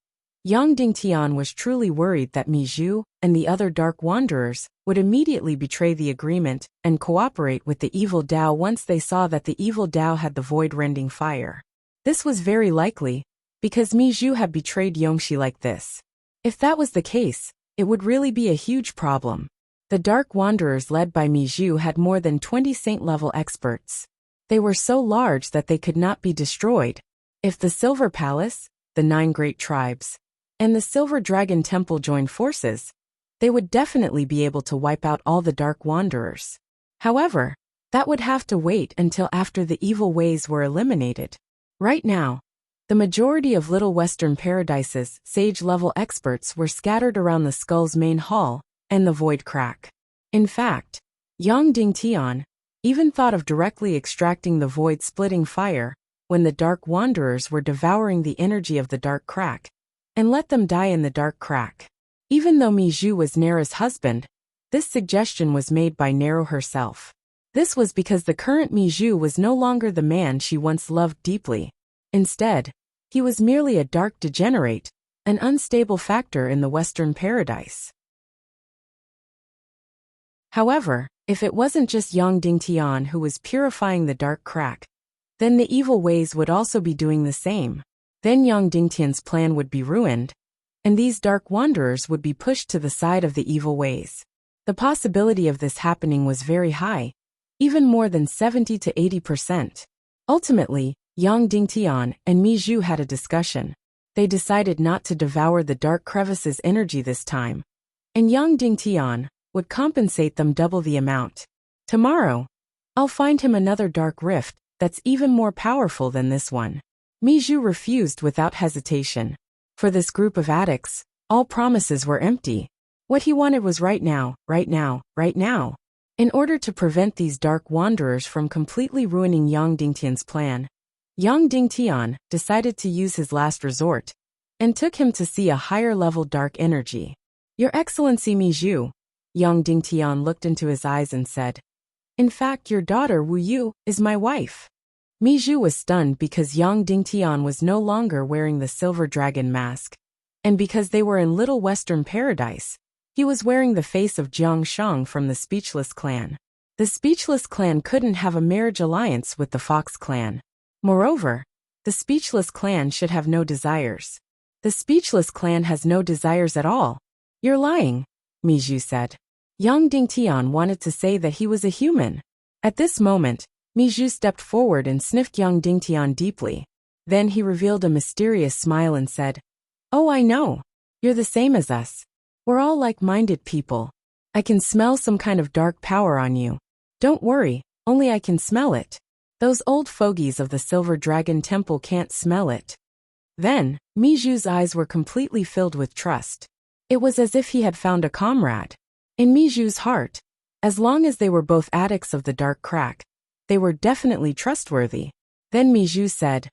Yang Dingtian was truly worried that Mi Zhu and the other dark wanderers would immediately betray the agreement and cooperate with the evil Tao once they saw that the evil Tao had the void-rending fire. This was very likely, because Mi Zhu had betrayed Yongxi like this. If that was the case, it would really be a huge problem. The Dark Wanderers led by Mi Zhu had more than 20 saint-level experts. They were so large that they could not be destroyed. If the Silver Palace, the 9 Great Tribes, and the Silver Dragon Temple joined forces, they would definitely be able to wipe out all the Dark Wanderers. However, that would have to wait until after the Evil Ways were eliminated. Right now, the majority of Little Western Paradise's sage-level experts were scattered around the Skull's main hall and the Void Crack. In fact, Yang Dingtian even thought of directly extracting the void-splitting fire when the Dark Wanderers were devouring the energy of the Dark Crack, and let them die in the Dark Crack. Even though Mi Zhu was Nera's husband, this suggestion was made by Nera herself. This was because the current Mi Zhu was no longer the man she once loved deeply. Instead, he was merely a dark degenerate, an unstable factor in the Western paradise. However, if it wasn't just Yang Dingtian who was purifying the dark crack, then the evil ways would also be doing the same. Then Yang Dingtian's plan would be ruined, and these dark wanderers would be pushed to the side of the evil ways. The possibility of this happening was very high, even more than 70 to 80%. Ultimately, Yang Dingtian and Mi Zhu had a discussion. They decided not to devour the dark crevice's energy this time, and Yang Dingtian would compensate them double the amount. Tomorrow, I'll find him another dark rift that's even more powerful than this one. Mi Zhu refused without hesitation. For this group of addicts, all promises were empty. What he wanted was right now, right now, right now. In order to prevent these dark wanderers from completely ruining Yang Dingtian's plan, Yang Dingtian decided to use his last resort and took him to see a higher-level dark energy. Your Excellency Mi Zhu, Yang Dingtian looked into his eyes and said, "In fact, your daughter Wu Yu is my wife." Mi Zhu was stunned because Yang Dingtian was no longer wearing the silver dragon mask, and because they were in Little Western Paradise, he was wearing the face of Jiang Shang from the Speechless clan. The Speechless clan couldn't have a marriage alliance with the Fox clan. Moreover, the Speechless clan should have no desires. The Speechless clan has no desires at all. You're lying, Mi Zhu said. Yang Dingtian wanted to say that he was a human. At this moment, Mi Zhu stepped forward and sniffed Yang Dingtian deeply. Then he revealed a mysterious smile and said, "Oh, I know. You're the same as us. We're all like-minded people. I can smell some kind of dark power on you. Don't worry, only I can smell it. Those old fogies of the Silver Dragon Temple can't smell it." Then, Mi Zhu's eyes were completely filled with trust. It was as if he had found a comrade. In Mi Zhu's heart, as long as they were both addicts of the dark crack, they were definitely trustworthy. Then Mi Zhu said,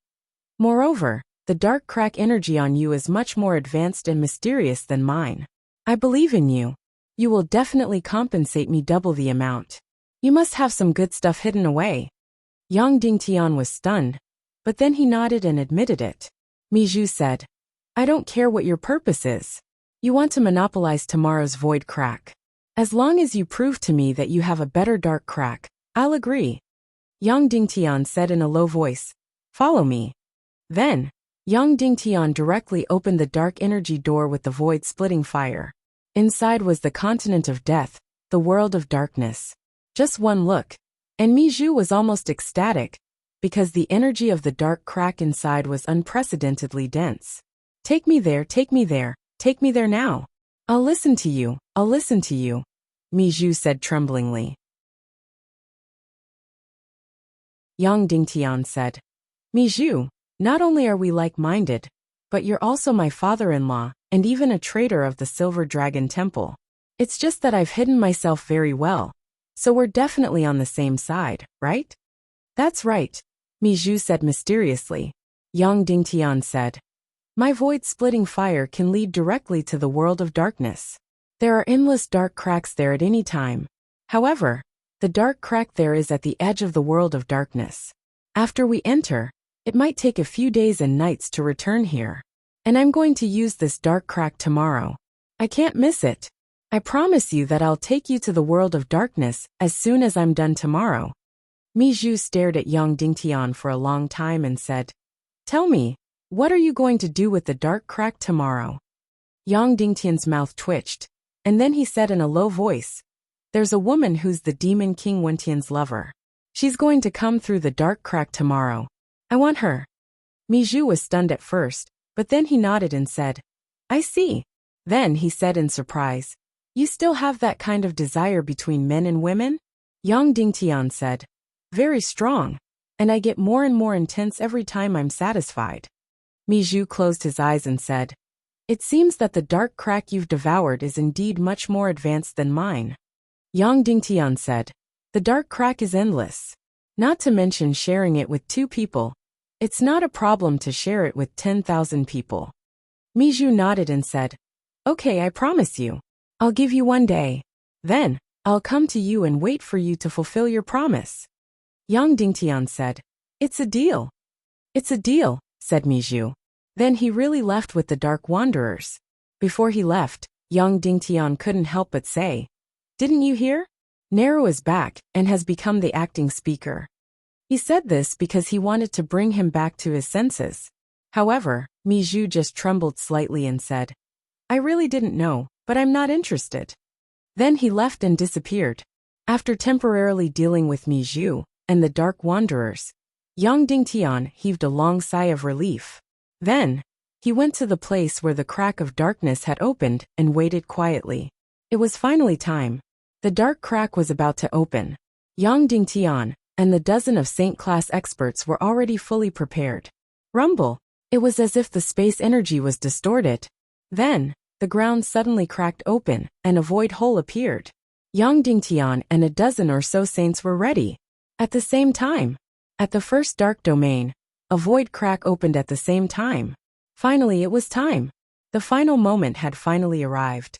"Moreover, the dark crack energy on you is much more advanced and mysterious than mine. I believe in you. You will definitely compensate me double the amount. You must have some good stuff hidden away." Yang Dingtian was stunned, but then he nodded and admitted it. Mi Zhu said, "I don't care what your purpose is. You want to monopolize tomorrow's void crack. As long as you prove to me that you have a better dark crack, I'll agree." Yang Dingtian said in a low voice, "Follow me." Then, Yang Dingtian directly opened the dark energy door with the void splitting fire. Inside was the continent of death, the world of darkness. Just one look, and Mi Zhu was almost ecstatic, because the energy of the dark crack inside was unprecedentedly dense. "Take me there, take me there, take me there now. I'll listen to you, I'll listen to you," Mi Zhu said tremblingly. Yang Dingtian said, "Mi Zhu, not only are we like-minded, but you're also my father-in-law, and even a traitor of the Silver Dragon Temple. It's just that I've hidden myself very well, so we're definitely on the same side, right?" "That's right," Mi Zhu said mysteriously. Yang Dingtian said, "My void-splitting fire can lead directly to the world of darkness. There are endless dark cracks there at any time. However, the dark crack there is at the edge of the world of darkness. After we enter, it might take a few days and nights to return here. And I'm going to use this dark crack tomorrow. I can't miss it. I promise you that I'll take you to the world of darkness as soon as I'm done tomorrow." Mi Zhu stared at Yang Dingtian for a long time and said, "Tell me, what are you going to do with the dark crack tomorrow?" Yang Dingtian's mouth twitched, and then he said in a low voice, "There's a woman who's the Demon King Wentian's lover. She's going to come through the dark crack tomorrow. I want her." Mi Zhu was stunned at first, but then he nodded and said, "I see." Then he said in surprise, "You still have that kind of desire between men and women?" Yang Dingtian said, "Very strong, and I get more and more intense every time I'm satisfied." Mi Zhu closed his eyes and said, "It seems that the dark crack you've devoured is indeed much more advanced than mine." Yang Dingtian said, "The dark crack is endless. Not to mention sharing it with 2 people. It's not a problem to share it with 10,000 people." Mi Zhu nodded and said, "Okay, I promise you. I'll give you 1 day. Then, I'll come to you and wait for you to fulfill your promise." Yang Dingtian said, "It's a deal." "It's a deal," said Mi Zhu. Then he really left with the Dark Wanderers. Before he left, young Dingtian couldn't help but say, "Didn't you hear? Nero is back and has become the acting speaker." He said this because he wanted to bring him back to his senses. However, Mijou just trembled slightly and said, "I really didn't know, but I'm not interested." Then he left and disappeared. After temporarily dealing with Mijou and the Dark Wanderers, young Dingtian heaved a long sigh of relief. Then, he went to the place where the crack of darkness had opened and waited quietly. It was finally time. The dark crack was about to open. Yang Dingtian and the dozen of Saint-class experts were already fully prepared. Rumble! It was as if the space energy was distorted. Then, the ground suddenly cracked open, and a void hole appeared. Yang Dingtian and a dozen or so saints were ready. At the same time, at the first dark domain, a void crack opened at the same time. Finally, it was time. The final moment had finally arrived.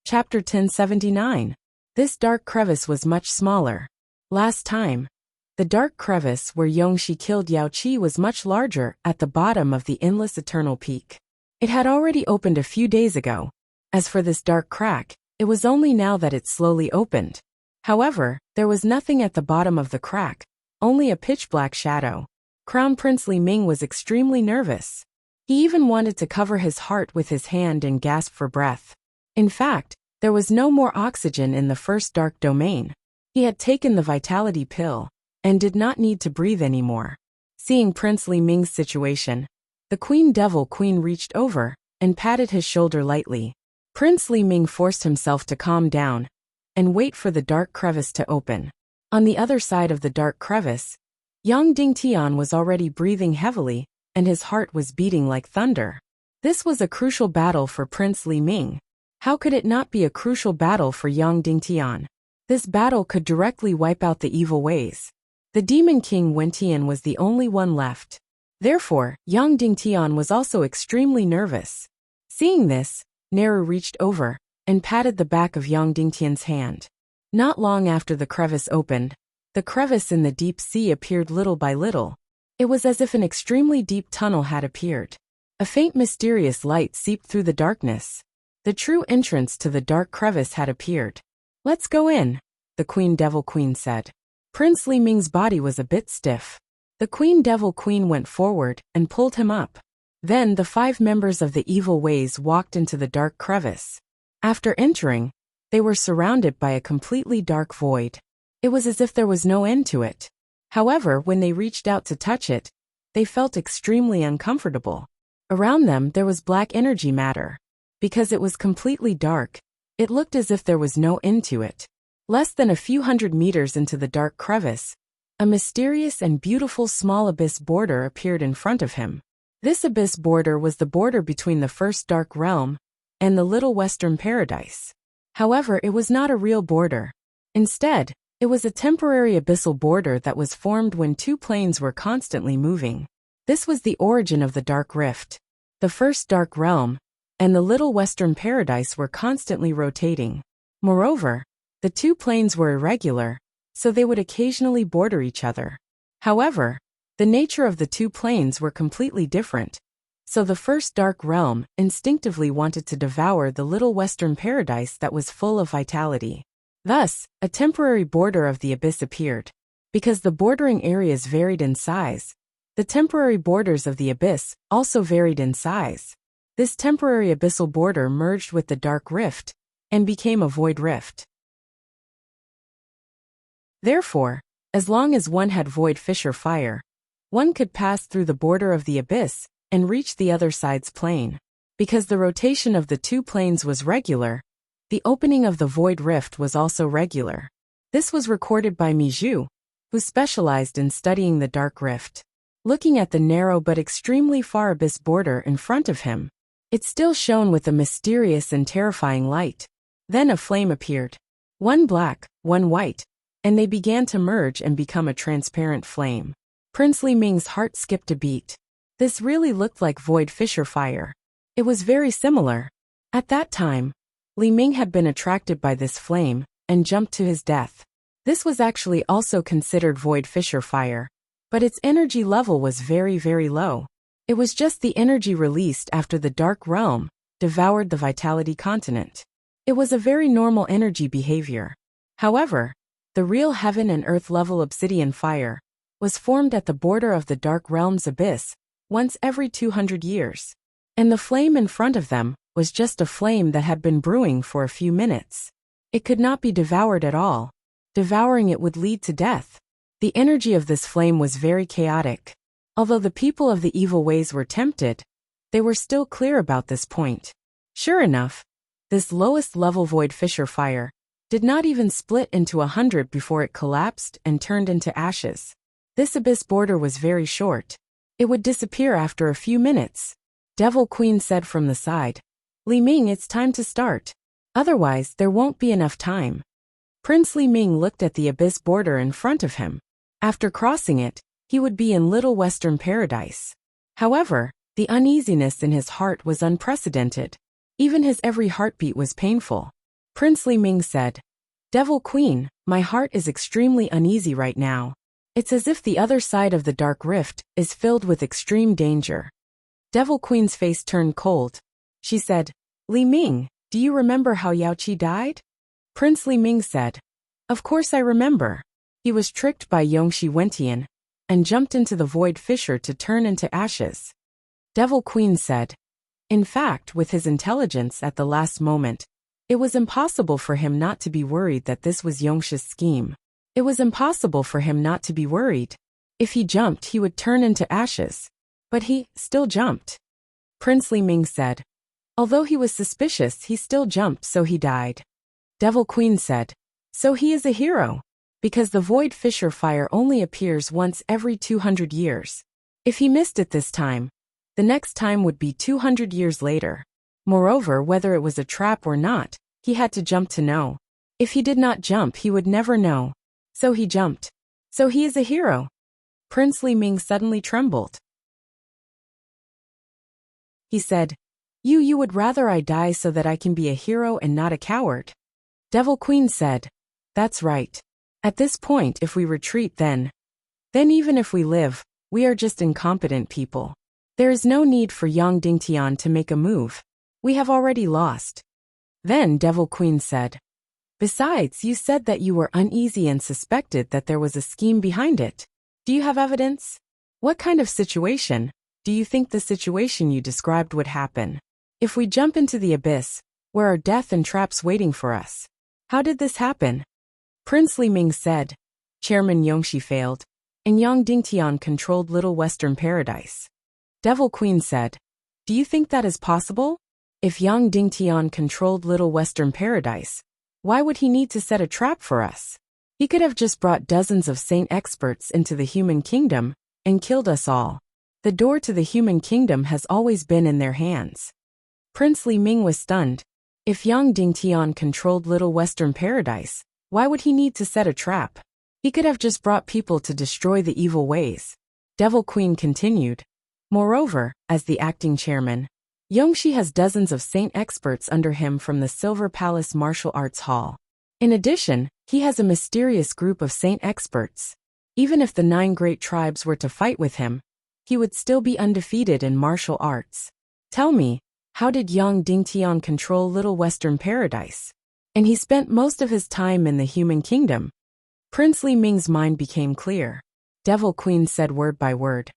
Chapter 1079. This dark crevice was much smaller. Last time, the dark crevice where Yongxi killed Yao Qi was much larger at the bottom of the endless eternal peak. It had already opened a few days ago. As for this dark crack, it was only now that it slowly opened. However, there was nothing at the bottom of the crack, only a pitch-black shadow. Crown Prince Li Ming was extremely nervous. He even wanted to cover his heart with his hand and gasp for breath. In fact, there was no more oxygen in the first dark domain. He had taken the vitality pill and did not need to breathe anymore. Seeing Prince Li Ming's situation, the Queen Devil Queen reached over and patted his shoulder lightly. Prince Li Ming forced himself to calm down and wait for the dark crevice to open. On the other side of the dark crevice, young Dingtian was already breathing heavily, and his heart was beating like thunder. This was a crucial battle for Prince Li Ming. How could it not be a crucial battle for young Dingtian? This battle could directly wipe out the evil ways. The Demon King Wentian was the only one left. Therefore, young Dingtian was also extremely nervous. Seeing this, Nero reached over and patted the back of young Dingtian's hand. Not long after the crevice opened, the crevice in the deep sea appeared little by little. It was as if an extremely deep tunnel had appeared. A faint mysterious light seeped through the darkness. The true entrance to the dark crevice had appeared. "Let's go in," the Queen Devil Queen said. Prince Li Ming's body was a bit stiff. The Queen Devil Queen went forward and pulled him up. Then the 5 members of the evil ways walked into the dark crevice. After entering, they were surrounded by a completely dark void. It was as if there was no end to it. However, when they reached out to touch it, they felt extremely uncomfortable. Around them there was black energy matter. Because it was completely dark, it looked as if there was no end to it. Less than a few hundred meters into the dark crevice, a mysterious and beautiful small abyss border appeared in front of him. This abyss border was the border between the first dark realm and the Little Western Paradise. However, it was not a real border. Instead, it was a temporary abyssal border that was formed when 2 planes were constantly moving. This was the origin of the Dark Rift. The first dark realm and the Little Western Paradise were constantly rotating. Moreover, the 2 planes were irregular, so they would occasionally border each other. However, the nature of the 2 planes were completely different. So the first dark realm instinctively wanted to devour the Little Western Paradise that was full of vitality. Thus, a temporary border of the abyss appeared. Because the bordering areas varied in size, the temporary borders of the abyss also varied in size. This temporary abyssal border merged with the dark rift and became a void rift. Therefore, as long as one had void fissure fire, one could pass through the border of the abyss and reach the other side's plane. Because the rotation of the 2 planes was regular, the opening of the void rift was also regular. This was recorded by Mijou, who specialized in studying the dark rift. Looking at the narrow but extremely far abyss border in front of him, it still shone with a mysterious and terrifying light. Then a flame appeared. One black, one white, and they began to merge and become a transparent flame. Prince Li Ming's heart skipped a beat. This really looked like void fissure fire. It was very similar. At that time, Li Ming had been attracted by this flame and jumped to his death. This was actually also considered void fissure fire, but its energy level was very, very low. It was just the energy released after the dark realm devoured the vitality continent. It was a very normal energy behavior. However, the real heaven and earth level obsidian fire was formed at the border of the dark realm's abyss once every 200 years. And the flame in front of them was just a flame that had been brewing for a few minutes. It could not be devoured at all. Devouring it would lead to death. The energy of this flame was very chaotic. Although the people of the evil ways were tempted, they were still clear about this point. Sure enough, this lowest level void fissure fire did not even split into 100 before it collapsed and turned into ashes. This abyss border was very short. It would disappear after a few minutes. Devil Queen said from the side, "Li Ming, it's time to start. Otherwise, there won't be enough time." Prince Li Ming looked at the abyss border in front of him. After crossing it, he would be in Little Western Paradise. However, the uneasiness in his heart was unprecedented. Even his every heartbeat was painful. Prince Li Ming said, "Devil Queen, my heart is extremely uneasy right now. It's as if the other side of the dark rift is filled with extreme danger." Devil Queen's face turned cold. She said, "Li Ming, do you remember how Yao Qi died?" Prince Li Ming said, "Of course I remember. He was tricked by Yongxi Wentian and jumped into the void fissure to turn into ashes." Devil Queen said, "In fact, with his intelligence at the last moment, it was impossible for him not to be worried that this was Yongxi's scheme. It was impossible for him not to be worried. If he jumped, he would turn into ashes. But he still jumped." Prince Li Ming said, "Although he was suspicious, he still jumped, so he died." Devil Queen said, "So he is a hero, because the void fissure fire only appears once every 200 years. If he missed it this time, the next time would be 200 years later. Moreover, whether it was a trap or not, he had to jump to know. If he did not jump, he would never know. So he jumped. So he is a hero." Prince Li Ming suddenly trembled. He said, You would rather I die so that I can be a hero and not a coward." Devil Queen said, "That's right. At this point, if we retreat then even if we live, we are just incompetent people. There is no need for Yang Dingtian to make a move. We have already lost." Then Devil Queen said, "Besides, you said that you were uneasy and suspected that there was a scheme behind it. Do you have evidence? What kind of situation do you think the situation you described would happen? If we jump into the abyss, where are death and traps waiting for us? How did this happen?" Prince Li Ming said, "Chairman Yongxi failed, and Yang Dingtian controlled Little Western Paradise." Devil Queen said, "Do you think that is possible? If Yang Dingtian controlled Little Western Paradise, why would he need to set a trap for us? He could have just brought dozens of saint experts into the human kingdom and killed us all. The door to the human kingdom has always been in their hands." Prince Li Ming was stunned. If Yang Dingtian controlled Little Western Paradise, why would he need to set a trap? He could have just brought people to destroy the evil ways. Devil Queen continued, "Moreover, as the acting chairman, Yongxi has dozens of saint experts under him from the Silver Palace Martial Arts Hall. In addition, he has a mysterious group of saint experts. Even if the 9 great tribes were to fight with him, he would still be undefeated in martial arts. Tell me, how did Yang Dingtian control Little Western Paradise? And he spent most of his time in the human kingdom." Prince Li Ming's mind became clear. Devil Queen said word by word,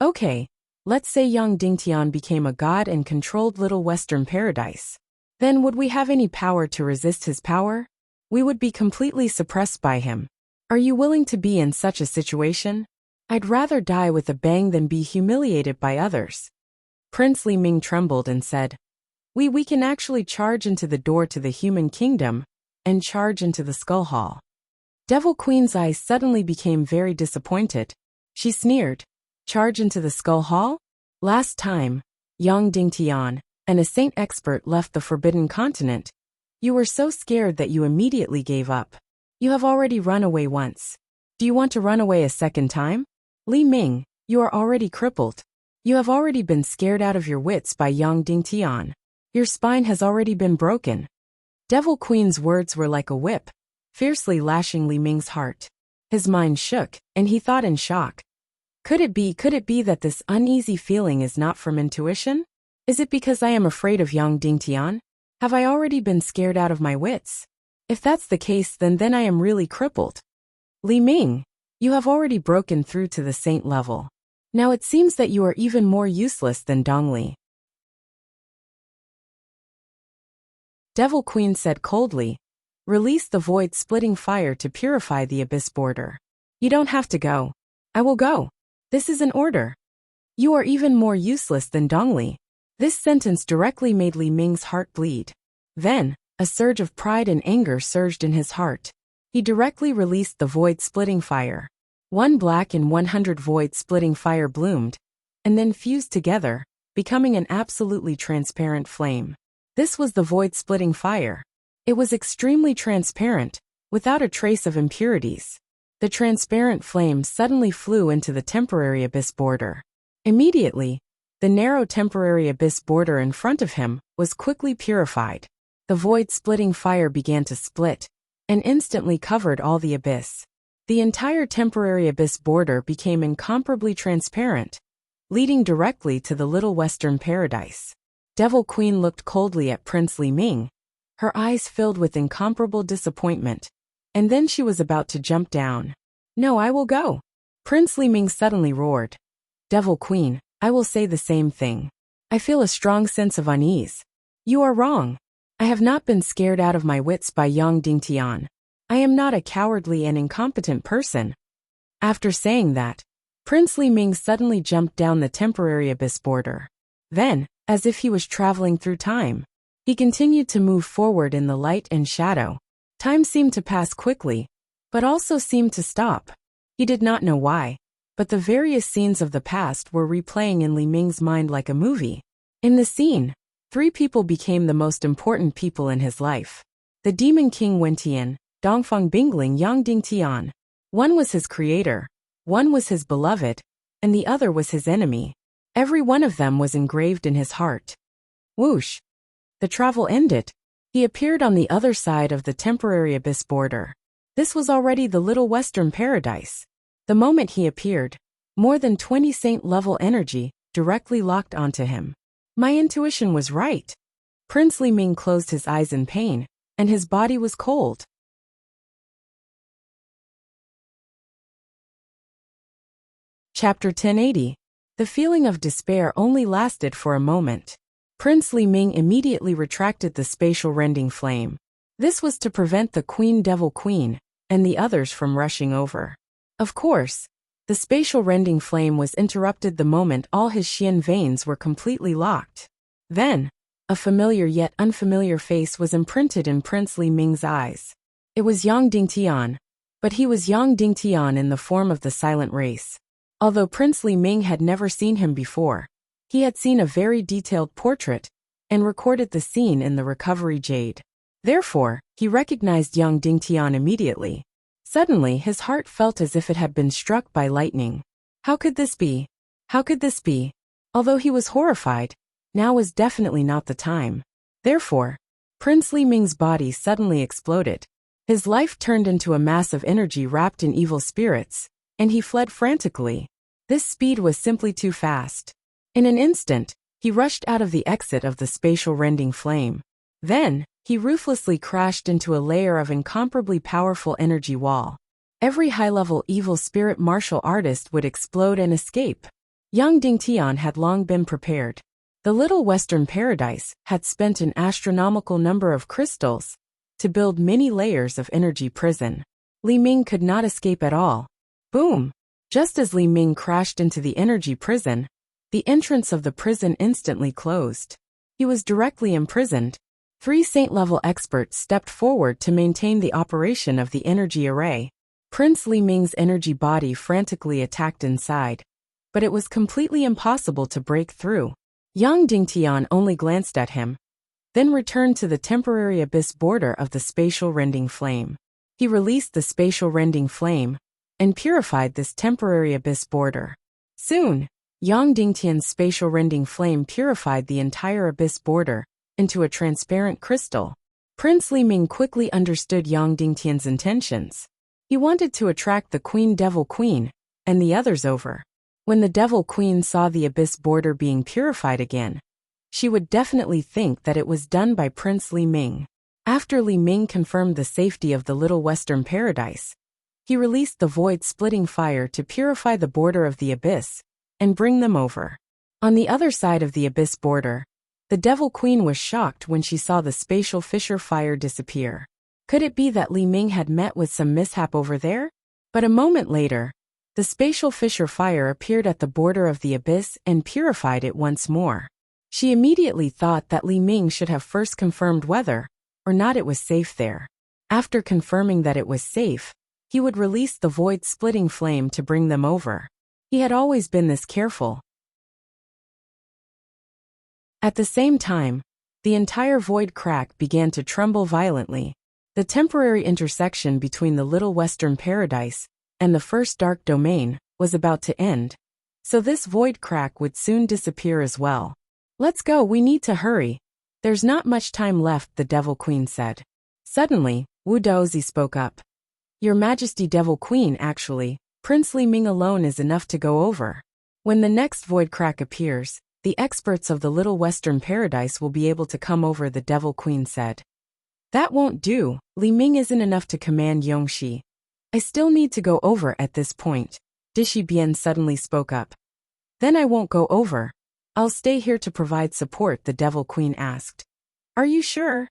"Okay, let's say Yang Dingtian became a god and controlled Little Western Paradise. Then would we have any power to resist his power? We would be completely suppressed by him. Are you willing to be in such a situation? I'd rather die with a bang than be humiliated by others." Prince Li Ming trembled and said, We can actually charge into the door to the human kingdom and charge into the skull hall." Devil Queen's eyes suddenly became very disappointed. She sneered, "Charge into the skull hall? Last time, Yang Dingtian and a saint expert left the Forbidden Continent. You were so scared that you immediately gave up. You have already run away once. Do you want to run away a second time? Li Ming, you are already crippled. You have already been scared out of your wits by Yang Dingtian. Your spine has already been broken." Devil Queen's words were like a whip. fiercely lashing Li Ming's heart. His mind shook, and he thought in shock. Could it be that this uneasy feeling is not from intuition? Is it because I am afraid of Yang Dingtian? Have I already been scared out of my wits? If that's the case, then I am really crippled. Li Ming, you have already broken through to the saint level. Now it seems that you are even more useless than Dongli. Devil Queen said coldly. Release the void-splitting fire to purify the abyss border. You don't have to go. I will go. This is an order. You are even more useless than Dongli. This sentence directly made Li Ming's heart bleed. Then, a surge of pride and anger surged in his heart. He directly released the void-splitting fire. 1 black and 100 void-splitting fire bloomed, and then fused together, becoming an absolutely transparent flame. This was the void-splitting fire. It was extremely transparent, without a trace of impurities. The transparent flame suddenly flew into the temporary abyss border. Immediately, the narrow temporary abyss border in front of him was quickly purified. The void-splitting fire began to split, and instantly covered all the abyss. The entire temporary abyss border became incomparably transparent, leading directly to the Little Western Paradise. Devil Queen looked coldly at Prince Li Ming. Her eyes filled with incomparable disappointment, and then she was about to jump down. No, I will go. Prince Li Ming suddenly roared. Devil Queen, I will say the same thing. I feel a strong sense of unease. You are wrong. I have not been scared out of my wits by Yang Dingtian. I am not a cowardly and incompetent person. After saying that, Prince Li Ming suddenly jumped down the temporary abyss border. Then, as if he was traveling through time, he continued to move forward in the light and shadow. Time seemed to pass quickly, but also seemed to stop. He did not know why, but the various scenes of the past were replaying in Li Ming's mind like a movie. In the scene, 3 people became the most important people in his life. The Demon King Wentian, Dongfang Bingling Yang Dingtian. One was his creator, one was his beloved, and the other was his enemy. Every one of them was engraved in his heart. Whoosh! The travel ended. He appeared on the other side of the temporary abyss border. This was already the Little Western Paradise. The moment he appeared, more than 20 saint-level energy directly locked onto him. My intuition was right. Prince Li Ming closed his eyes in pain, and his body was cold. Chapter 1080. The feeling of despair only lasted for a moment. Prince Li Ming immediately retracted the spatial rending flame. This was to prevent the Devil Queen and the others from rushing over. Of course, the spatial rending flame was interrupted the moment all his Xian veins were completely locked. Then, a familiar yet unfamiliar face was imprinted in Prince Li Ming's eyes. It was Yang Dingtian, but he was Yang Dingtian in the form of the silent race. Although Prince Li Ming had never seen him before, he had seen a very detailed portrait and recorded the scene in the recovery jade. Therefore, he recognized Yang Dingtian immediately. Suddenly, his heart felt as if it had been struck by lightning. How could this be? How could this be? Although he was horrified, now was definitely not the time. Therefore, Prince Li Ming's body suddenly exploded. His life turned into a mass of energy wrapped in evil spirits, and he fled frantically. This speed was simply too fast. In an instant, he rushed out of the exit of the spatial rending flame. Then, he ruthlessly crashed into a layer of incomparably powerful energy wall. Every high-level evil spirit martial artist would explode and escape. Yang Dingtian had long been prepared. The Little Western Paradise had spent an astronomical number of crystals to build many layers of energy prison. Li Ming could not escape at all. Boom! Just as Li Ming crashed into the energy prison, the entrance of the prison instantly closed. He was directly imprisoned. 3 saint-level experts stepped forward to maintain the operation of the energy array. Prince Li Ming's energy body frantically attacked inside, but it was completely impossible to break through. Yang Dingtian only glanced at him, then returned to the temporary abyss border of the spatial rending flame. He released the spatial rending flame and purified this temporary abyss border. Soon, Yang Dingtian's spatial rending flame purified the entire abyss border into a transparent crystal. Prince Li Ming quickly understood Yang Dingtian's intentions. He wanted to attract the Devil Queen and the others over. When the Devil Queen saw the abyss border being purified again, she would definitely think that it was done by Prince Li Ming. After Li Ming confirmed the safety of the Little Western Paradise, he released the void-splitting fire to purify the border of the abyss and bring them over. On the other side of the abyss border, the Devil Queen was shocked when she saw the spatial fissure fire disappear. Could it be that Li Ming had met with some mishap over there? But a moment later, the spatial fissure fire appeared at the border of the abyss and purified it once more. She immediately thought that Li Ming should have first confirmed whether or not it was safe there. After confirming that it was safe, he would release the void-splitting flame to bring them over. He had always been this careful. At the same time, the entire void crack began to tremble violently. The temporary intersection between the Little Western Paradise and the first dark domain was about to end, so this void crack would soon disappear as well. "Let's go, we need to hurry. There's not much time left," the Devil Queen said. Suddenly, Wu Daozi spoke up. "Your Majesty, Devil Queen, actually, Prince Li Ming alone is enough to go over. When the next void crack appears, the experts of the Little Western Paradise will be able to come over," the Devil Queen said. "That won't do. Li Ming isn't enough to command Yongxi. I still need to go over at this point," Dishi Bian suddenly spoke up. "Then I won't go over. I'll stay here to provide support," the Devil Queen asked. "Are you sure?"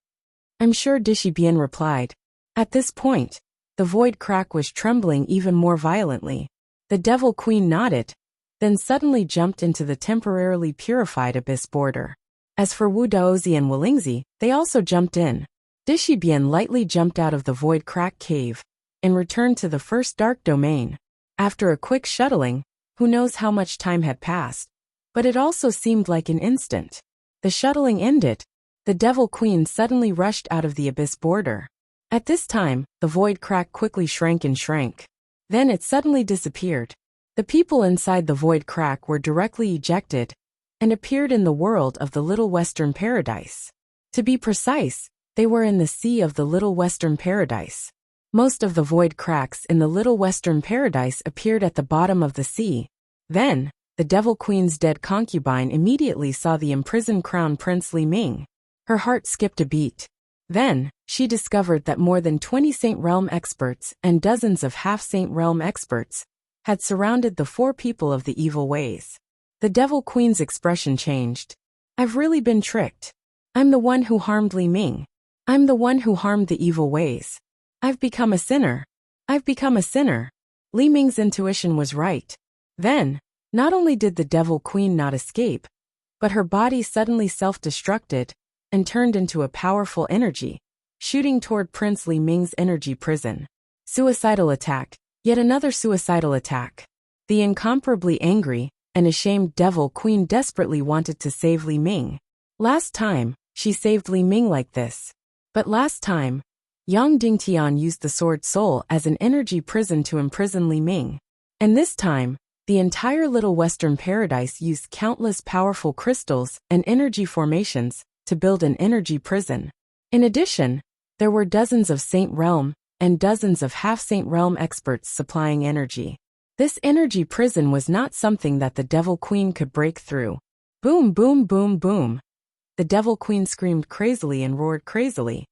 "I'm sure," Dishi Bian replied. At this point, the void crack was trembling even more violently. The Devil Queen nodded, then suddenly jumped into the temporarily purified abyss border. As for Wu Daozi and Wolingzi, they also jumped in. Dishi Bian lightly jumped out of the void crack cave and returned to the first dark domain. After a quick shuttling, who knows how much time had passed, but it also seemed like an instant. The shuttling ended. The Devil Queen suddenly rushed out of the abyss border. At this time, the void crack quickly shrank and shrank. Then it suddenly disappeared. The people inside the void crack were directly ejected and appeared in the world of the Little Western Paradise. To be precise, they were in the sea of the Little Western Paradise. Most of the void cracks in the Little Western Paradise appeared at the bottom of the sea. Then, the Devil Queen's dead concubine immediately saw the imprisoned Crown Prince Li Ming. Her heart skipped a beat. Then, she discovered that more than 20 Saint Realm experts and dozens of half-Saint Realm experts had surrounded the 4 people of the evil ways. The Devil Queen's expression changed. "I've really been tricked. I'm the one who harmed Li Ming. I'm the one who harmed the evil ways. I've become a sinner. I've become a sinner." Li Ming's intuition was right. Then, not only did the Devil Queen not escape, but her body suddenly self-destructed and turned into a powerful energy, shooting toward Prince Li Ming's energy prison. Suicidal attack. Yet another suicidal attack. The incomparably angry and ashamed Devil Queen desperately wanted to save Li Ming. Last time, she saved Li Ming like this. But last time, Yang Dingtian used the Sword Soul as an energy prison to imprison Li Ming. And this time, the entire Little Western Paradise used countless powerful crystals and energy formations to build an energy prison. In addition, there were dozens of Saint Realm and dozens of half-Saint Realm experts supplying energy. This energy prison was not something that the Devil Queen could break through. Boom, boom, boom, boom. The Devil Queen screamed crazily and roared crazily.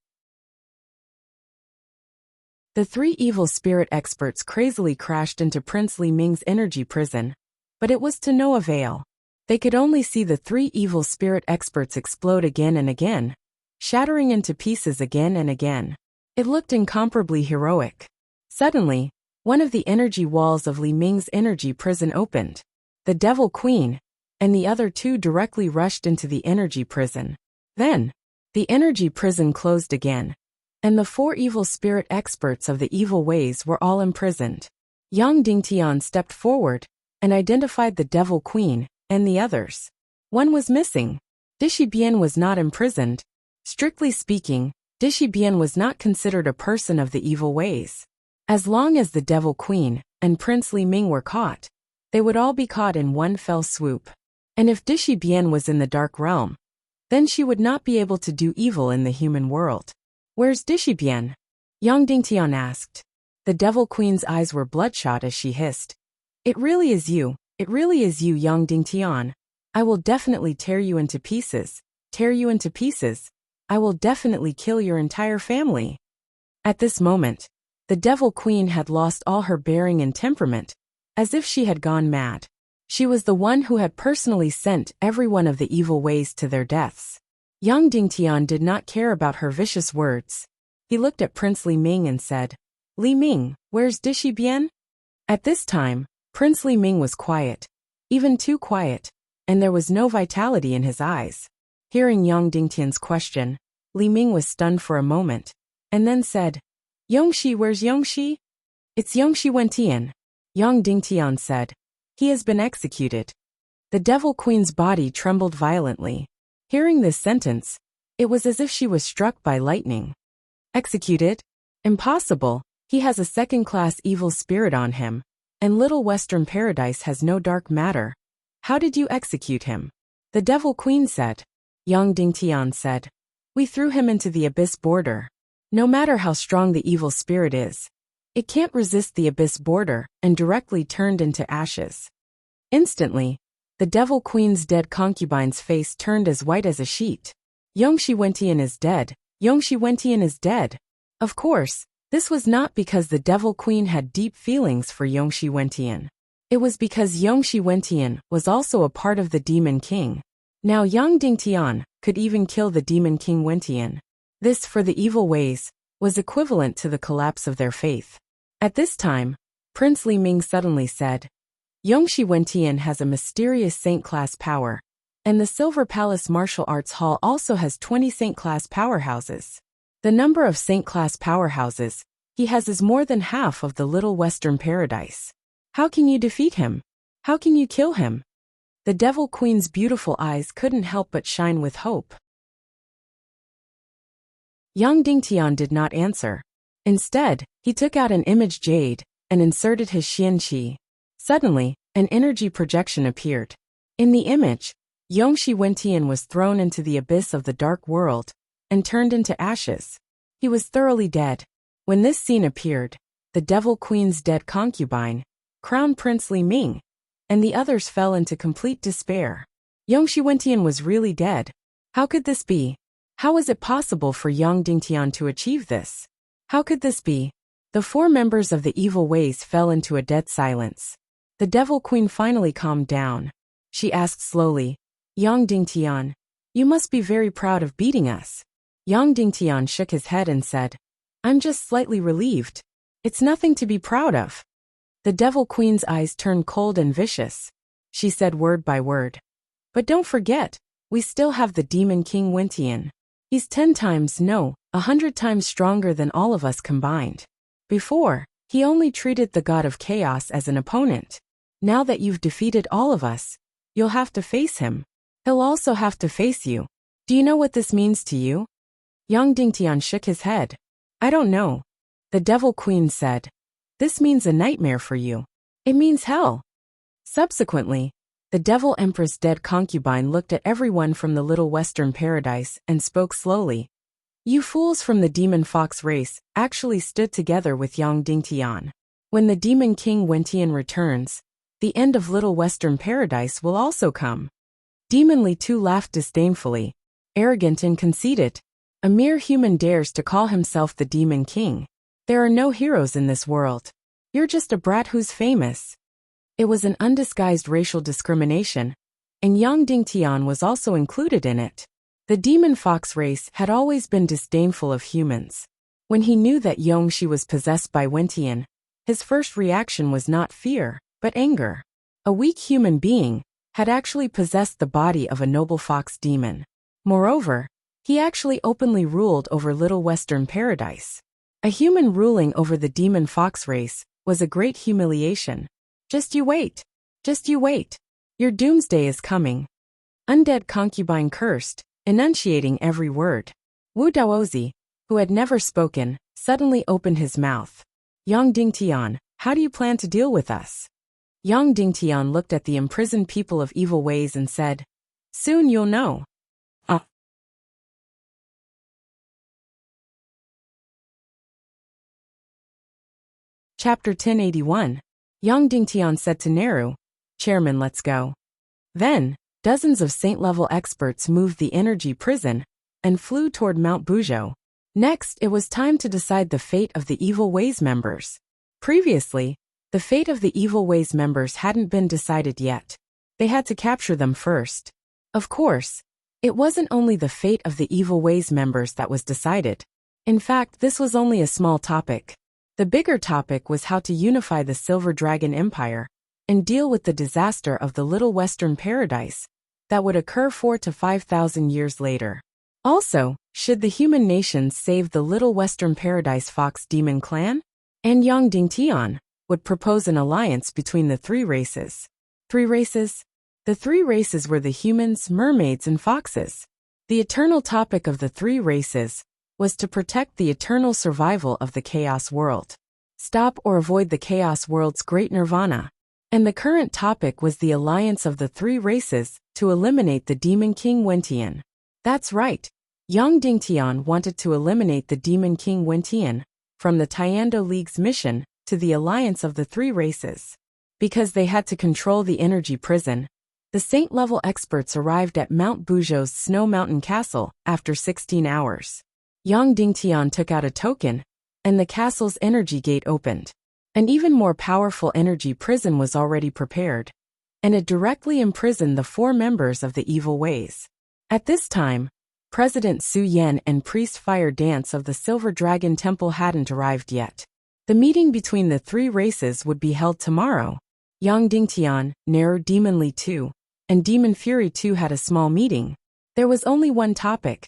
The 3 evil spirit experts crazily crashed into Prince Li Ming's energy prison, but it was to no avail. They could only see the 3 evil spirit experts explode again and again, shattering into pieces again and again. It looked incomparably heroic. Suddenly, one of the energy walls of Li Ming's energy prison opened. The Devil Queen and the other 2 directly rushed into the energy prison. Then, the energy prison closed again, and the 4 evil spirit experts of the evil ways were all imprisoned. Yang Dingtian stepped forward and identified the Devil Queen and the others. One was missing. Dishi Bian was not imprisoned. Strictly speaking, Dishi Bian was not considered a person of the evil ways. As long as the Devil Queen and Prince Li Ming were caught, they would all be caught in one fell swoop. And if Dishi Bian was in the Dark Realm, then she would not be able to do evil in the human world. Where's Dishibian? Yang Dingtian asked. The Devil Queen's eyes were bloodshot as she hissed. It really is you, Yang Dingtian. I will definitely tear you into pieces. I will definitely kill your entire family. At this moment, the Devil Queen had lost all her bearing and temperament, as if she had gone mad. She was the one who had personally sent every one of the evil ways to their deaths. Yang Dingtian did not care about her vicious words. He looked at Prince Li Ming and said, Li Ming, where's Dishibian? At this time, Prince Li Ming was quiet, even too quiet, and there was no vitality in his eyes. Hearing Yang Dingtian's question, Li Ming was stunned for a moment, and then said, Yongxi, where's Yongxi? It's Yongxi Wentian. Yang Dingtian said. He has been executed. The Devil Queen's body trembled violently. Hearing this sentence, it was as if she was struck by lightning. Executed? Impossible. He has a second-class evil spirit on him, and Little Western Paradise has no dark matter. How did you execute him? The Devil Queen said. Yang Dingtian said. We threw him into the abyss border. No matter how strong the evil spirit is, it can't resist the abyss border and directly turned into ashes. Instantly, the Devil Queen's dead concubine's face turned as white as a sheet. Yongxi Wentian is dead. Yongxi Wentian is dead. Of course, this was not because the Devil Queen had deep feelings for Yongxi Wentian. It was because Yongxi Wentian was also a part of the Demon King. Now Yang Dingtian could even kill the Demon King Wentian. This, for the evil ways, was equivalent to the collapse of their faith. At this time, Prince Li Ming suddenly said, Yongxi Wentian has a mysterious saint-class power, and the Silver Palace Martial Arts Hall also has 20 saint-class powerhouses. The number of saint-class powerhouses he has is more than half of the Little Western Paradise. How can you defeat him? How can you kill him? The Devil Queen's beautiful eyes couldn't help but shine with hope. Yang Dingtian did not answer. Instead, he took out an image jade and inserted his Xian Qi. Suddenly, an energy projection appeared. In the image, Yongxi Wentian was thrown into the abyss of the dark world and turned into ashes. He was thoroughly dead. When this scene appeared, the Devil Queen's dead concubine, Crown Prince Li Ming, and the others fell into complete despair. Yongxi Wentian was really dead. How could this be? How was it possible for Yang Dingtian to achieve this? How could this be? The 4 members of the evil ways fell into a dead silence. The Devil Queen finally calmed down. She asked slowly, Yang Dingtian, you must be very proud of beating us. Yang Dingtian shook his head and said, I'm just slightly relieved. It's nothing to be proud of. The Devil Queen's eyes turned cold and vicious. She said word by word. But don't forget, we still have the Demon King Wentian. He's 10 times, no, 100 times stronger than all of us combined. Before, he only treated the God of Chaos as an opponent. Now that you've defeated all of us, you'll have to face him. He'll also have to face you. Do you know what this means to you? Yang Dingtian shook his head. I don't know. The Devil Queen said. This means a nightmare for you. It means hell. Subsequently, the Devil Empress dead concubine looked at everyone from the Little Western Paradise and spoke slowly. You fools from the Demon Fox race actually stood together with Yang Dingtian. When the Demon King Wentian returns, the end of Little Western Paradise will also come. Demon Li Tu laughed disdainfully, arrogant and conceited. A mere human dares to call himself the Demon King. There are no heroes in this world. You're just a brat who's famous. It was an undisguised racial discrimination, and Yang Dingtian was also included in it. The Demon Fox race had always been disdainful of humans. When he knew that Yongxi was possessed by Wentian, his first reaction was not fear, but anger. A weak human being had actually possessed the body of a noble fox demon. Moreover, he actually openly ruled over Little Western Paradise. A human ruling over the Demon Fox race was a great humiliation. Just you wait. Just you wait. Your doomsday is coming. Undead concubine cursed, enunciating every word. Wu Daozi, who had never spoken, suddenly opened his mouth. Yang Dingtian, how do you plan to deal with us? Yang Dingtian looked at the imprisoned people of evil ways and said, Soon you'll know. Chapter 1081. Yang Dingtian said to Neru, "Chairman, let's go." Then, dozens of Saint-level experts moved the energy prison and flew toward Mount Buzhou. Next, it was time to decide the fate of the Evil Ways members. Previously, the fate of the Evil Ways members hadn't been decided yet. They had to capture them first. Of course, it wasn't only the fate of the Evil Ways members that was decided. In fact, this was only a small topic. The bigger topic was how to unify the Silver Dragon Empire and deal with the disaster of the Little Western Paradise that would occur 4,000 to 5,000 years later. Also, should the human nations save the Little Western Paradise Fox Demon Clan? And Yang Dingtian would propose an alliance between the three races. Three races? The three races were the humans, mermaids, and foxes. The eternal topic of the three races was to protect the eternal survival of the Chaos World. Stop or avoid the Chaos World's great nirvana. And the current topic was the alliance of the three races to eliminate the Demon King Wentian. That's right. Yang Dingtian wanted to eliminate the Demon King Wentian from the Tiando League's mission to the alliance of the three races. Because they had to control the energy prison, the Saint-level experts arrived at Mount Buzhou's Snow Mountain Castle after 16 hours. Yang Dingtian took out a token, and the castle's energy gate opened. An even more powerful energy prison was already prepared, and it directly imprisoned the 4 members of the Evil Ways. At this time, President Su Yan and Priest Fire Dance of the Silver Dragon Temple hadn't arrived yet. The meeting between the three races would be held tomorrow. Yang Dingtian, Neru Demon Li 2, and Demon Fury 2 had a small meeting. There was only one topic.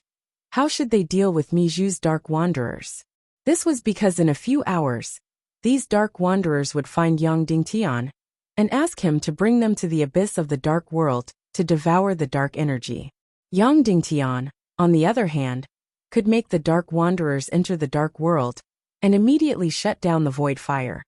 How should they deal with Miju's Dark Wanderers? This was because in a few hours, these Dark Wanderers would find Yang Dingtian and ask him to bring them to the abyss of the Dark World to devour the dark energy. Yang Dingtian, on the other hand, could make the Dark Wanderers enter the Dark World and immediately shut down the Void Fire,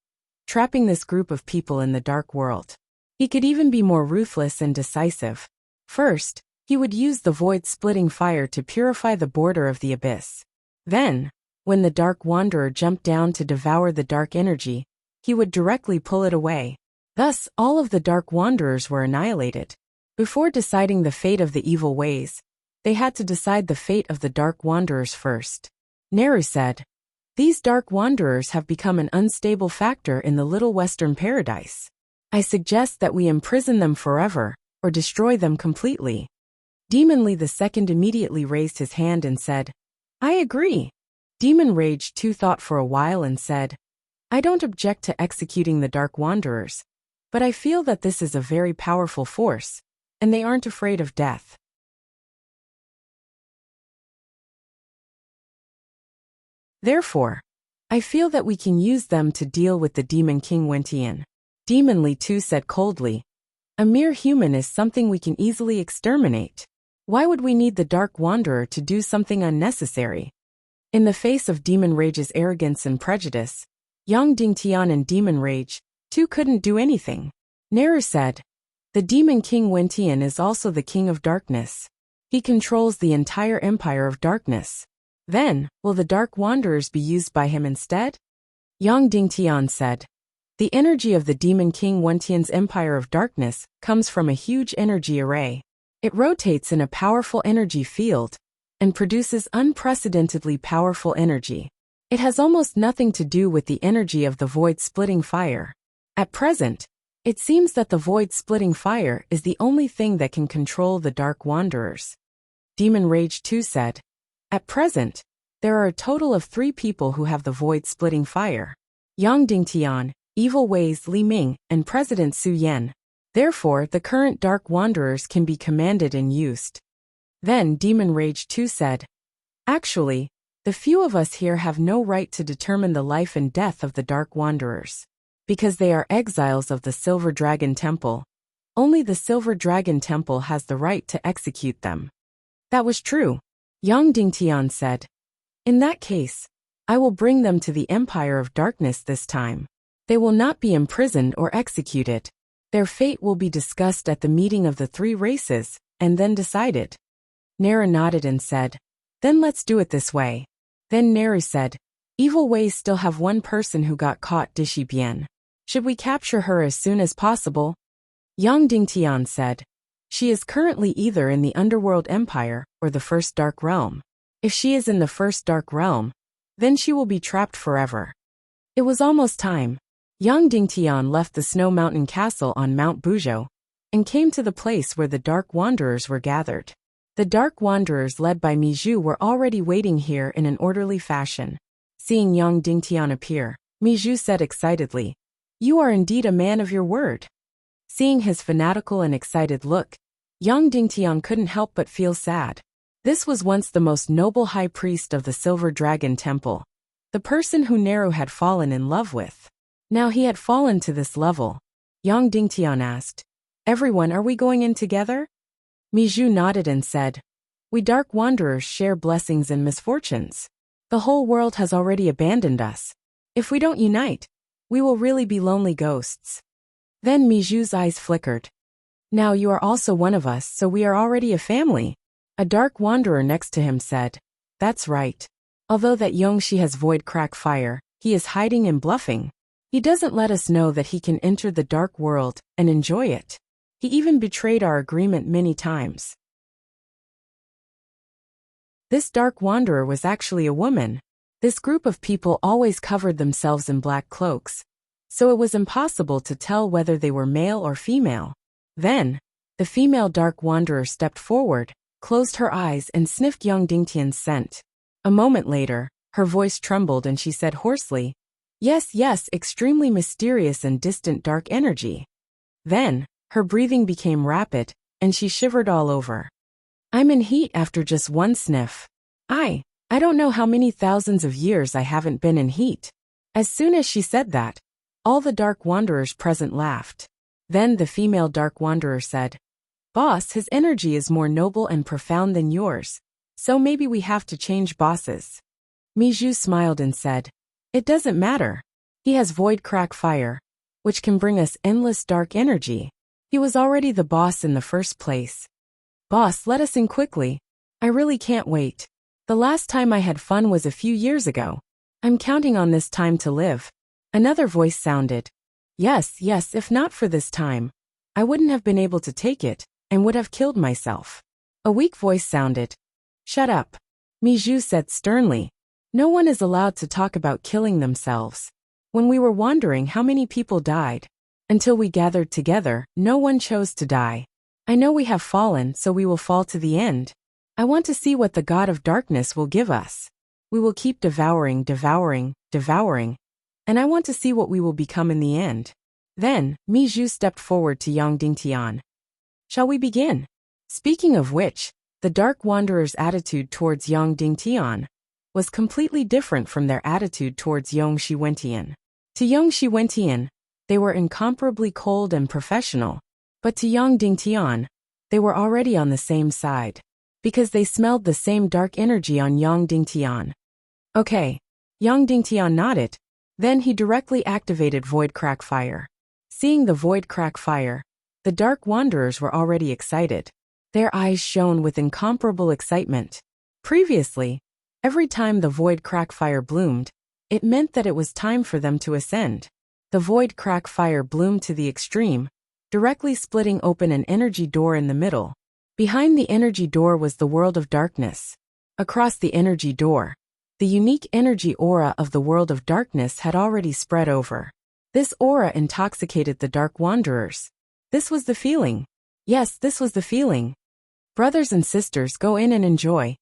trapping this group of people in the Dark World. He could even be more ruthless and decisive. First, he would use the void-splitting fire to purify the border of the abyss. Then, when the Dark Wanderer jumped down to devour the dark energy, he would directly pull it away. Thus, all of the Dark Wanderers were annihilated. Before deciding the fate of the Evil Ways, they had to decide the fate of the Dark Wanderers first. Neru said, "These Dark Wanderers have become an unstable factor in the Little Western Paradise. I suggest that we imprison them forever, or destroy them completely." Demon Li II immediately raised his hand and said, "I agree." Demon Rage 2 thought for a while and said, "I don't object to executing the Dark Wanderers, but I feel that this is a very powerful force, and they aren't afraid of death. Therefore, I feel that we can use them to deal with the Demon King Wentian." Demon Li II said coldly, "A mere human is something we can easily exterminate. Why would we need the Dark Wanderer to do something unnecessary?" In the face of Demon Rage's arrogance and prejudice, Yang Dingtian and Demon Rage 2 couldn't do anything. Neru said, "The Demon King Wentian is also the King of Darkness. He controls the entire Empire of Darkness. Then, will the Dark Wanderers be used by him instead?" Yang Dingtian said, "The energy of the Demon King Wentian's Empire of Darkness comes from a huge energy array. It rotates in a powerful energy field and produces unprecedentedly powerful energy. It has almost nothing to do with the energy of the void-splitting fire. At present, it seems that the void-splitting fire is the only thing that can control the Dark Wanderers." Demon Rage 2 said, "At present, there are a total of 3 people who have the void-splitting fire: Yang Dingtian, Evil Ways Li Ming, and President Su Yan. Therefore, the current Dark Wanderers can be commanded and used." Then Demon Rage 2 said, "Actually, the few of us here have no right to determine the life and death of the Dark Wanderers. Because they are exiles of the Silver Dragon Temple, only the Silver Dragon Temple has the right to execute them." That was true. Yang Dingtian said, "In that case, I will bring them to the Empire of Darkness this time. They will not be imprisoned or executed. Their fate will be discussed at the meeting of the 3 races, and then decided." Neru nodded and said, "Then let's do it this way." Then Neru said, Evil ways still have one person who got caught, Dishi Bian. Should we capture her as soon as possible? Yang Dingtian said. She is currently either in the Underworld Empire or the First Dark Realm. If she is in the First Dark Realm, then she will be trapped forever. It was almost time. Yang Dingtian left the Snow Mountain Castle on Mount Buzhou and came to the place where the Dark Wanderers were gathered. The Dark Wanderers led by Mijou were already waiting here in an orderly fashion. Seeing Yang Dingtian appear, Mijou said excitedly, "You are indeed a man of your word." Seeing his fanatical and excited look, Yang Dingtian couldn't help but feel sad. This was once the most noble high priest of the Silver Dragon Temple, the person who Nero had fallen in love with. Now he had fallen to this level. Yang Dingtian asked, "Everyone, are we going in together?" Mijou nodded and said, "We Dark Wanderers share blessings and misfortunes. The whole world has already abandoned us. If we don't unite, we will really be lonely ghosts." Then Mijou's eyes flickered. "Now you are also one of us, so we are already a family." A Dark Wanderer next to him said, "That's right. Although that Yongxi has void crack fire, he is hiding and bluffing. He doesn't let us know that he can enter the dark world and enjoy it. He even betrayed our agreement many times." This Dark Wanderer was actually a woman. This group of people always covered themselves in black cloaks, so it was impossible to tell whether they were male or female. Then, the female Dark Wanderer stepped forward, closed her eyes and sniffed Yang Dingtian's scent. A moment later, her voice trembled and she said hoarsely, "Yes, yes, extremely mysterious and distant dark energy." Then, her breathing became rapid, and she shivered all over. "I'm in heat after just one sniff. I don't know how many thousands of years I haven't been in heat." As soon as she said that, all the Dark Wanderers present laughed. Then the female Dark Wanderer said, "Boss, his energy is more noble and profound than yours, so maybe we have to change bosses." Mijou smiled and said, "It doesn't matter. He has void crack fire, which can bring us endless dark energy. He was already the boss in the first place. Boss, let us in quickly. I really can't wait. The last time I had fun was a few years ago. I'm counting on this time to live." Another voice sounded, Yes, if not for this time, I wouldn't have been able to take it and would have killed myself." A weak voice sounded, "Shut up." Mijou said sternly, "No one is allowed to talk about killing themselves. When we were wandering, how many people died? Until we gathered together, no one chose to die. I know we have fallen, so we will fall to the end. I want to see what the God of Darkness will give us. We will keep devouring, and I want to see what we will become in the end." Then, Mijou stepped forward to Yang Dingtian. "Shall we begin?" Speaking of which, the Dark Wanderer's attitude towards Yang Dingtian was completely different from their attitude towards Yongxi Wentian. To Yongxi Wentian, they were incomparably cold and professional, but to Yang Dingtian, they were already on the same side, because they smelled the same dark energy on Yang Dingtian. "Okay." Yang Dingtian nodded. Then he directly activated Void Crack Fire. Seeing the Void Crack Fire, the Dark Wanderers were already excited. Their eyes shone with incomparable excitement. Previously, every time the Void Crack Fire bloomed, it meant that it was time for them to ascend. The Void Crack Fire bloomed to the extreme, directly splitting open an energy door in the middle. Behind the energy door was the world of darkness. Across the energy door, the unique energy aura of the world of darkness had already spread over. This aura intoxicated the Dark Wanderers. This was the feeling. Yes, this was the feeling. "Brothers and sisters, go in and enjoy,"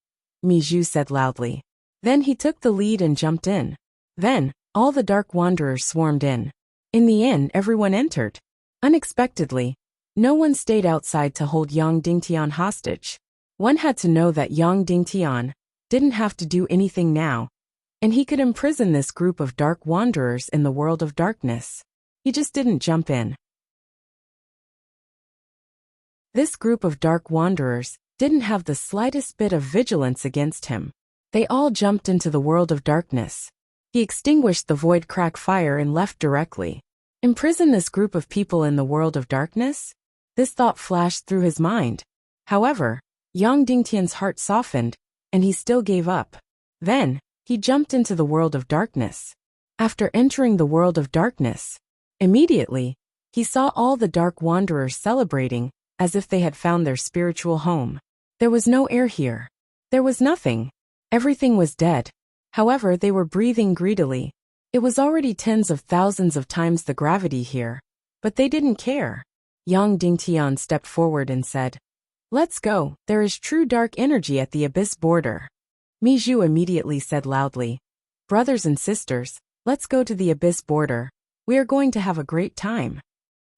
Mijou said loudly. Then he took the lead and jumped in. Then, all the Dark Wanderers swarmed in. In the end, everyone entered. Unexpectedly, no one stayed outside to hold Yang Dingtian hostage. One had to know that Yang Dingtian didn't have to do anything now, and he could imprison this group of Dark Wanderers in the world of darkness. He just didn't jump in. This group of Dark Wanderers didn't have the slightest bit of vigilance against him. They all jumped into the world of darkness. He extinguished the Void Crack Fire and left directly. Imprison this group of people in the world of darkness? This thought flashed through his mind. However, Yang Dingtian's heart softened, and he still gave up. Then, He jumped into the world of darkness. After entering the world of darkness, immediately, he saw all the dark wanderers celebrating, as if they had found their spiritual home. There was no air here. There was nothing. Everything was dead. However, they were breathing greedily. It was already tens of thousands of times the gravity here. But they didn't care. Yang Dingtian stepped forward and said, "Let's go, there is true dark energy at the abyss border." Mijou immediately said loudly, "Brothers and sisters, let's go to the abyss border. We are going to have a great time."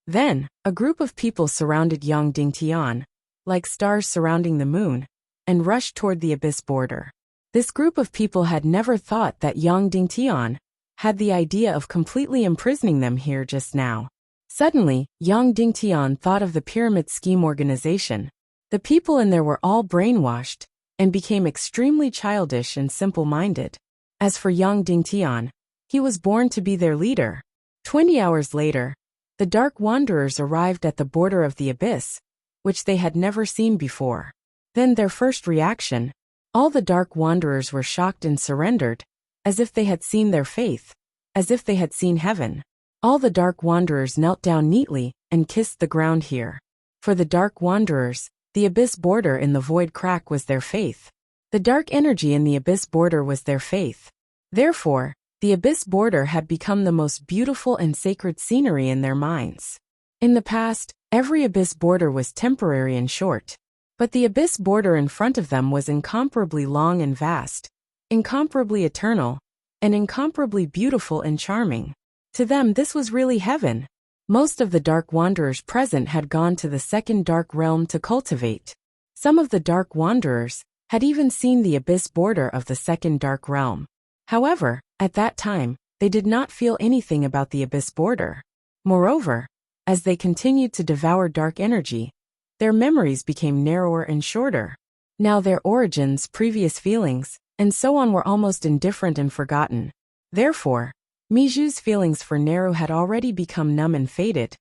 Then, a group of people surrounded Yang Dingtian, like stars surrounding the moon, and rushed toward the abyss border. This group of people had never thought that Yang Dingtian had the idea of completely imprisoning them here just now. Suddenly, Yang Dingtian thought of the pyramid scheme organization. The people in there were all brainwashed and became extremely childish and simple-minded. As for Yang Dingtian, he was born to be their leader. 20 hours later, the Dark Wanderers arrived at the border of the abyss, which they had never seen before. Then their first reaction, all the Dark Wanderers were shocked and surrendered, as if they had seen their faith, as if they had seen heaven. All the Dark Wanderers knelt down neatly and kissed the ground here. For the Dark Wanderers, the abyss border in the void crack was their faith. The dark energy in the abyss border was their faith. Therefore, the abyss border had become the most beautiful and sacred scenery in their minds. In the past, every abyss border was temporary and short. But the abyss border in front of them was incomparably long and vast, incomparably eternal, and incomparably beautiful and charming. To them this was really heaven. Most of the Dark Wanderers present had gone to the second dark realm to cultivate. Some of the Dark Wanderers had even seen the abyss border of the second dark realm. However, at that time, they did not feel anything about the abyss border. Moreover, as they continued to devour dark energy, their memories became narrower and shorter. Now their origins, previous feelings, and so on were almost indifferent and forgotten. Therefore, Mijou's feelings for Neru had already become numb and faded,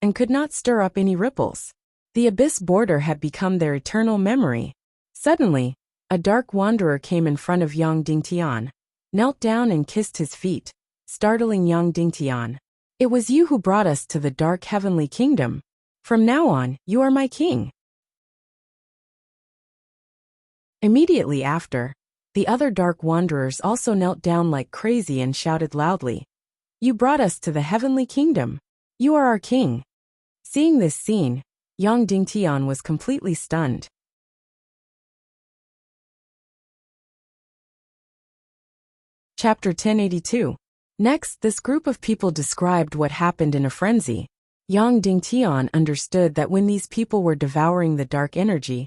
and could not stir up any ripples. The abyss border had become their eternal memory. Suddenly, a dark wanderer came in front of Yang Dingtian, knelt down and kissed his feet, startling Yang Dingtian. "It was you who brought us to the dark heavenly kingdom. From now on, you are my king." Immediately after, the other dark wanderers also knelt down like crazy and shouted loudly, "You brought us to the heavenly kingdom. You are our king." Seeing this scene, Yang Dingtian was completely stunned. Chapter 1082. Next, this group of people described what happened in a frenzy. Yang Dingtian understood that when these people were devouring the dark energy,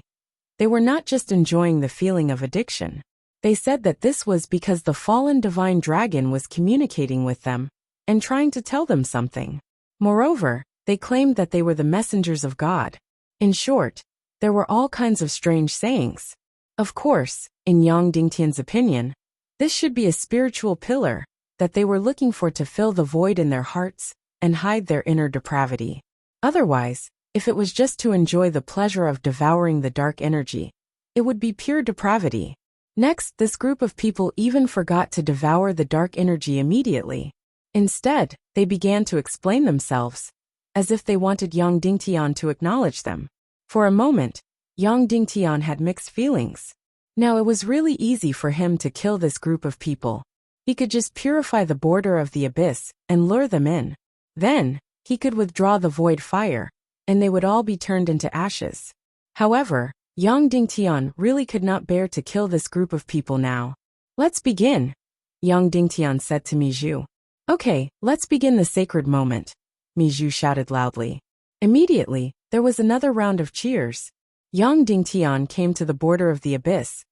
they were not just enjoying the feeling of addiction. They said that this was because the fallen divine dragon was communicating with them and trying to tell them something. Moreover, they claimed that they were the messengers of God. In short, there were all kinds of strange sayings. Of course, in Yang Dingtian's opinion, this should be a spiritual pillar that they were looking for to fill the void in their hearts and hide their inner depravity. Otherwise, if it was just to enjoy the pleasure of devouring the dark energy, it would be pure depravity. Next, this group of people even forgot to devour the dark energy immediately. Instead, they began to explain themselves, as if they wanted Yang Dingtian to acknowledge them. For a moment, Yang Dingtian had mixed feelings. Now it was really easy for him to kill this group of people. He could just purify the border of the abyss and lure them in. Then, he could withdraw the void fire, and they would all be turned into ashes. However, Yang Dingtian really could not bear to kill this group of people now. "Let's begin," Yang Dingtian said to Mijou. "Okay, let's begin the sacred moment," Mijou shouted loudly. Immediately, there was another round of cheers. Yang Dingtian came to the border of the abyss,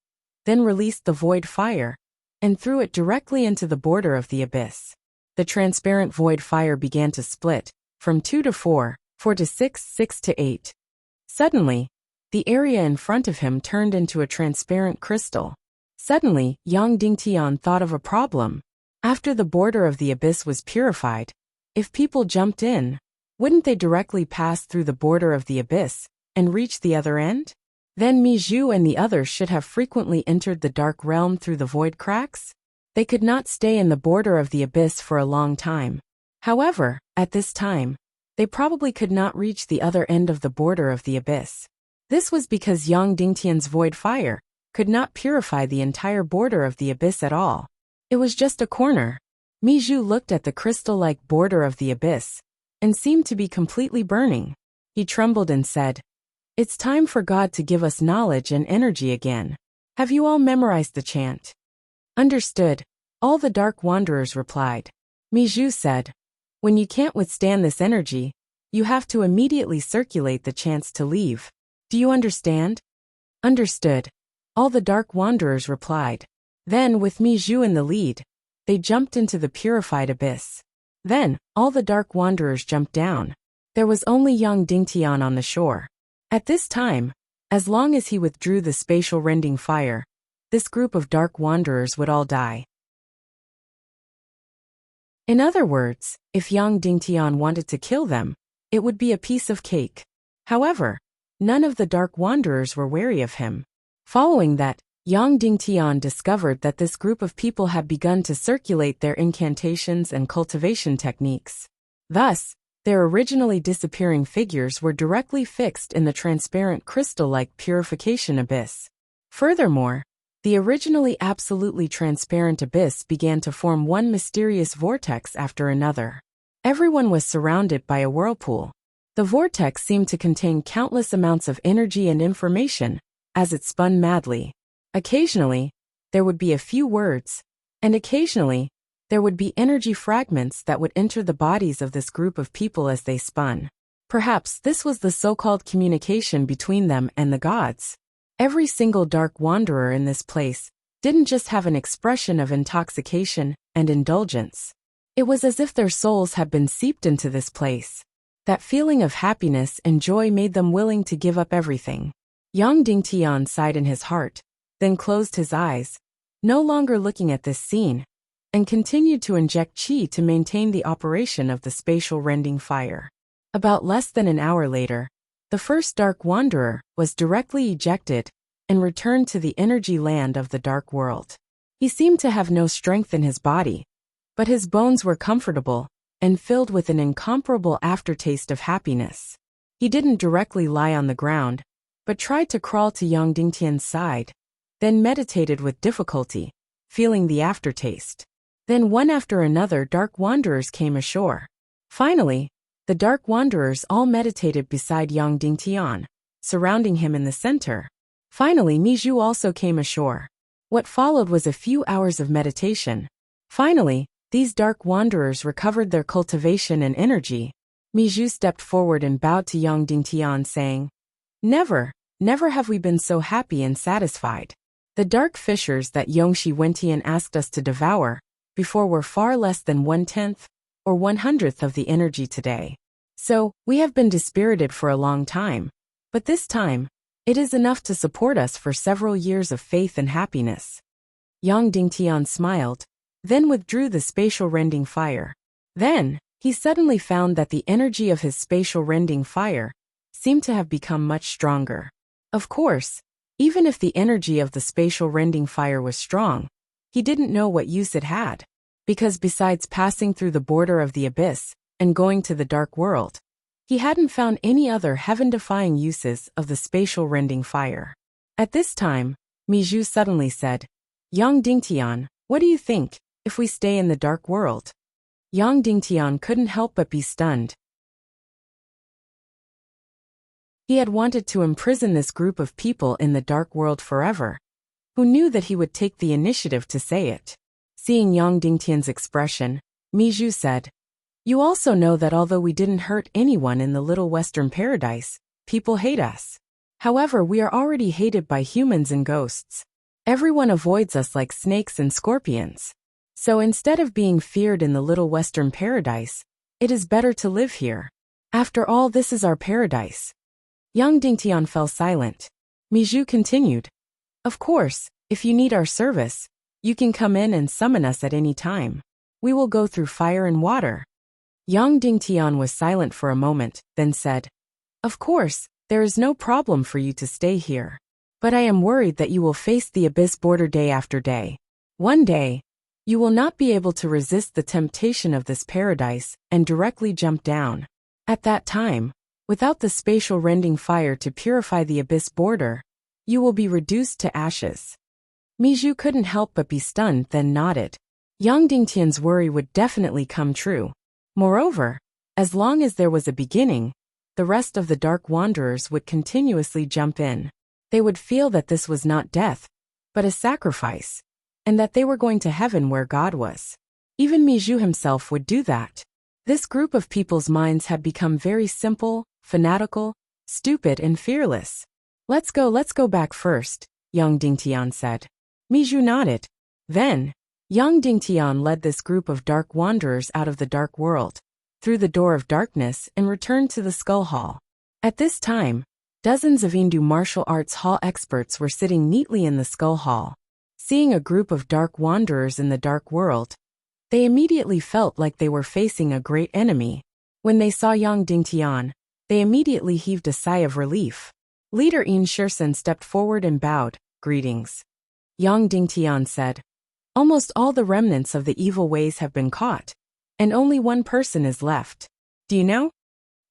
then released the void fire, and threw it directly into the border of the abyss. The transparent void fire began to split, from 2 to 4, 4 to 6, 6 to 8. Suddenly, the area in front of him turned into a transparent crystal. Suddenly, Yang Dingtian thought of a problem. After the border of the abyss was purified, if people jumped in, wouldn't they directly pass through the border of the abyss and reach the other end? Then Mijou and the others should have frequently entered the dark realm through the void cracks? They could not stay in the border of the abyss for a long time. However, at this time, they probably could not reach the other end of the border of the abyss. This was because Yang Dingtian's void fire could not purify the entire border of the abyss at all. It was just a corner. Miju looked at the crystal-like border of the abyss and seemed to be completely burning. He trembled and said, "It's time for God to give us knowledge and energy again. Have you all memorized the chant?" "Understood," all the Dark Wanderers replied. Miju said, "When you can't withstand this energy, you have to immediately circulate the chants to leave. Do you understand?" "Understood," all the Dark Wanderers replied. Then, with Miju in the lead, they jumped into the purified abyss. Then, all the Dark Wanderers jumped down. There was only Yang Dingtian on the shore. At this time, as long as he withdrew the spatial rending fire, this group of Dark Wanderers would all die. In other words, if Yang Dingtian wanted to kill them, it would be a piece of cake. However, none of the Dark Wanderers were wary of him. Following that, Yang Dingtian discovered that this group of people had begun to circulate their incantations and cultivation techniques. Thus, their originally disappearing figures were directly fixed in the transparent crystal-like purification abyss. Furthermore, the originally absolutely transparent abyss began to form one mysterious vortex after another. Everyone was surrounded by a whirlpool. The vortex seemed to contain countless amounts of energy and information as it spun madly. Occasionally, there would be a few words, and occasionally, there would be energy fragments that would enter the bodies of this group of people as they spun. Perhaps this was the so-called communication between them and the gods. Every single Dark Wanderer in this place didn't just have an expression of intoxication and indulgence. It was as if their souls had been seeped into this place. That feeling of happiness and joy made them willing to give up everything. Yang Dingtian sighed in his heart, then closed his eyes, no longer looking at this scene, and continued to inject qi to maintain the operation of the spatial rending fire. About less than an hour later, the first Dark Wanderer was directly ejected and returned to the energy land of the Dark World. He seemed to have no strength in his body, but his bones were comfortable and filled with an incomparable aftertaste of happiness. He didn't directly lie on the ground, but tried to crawl to Yang Dingtian's side, then meditated with difficulty, feeling the aftertaste. Then one after another Dark Wanderers came ashore. Finally, the Dark Wanderers all meditated beside Yang Dingtian, surrounding him in the center. Finally, Miju also came ashore. What followed was a few hours of meditation. Finally, these Dark Wanderers recovered their cultivation and energy. Miju stepped forward and bowed to Yang Dingtian, saying, Never have we been so happy and satisfied. The dark fissures that Yongxi Wentian asked us to devour before were far less than 1/10 or 1/100th of the energy today. So, we have been dispirited for a long time, but this time, it is enough to support us for several years of faith and happiness. Yang Dingtian smiled, then withdrew the spatial rending fire. Then, he suddenly found that the energy of his spatial rending fire seemed to have become much stronger. Of course, even if the energy of the spatial rending fire was strong, he didn't know what use it had, because besides passing through the border of the abyss and going to the Dark World, he hadn't found any other heaven-defying uses of the spatial rending fire. At this time, Miju suddenly said, Yang Dingtian, what do you think, if we stay in the Dark World? Yang Dingtian couldn't help but be stunned. He had wanted to imprison this group of people in the Dark World forever. Who knew that he would take the initiative to say it? Seeing Yang Dingtian's expression, Miju said, You also know that although we didn't hurt anyone in the Little Western Paradise, people hate us. However, we are already hated by humans and ghosts. Everyone avoids us like snakes and scorpions. So instead of being feared in the Little Western Paradise, it is better to live here. After all, this is our paradise. Yang Dingtian fell silent. Miju continued, Of course, if you need our service, you can come in and summon us at any time. We will go through fire and water. Yang Dingtian was silent for a moment, then said, Of course, there is no problem for you to stay here. But I am worried that you will face the abyss border day after day. One day, You will not be able to resist the temptation of this paradise and directly jump down. At that time, without the spatial rending fire to purify the abyss border, you will be reduced to ashes. Mijou couldn't help but be stunned, then nodded. Yang Dingtian's worry would definitely come true. Moreover, as long as there was a beginning, the rest of the Dark Wanderers would continuously jump in. They would feel that this was not death, but a sacrifice, and that they were going to heaven where God was. Even Mijou himself would do that. This group of people's minds had become very simple, fanatical, stupid and fearless. Let's go back first, Yang Dingtian said. Mijou nodded. Then, Yang Dingtian led this group of Dark Wanderers out of the dark world, through the door of darkness and returned to the Skull Hall. At this time, dozens of Hindu martial arts hall experts were sitting neatly in the Skull Hall. Seeing a group of Dark Wanderers in the dark world, they immediately felt like they were facing a great enemy. When they saw Yang Dingtian, they immediately heaved a sigh of relief. Leader Yin Shirsen stepped forward and bowed. Greetings. Yang Dingtian said. Almost all the remnants of the evil ways have been caught, and only one person is left. Do you know?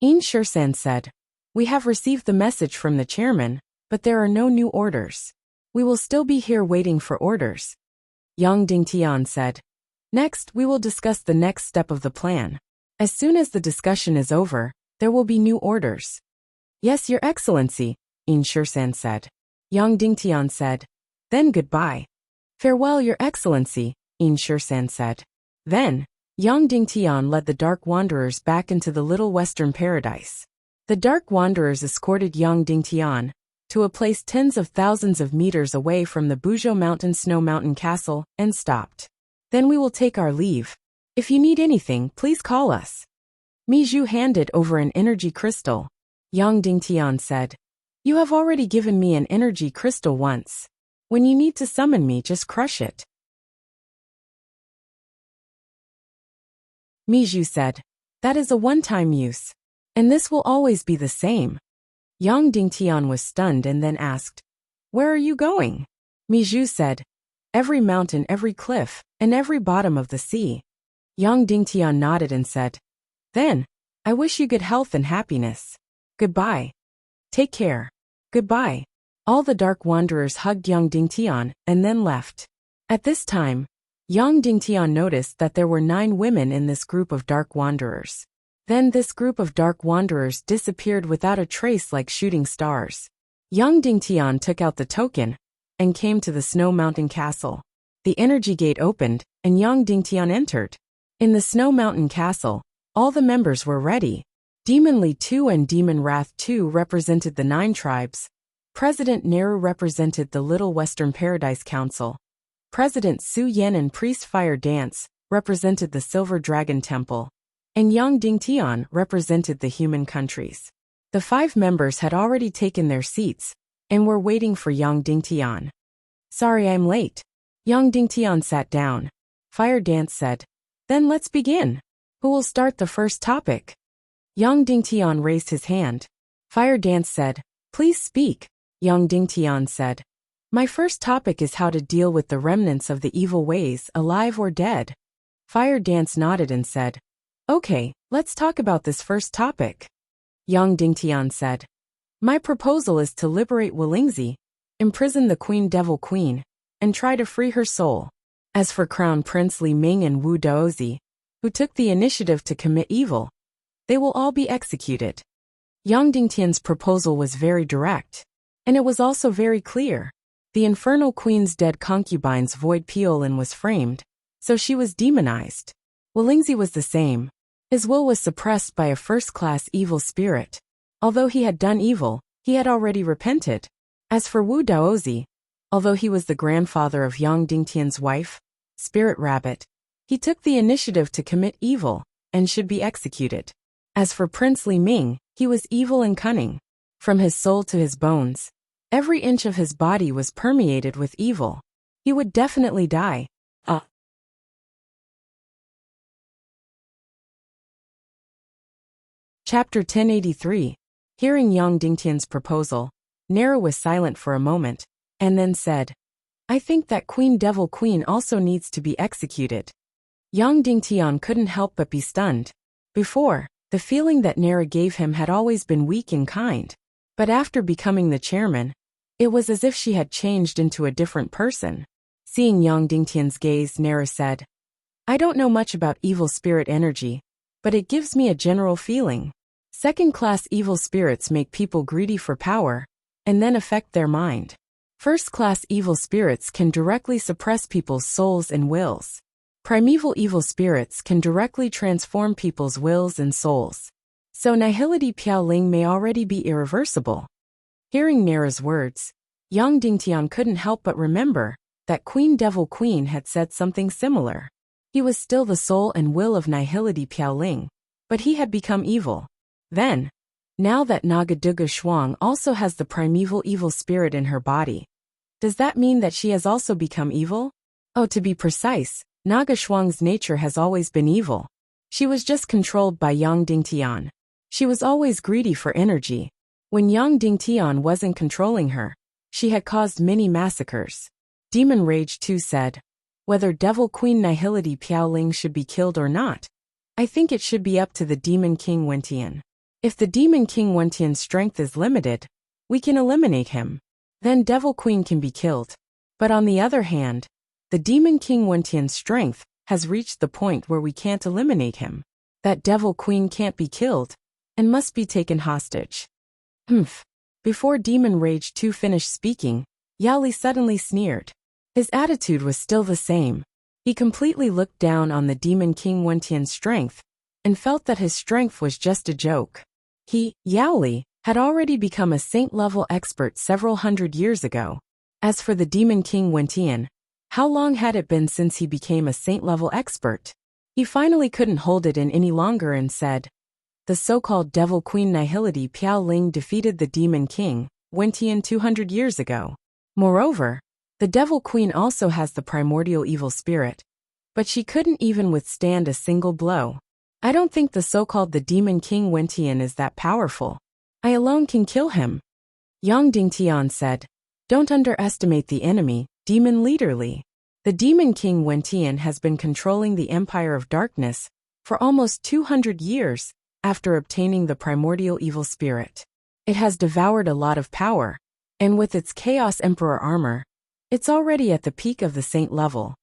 Yin Shirsen said. We have received the message from the chairman, but there are no new orders. We will still be here waiting for orders. Yang Dingtian said. Next, we will discuss the next step of the plan. As soon as the discussion is over, there will be new orders. Yes, Your Excellency, Yin Shirsen said. Yang Dingtian said. Then goodbye. Farewell, Your Excellency, Yin Shirsen said. Then, Yang Dingtian led the Dark Wanderers back into the Little Western Paradise. The Dark Wanderers escorted Yang Dingtian to a place tens of thousands of meters away from the Buzhou Mountain Snow Mountain Castle and stopped. Then we will take our leave. If you need anything, please call us. Mijou handed over an energy crystal. Yang Dingtian said. You have already given me an energy crystal once. When you need to summon me, just crush it. Mijou said. That is a one-time use. And this will always be the same. Yang Dingtian was stunned and then asked. Where are you going? Mijou said. Every mountain, every cliff, and every bottom of the sea. Yang Dingtian nodded and said. Then, I wish you good health and happiness. Goodbye. Take care. Goodbye. All the Dark Wanderers hugged Yang Dingtian and then left. At this time, Yang Dingtian noticed that there were 9 women in this group of Dark Wanderers. Then this group of Dark Wanderers disappeared without a trace like shooting stars. Yang Dingtian took out the token and came to the Snow Mountain Castle. The energy gate opened, and Yang Dingtian entered. In the Snow Mountain Castle, all the members were ready. Demon Li Tu and Demon Wrath Tu represented the 9 tribes. President Neru represented the Little Western Paradise Council. President Su Yen and Priest Fire Dance represented the Silver Dragon Temple. And Yang Dingtian represented the human countries. The 5 members had already taken their seats and were waiting for Yang Dingtian. Sorry I'm late. Yang Dingtian sat down. Fire Dance said. Then let's begin. Who will start the first topic? Yang Dingtian raised his hand. Fire Dance said. Please speak. Yang Dingtian said. My first topic is how to deal with the remnants of the evil ways, alive or dead. Fire Dance nodded and said. Okay, let's talk about this first topic. Yang Dingtian said. My proposal is to liberate Wuxia, imprison the Queen Devil Queen, and try to free her soul. As for Crown Prince Li Ming and Wu Daozi, who took the initiative to commit evil, they will all be executed. Yang Dingtian's proposal was very direct, and it was also very clear. The Infernal Queen's dead concubine's Void Piolin was framed, so she was demonized. Wuxia was the same. His will was suppressed by a first-class evil spirit. Although he had done evil, he had already repented. As for Wu Daozi, although he was the grandfather of Yang Dingtian's wife, Spirit Rabbit, he took the initiative to commit evil and should be executed. As for Prince Li Ming, he was evil and cunning. From his soul to his bones, every inch of his body was permeated with evil. He would definitely die. Chapter 1083. Hearing Yang Dingtian's proposal, Neru was silent for a moment, and then said, I think that Queen Devil Queen also needs to be executed. Yang Dingtian couldn't help but be stunned. Before, the feeling that Nara gave him had always been weak and kind. But after becoming the chairman, it was as if she had changed into a different person. Seeing Yang Dingtian's gaze, Nara said, I don't know much about evil spirit energy, but it gives me a general feeling. Second-class evil spirits make people greedy for power, and then affect their mind. First-class evil spirits can directly suppress people's souls and wills. Primeval evil spirits can directly transform people's wills and souls. So Nihility Piaoling may already be irreversible. Hearing Nara's words, Yang Dingtian couldn't help but remember that Queen Devil Queen had said something similar. He was still the soul and will of Nihility Piaoling, but he had become evil. Then, now that Nagaduga Shuang also has the primeval evil spirit in her body, does that mean that she has also become evil? Oh, to be precise, Naga Shuang's nature has always been evil. She was just controlled by Yang Dingtian. She was always greedy for energy. When Yang Dingtian wasn't controlling her, she had caused many massacres. Demon Rage 2 said, whether Devil Queen Nihility Piaoling should be killed or not, I think it should be up to the Demon King Wentian. If the Demon King Wentian's strength is limited, we can eliminate him. Then Devil Queen can be killed. But on the other hand, the Demon King Wentian's strength has reached the point where we can't eliminate him. That Devil Queen can't be killed, and must be taken hostage. Before Demon Rage 2 finished speaking, Yao Li suddenly sneered. His attitude was still the same. He completely looked down on the Demon King Wentian's strength, and felt that his strength was just a joke. He, Yao Li, had already become a saint-level expert several hundred years ago. As for the Demon King Wentian, how long had it been since he became a saint-level expert? He finally couldn't hold it in any longer and said, the so-called Devil Queen Nihility Piaoling defeated the Demon King Wentian 200 years ago. Moreover, the Devil Queen also has the primordial evil spirit, but she couldn't even withstand a single blow. I don't think the so-called the Demon King Wentian is that powerful. I alone can kill him. Yang Dingtian said, don't underestimate the enemy, Demon Leader Li. The Demon King Wentian has been controlling the Empire of Darkness for almost 200 years after obtaining the primordial evil spirit. It has devoured a lot of power, and with its Chaos Emperor armor, it's already at the peak of the saint level.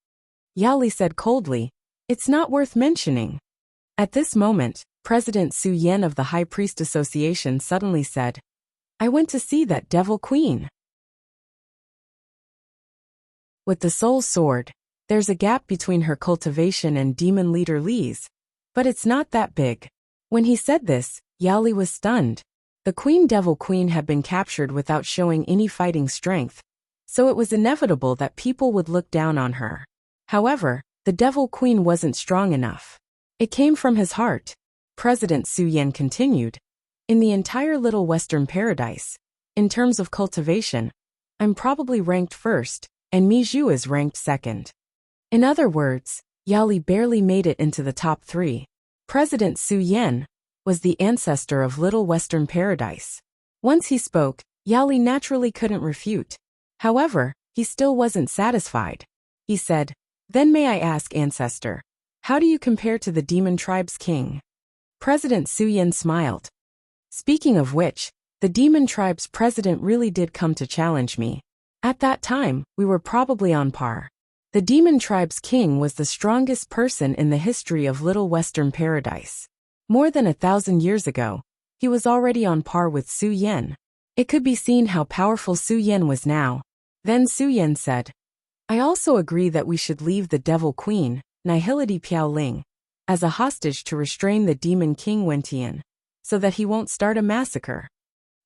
Yao Li said coldly, it's not worth mentioning. At this moment, President Su Yan of the High Priest Association suddenly said, I went to see that Devil Queen. With the Soul Sword, there's a gap between her cultivation and Demon Leader Li's, but it's not that big. When he said this, Yao Li was stunned. The Queen Devil Queen had been captured without showing any fighting strength, so it was inevitable that people would look down on her. However, the Devil Queen wasn't strong enough. It came from his heart. President Su Yan continued, in the entire Little Western Paradise, in terms of cultivation, I'm probably ranked first, and Mi Zhu is ranked second. In other words, Yao Li barely made it into the top 3. President Su Yan was the ancestor of Little Western Paradise. Once he spoke, Yao Li naturally couldn't refute. However, he still wasn't satisfied. He said, then may I ask, Ancestor, how do you compare to the Demon Tribe's king? President Su Yan smiled. Speaking of which, the Demon Tribe's president really did come to challenge me. At that time, we were probably on par. The Demon Tribe's king was the strongest person in the history of Little Western Paradise. More than 1,000 years ago, he was already on par with Su Yan. It could be seen how powerful Su Yan was now. Then Su Yan said, I also agree that we should leave the Devil Queen, Nihility Piaoling, as a hostage to restrain the Demon King Wentian, so that he won't start a massacre.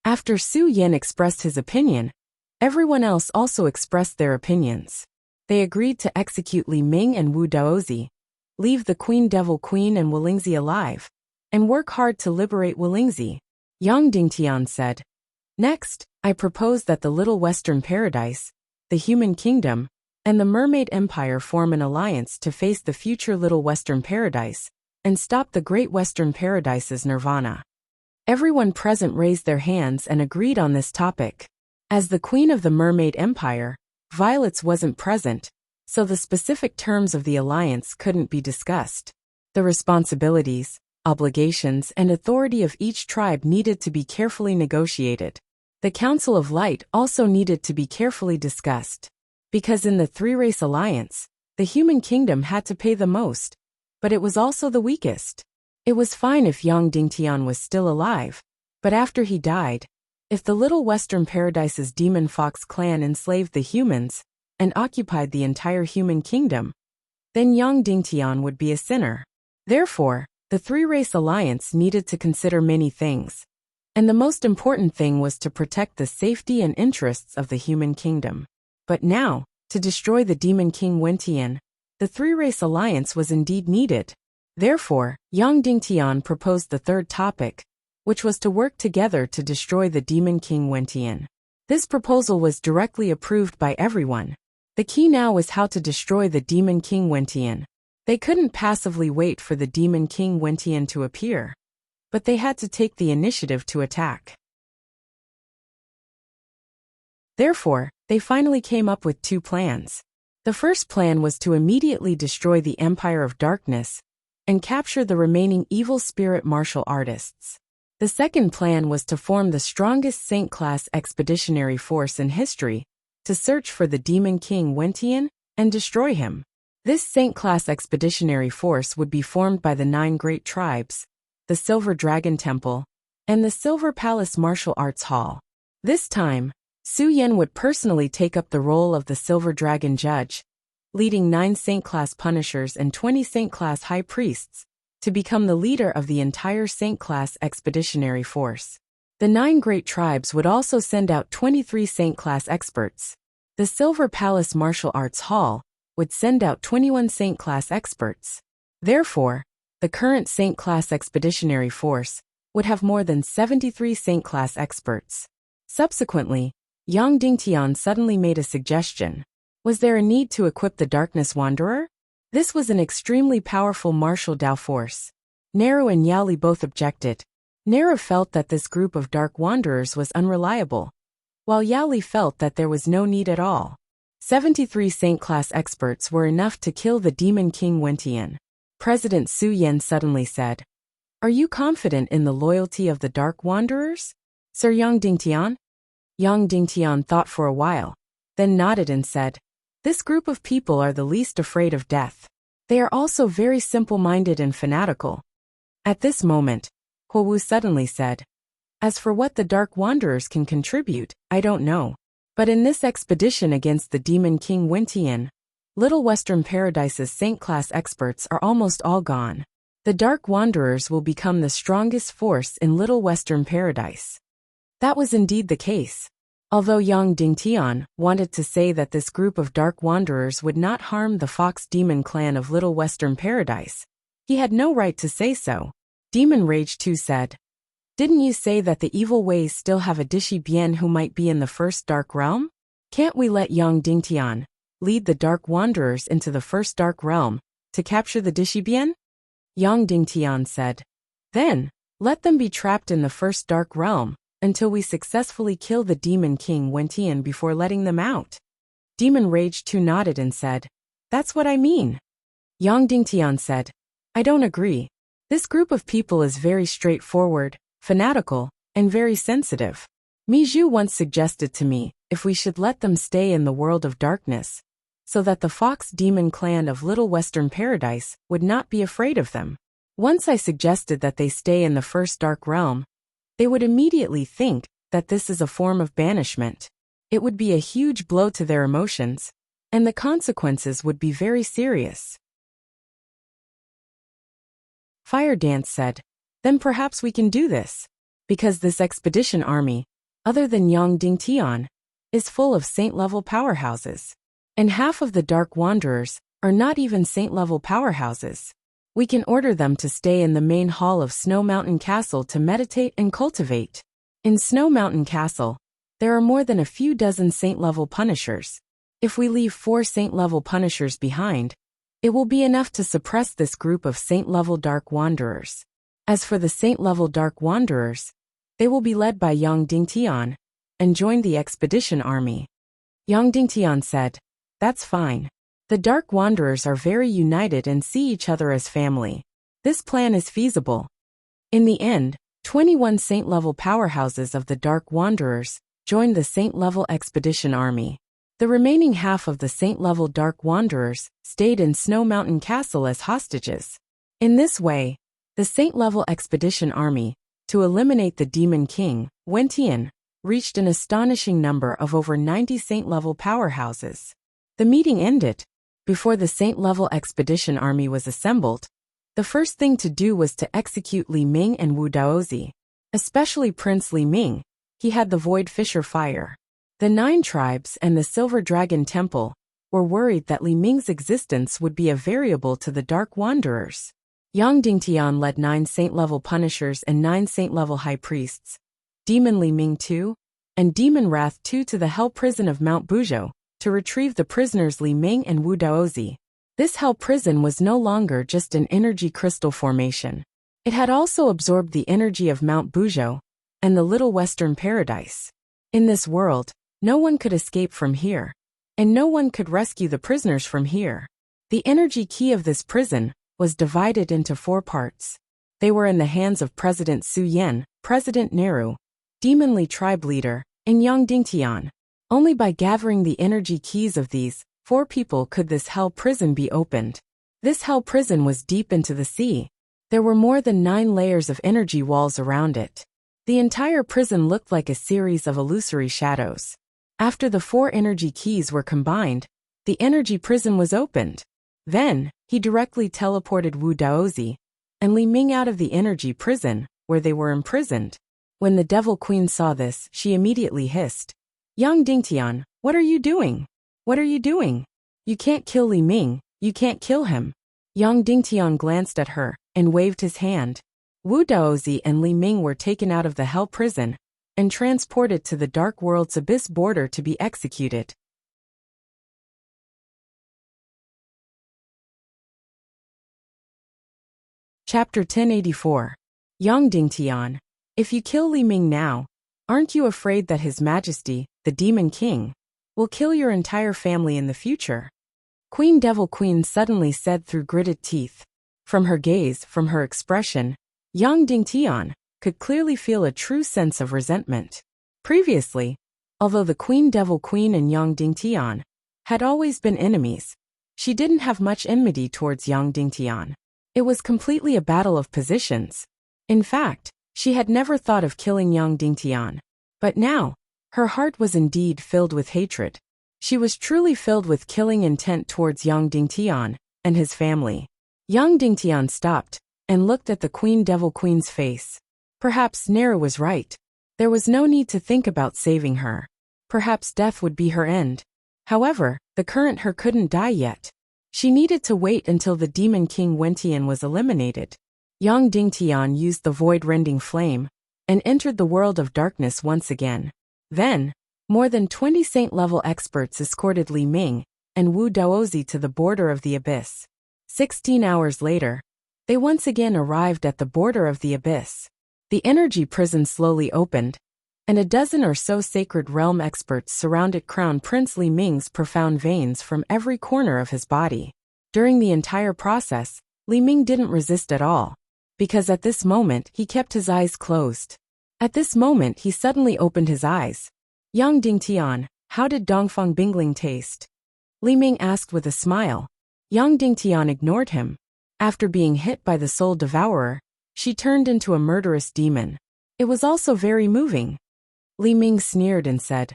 After Su Yan expressed his opinion, everyone else also expressed their opinions. They agreed to execute Li Ming and Wu Daozi, leave the Queen Devil Queen and Wolingzi alive, and work hard to liberate Wolingzi. Yang Dingtian said, next, I propose that the Little Western Paradise, the Human Kingdom, and the Mermaid Empire form an alliance to face the future Little Western Paradise and stop the Great Western Paradise's nirvana. Everyone present raised their hands and agreed on this topic. As the Queen of the Mermaid Empire, Violets wasn't present, so the specific terms of the alliance couldn't be discussed. The responsibilities, obligations, and authority of each tribe needed to be carefully negotiated. The Council of Light also needed to be carefully discussed. Because in the three-race alliance, the human kingdom had to pay the most, but it was also the weakest. It was fine if Yang Dingtian was still alive, but after he died, if the Little Western Paradise's Demon Fox clan enslaved the humans and occupied the entire human kingdom, then Yang Dingtian would be a sinner. Therefore, the three-race alliance needed to consider many things, and the most important thing was to protect the safety and interests of the human kingdom. But now, to destroy the Demon King Wentian, the three-race alliance was indeed needed. Therefore, Yang Dingtian proposed the third topic, which was to work together to destroy the Demon King Wentian. This proposal was directly approved by everyone. The key now was how to destroy the Demon King Wentian. They couldn't passively wait for the Demon King Wentian to appear, but they had to take the initiative to attack. Therefore, they finally came up with two plans. The first plan was to immediately destroy the Empire of Darkness and capture the remaining evil spirit martial artists. The second plan was to form the strongest Saint-class expeditionary force in history to search for the Demon King Wentian and destroy him. This Saint-class expeditionary force would be formed by the 9 great tribes, the Silver Dragon Temple, and the Silver Palace Martial Arts Hall. This time, Su Yan would personally take up the role of the Silver Dragon Judge, leading 9 Saint-class Punishers and 20 Saint-class High Priests, to become the leader of the entire Saint-class expeditionary force. The 9 great tribes would also send out 23 Saint-class experts. The Silver Palace Martial Arts Hall would send out 21 Saint-class experts. Therefore, the current Saint-class expeditionary force would have more than 73 Saint-class experts. Subsequently, Yang Dingtian suddenly made a suggestion. Was there a need to equip the Darkness Wanderer? This was an extremely powerful martial Dao force. Nero and Yaoli both objected. Nero felt that this group of Dark Wanderers was unreliable, while Yaoli felt that there was no need at all. 73 Saint-class experts were enough to kill the Demon King Wentian. President Su Yan suddenly said, "Are you confident in the loyalty of the Dark Wanderers, Sir Yang Dingtian?" Yang Dingtian thought for a while, then nodded and said, "This group of people are the least afraid of death. They are also very simple-minded and fanatical." At this moment, Huo Wu suddenly said, "As for what the Dark Wanderers can contribute, I don't know. But in this expedition against the Demon King Wentian, Little Western Paradise's Saint-class experts are almost all gone. The Dark Wanderers will become the strongest force in Little Western Paradise." That was indeed the case. Although Yang Dingtian wanted to say that this group of Dark Wanderers would not harm the Fox Demon clan of Little Western Paradise, he had no right to say so. Demon Rage 2 said, "Didn't you say that the evil ways still have a Dishi Bian who might be in the first Dark Realm? Can't we let Yang Dingtian lead the Dark Wanderers into the first Dark Realm to capture the Dishi Bian?" Yang Dingtian said, "Then, let them be trapped in the first Dark Realm until we successfully kill the Demon King Wentian before letting them out." Demon Rage 2 nodded and said, "That's what I mean." Yang Dingtian said, "I don't agree. This group of people is very straightforward, fanatical, and very sensitive. Miju once suggested to me if we should let them stay in the world of darkness, so that the Fox Demon clan of Little Western Paradise would not be afraid of them. Once I suggested that they stay in the first Dark Realm, they would immediately think that this is a form of banishment. It would be a huge blow to their emotions, and the consequences would be very serious." Fire Dance said, "Then perhaps we can do this, because this expedition army, other than Yang Dingtian, is full of saint-level powerhouses. And half of the Dark Wanderers are not even saint-level powerhouses. We can order them to stay in the main hall of Snow Mountain Castle to meditate and cultivate. In Snow Mountain Castle, there are more than a few dozen saint-level punishers. If we leave 4 saint-level punishers behind, it will be enough to suppress this group of saint-level Dark Wanderers. As for the saint-level Dark Wanderers, they will be led by Yang Dingtian and join the expedition army." Yang Dingtian said. That's fine. The Dark Wanderers are very united and see each other as family. This plan is feasible. In the end, 21 Saint-level powerhouses of the Dark Wanderers joined the Saint-level Expedition Army. The remaining half of the Saint-level Dark Wanderers stayed in Snow Mountain Castle as hostages. In this way, the Saint-level Expedition Army, to eliminate the Demon King, Wentian, reached an astonishing number of over 90 Saint-level powerhouses. The meeting ended. Before the Saint-level Expedition Army was assembled, the first thing to do was to execute Li Ming and Wu Daozi, especially Prince Li Ming. He had the Void Fisher Fire. The 9 tribes and the Silver Dragon Temple were worried that Li Ming's existence would be a variable to the Dark Wanderers. Yang Dingtian led 9 Saint-level Punishers and 9 Saint-level High Priests, Demon Li Ming II, and Demon Wrath II to the Hell Prison of Mount Buzhou to retrieve the prisoners Li Ming and Wu Daozi. This Hell Prison was no longer just an energy crystal formation. It had also absorbed the energy of Mount Buzhou and the Little Western Paradise. In this world, no one could escape from here, and no one could rescue the prisoners from here. The energy key of this prison was divided into 4 parts. They were in the hands of President Su Yan, President Nehru, Demon Li tribe leader, and Yang Dingtian. Only by gathering the energy keys of these 4 people could this hell prison be opened. This hell prison was deep into the sea. There were more than 9 layers of energy walls around it. The entire prison looked like a series of illusory shadows. After the 4 energy keys were combined, the energy prison was opened. Then, he directly teleported Wu Daozi and Li Ming out of the energy prison, where they were imprisoned. When the Devil Queen saw this, she immediately hissed, Yang Dingtian, what are you doing? What are you doing? You can't kill Li Ming, you can't kill him. Yang Dingtian glanced at her and waved his hand. Wu Daozi and Li Ming were taken out of the hell prison and transported to the Dark World's abyss border to be executed. Chapter 1084. Yang Dingtian. If you kill Li Ming now, aren't you afraid that His Majesty, the Demon King, will kill your entire family in the future? Queen Devil Queen suddenly said through gritted teeth. From her gaze, from her expression, Yang Dingtian could clearly feel a true sense of resentment. Previously, although the Queen Devil Queen and Yang Dingtian had always been enemies, she didn't have much enmity towards Yang Dingtian. It was completely a battle of positions. In fact, she had never thought of killing Yang Dingtian. But now, her heart was indeed filled with hatred. She was truly filled with killing intent towards Yang Dingtian and his family. Yang Dingtian stopped and looked at the Queen Devil Queen's face. Perhaps Nehru was right. There was no need to think about saving her. Perhaps death would be her end. However, the current her couldn't die yet. She needed to wait until the Demon King Wentian was eliminated. Yang Dingtian used the void-rending flame and entered the world of darkness once again. Then, more than 20 Saint-level experts escorted Li Ming and Wu Daozi to the border of the abyss. 16 hours later, they once again arrived at the border of the abyss. The energy prison slowly opened, and a dozen or so Sacred Realm experts surrounded Crown Prince Li Ming's profound veins from every corner of his body. During the entire process, Li Ming didn't resist at all, because at this moment he kept his eyes closed. At this moment he suddenly opened his eyes. Yang Dingtian, how did Dongfang Bingling taste? Li Ming asked with a smile. Yang Dingtian ignored him. After being hit by the Soul Devourer, she turned into a murderous demon. It was also very moving. Li Ming sneered and said,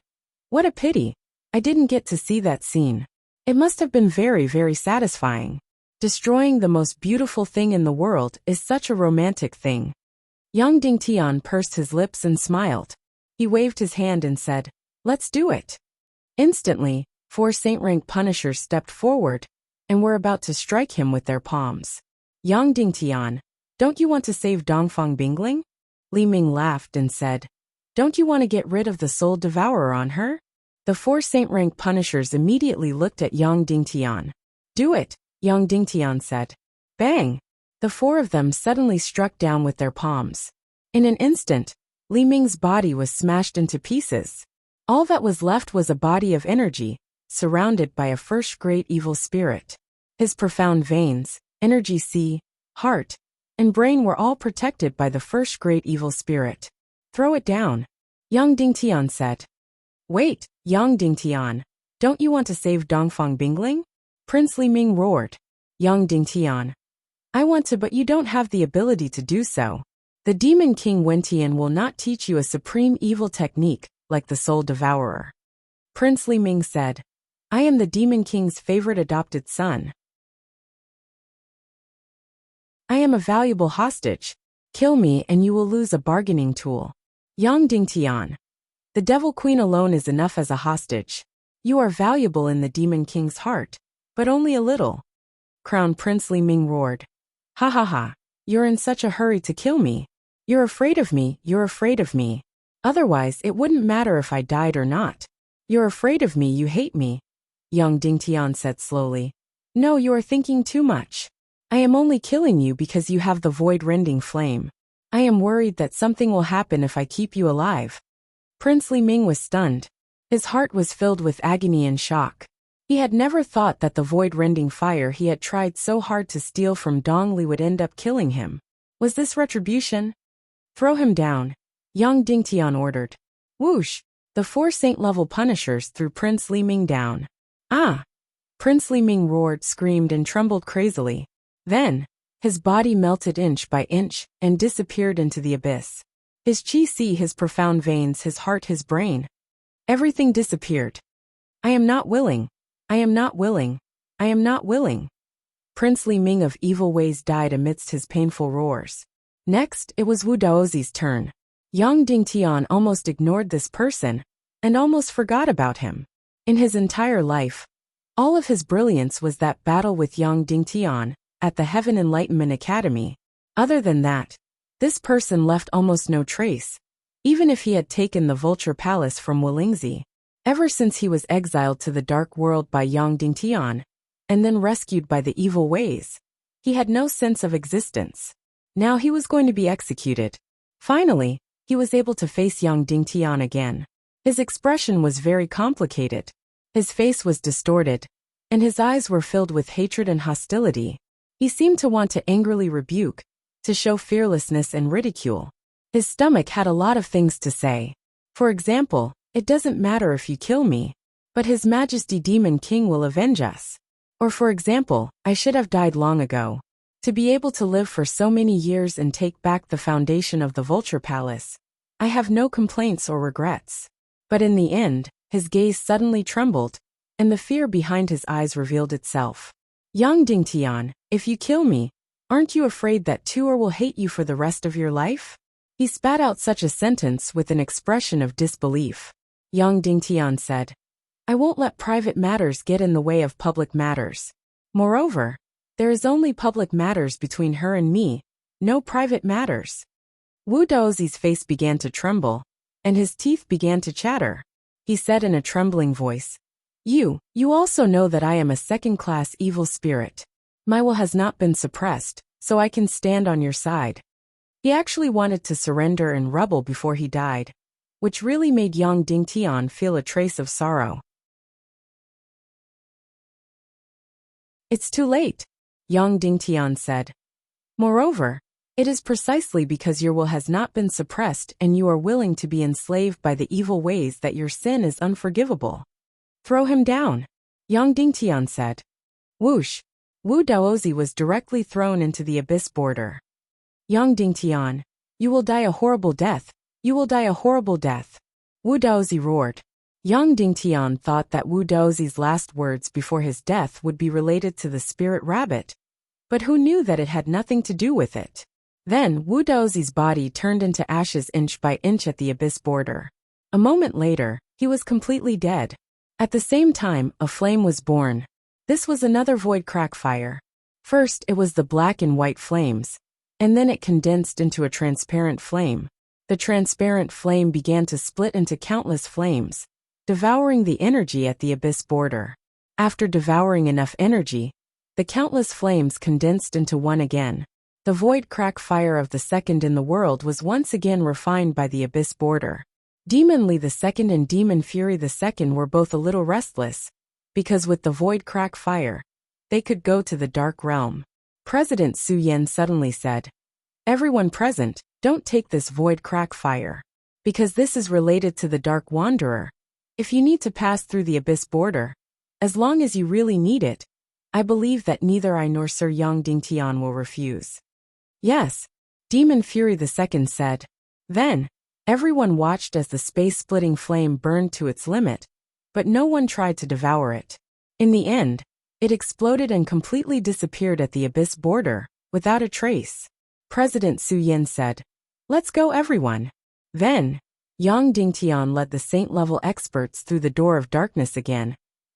"What a pity. I didn't get to see that scene. It must have been very, very satisfying. Destroying the most beautiful thing in the world is such a romantic thing." Yang Dingtian pursed his lips and smiled. He waved his hand and said, "Let's do it." Instantly, 4 Saint-rank Punishers stepped forward and were about to strike him with their palms. Yang Dingtian, don't you want to save Dongfang Bingling? Li Ming laughed and said, "Don't you want to get rid of the Soul Devourer on her?" The 4 Saint-rank Punishers immediately looked at Yang Dingtian. "Do it," Yang Dingtian said. Bang! The 4 of them suddenly struck down with their palms. In an instant, Li Ming's body was smashed into pieces. All that was left was a body of energy, surrounded by a first great evil spirit. His profound veins, energy sea, heart, and brain were all protected by the first great evil spirit. Throw it down, Yang Dingtian said. Wait, Yang Dingtian, don't you want to save Dongfang Bingling? Prince Li Ming roared. Yang Dingtian. I want to, but you don't have the ability to do so. The Demon King Wentian will not teach you a supreme evil technique, like the Soul Devourer. Prince Li Ming said. I am the Demon King's favorite adopted son. I am a valuable hostage. Kill me and you will lose a bargaining tool. Yang Dingtian. The Devil Queen alone is enough as a hostage. You are valuable in the Demon King's heart, but only a little. Crown Prince Li Ming roared. Ha ha ha, you're in such a hurry to kill me. You're afraid of me, you're afraid of me. Otherwise it wouldn't matter if I died or not. You're afraid of me, you hate me. Yang Dingtian said slowly. No, you are thinking too much. I am only killing you because you have the void-rending flame. I am worried that something will happen if I keep you alive. Prince Li Ming was stunned. His heart was filled with agony and shock. He had never thought that the void-rending fire he had tried so hard to steal from Dong Li would end up killing him. Was this retribution? Throw him down, Yang Dingtian ordered. Whoosh! The 4 saint-level punishers threw Prince Li Ming down. Ah! Prince Li Ming roared, screamed, and trembled crazily. Then, his body melted inch by inch and disappeared into the abyss. His chi see, his profound veins, his heart, his brain. Everything disappeared. I am not willing. I am not willing. I am not willing. Prince Li Ming of evil ways died amidst his painful roars. Next, it was Wu Daozi's turn. Yang Dingtian almost ignored this person and almost forgot about him. In his entire life, all of his brilliance was that battle with Yang Dingtian at the Heaven Enlightenment Academy. Other than that, this person left almost no trace, even if he had taken the Vulture Palace from Wolingzi. Ever since he was exiled to the Dark World by Yang Dingtian, and then rescued by the evil ways, he had no sense of existence. Now he was going to be executed. Finally, he was able to face Yang Dingtian again. His expression was very complicated. His face was distorted, and his eyes were filled with hatred and hostility. He seemed to want to angrily rebuke, to show fearlessness and ridicule. His stomach had a lot of things to say. For example, it doesn't matter if you kill me, but His Majesty Demon King will avenge us. Or for example, I should have died long ago. To be able to live for so many years and take back the foundation of the Vulture Palace, I have no complaints or regrets. But in the end, his gaze suddenly trembled, and the fear behind his eyes revealed itself. Yang Dingtian, if you kill me, aren't you afraid that Tuer will hate you for the rest of your life? He spat out such a sentence with an expression of disbelief. Yang Dingtian said, I won't let private matters get in the way of public matters. Moreover, there is only public matters between her and me, no private matters. Wu Daozi's face began to tremble, and his teeth began to chatter. He said in a trembling voice, You also know that I am a second-class evil spirit. My will has not been suppressed, so I can stand on your side. He actually wanted to surrender and rebel before he died, which really made Yang Dingtian feel a trace of sorrow. It's too late, Yang Dingtian said. Moreover, it is precisely because your will has not been suppressed and you are willing to be enslaved by the evil ways that your sin is unforgivable. Throw him down, Yang Dingtian said. Whoosh! Wu Daozi was directly thrown into the abyss border. Yang Dingtian, you will die a horrible death. You will die a horrible death. Wu Daozi roared. Yang Dingtian thought that Wu Daozi's last words before his death would be related to the spirit rabbit. But who knew that it had nothing to do with it? Then Wu Daozi's body turned into ashes inch by inch at the abyss border. A moment later, he was completely dead. At the same time, a flame was born. This was another void crack fire. First, it was the black and white flames, and then it condensed into a transparent flame. The transparent flame began to split into countless flames, devouring the energy at the abyss border. After devouring enough energy, the countless flames condensed into one again. The void crack fire of the second in the world was once again refined by the abyss border. Demon Li II and Demon Fury II were both a little restless, because with the void crack fire, they could go to the dark realm. President Su Yan suddenly said, "Everyone present, don't take this void crack fire. Because this is related to the Dark Wanderer. If you need to pass through the abyss border, as long as you really need it, I believe that neither I nor Sir Yang Dingtian will refuse." "Yes," Demon Fury II said. Then, everyone watched as the space-splitting flame burned to its limit, but no one tried to devour it. In the end, it exploded and completely disappeared at the abyss border, without a trace. President Su Yan said, "Let's go, everyone." Then, Yang Dingtian led the saint-level experts through the door of darkness again,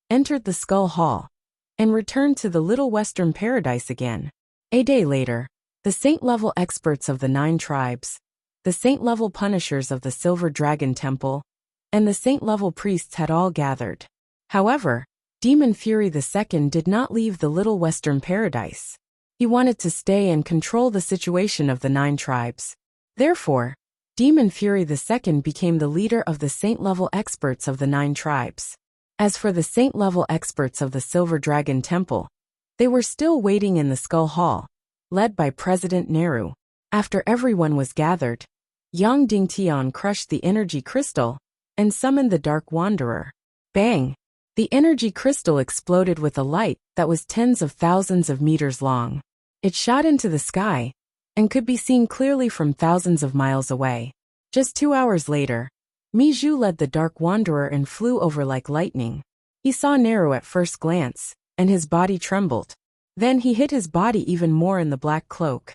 entered the Skull Hall, and returned to the Little Western Paradise again. A day later, the saint-level experts of the 9 tribes, the saint-level punishers of the Silver Dragon Temple, and the saint-level priests had all gathered. However, Demon Fury II did not leave the Little Western Paradise. He wanted to stay and control the situation of the 9 tribes. Therefore, Demon Fury II became the leader of the saint-level experts of the 9 tribes. As for the saint-level experts of the Silver Dragon Temple, they were still waiting in the Skull Hall, led by President Nehru. After everyone was gathered, Yang Dingtian crushed the energy crystal and summoned the Dark Wanderer. Bang! The energy crystal exploded with a light that was tens of thousands of meters long. It shot into the sky and could be seen clearly from thousands of miles away. Just 2 hours later, Mi Zhu led the Dark Wanderer and flew over like lightning. He saw Nehru at first glance, and his body trembled. Then he hid his body even more in the black cloak.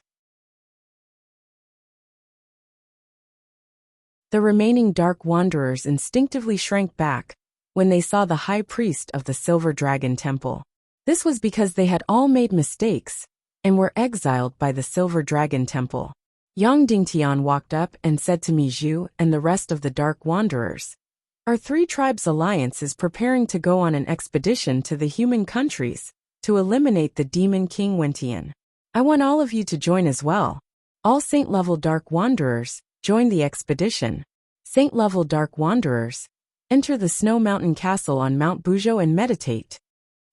The remaining Dark Wanderers instinctively shrank back when they saw the High Priest of the Silver Dragon Temple. This was because they had all made mistakes and were exiled by the Silver Dragon Temple. Yang Dingtian walked up and said to Mi Zhu and the rest of the Dark Wanderers, "Our 3 tribes alliance is preparing to go on an expedition to the human countries to eliminate the Demon King Wentian. I want all of you to join as well. All Saint-level Dark Wanderers, join the expedition. Saint-level Dark Wanderers, enter the Snow Mountain Castle on Mount Buzhou and meditate."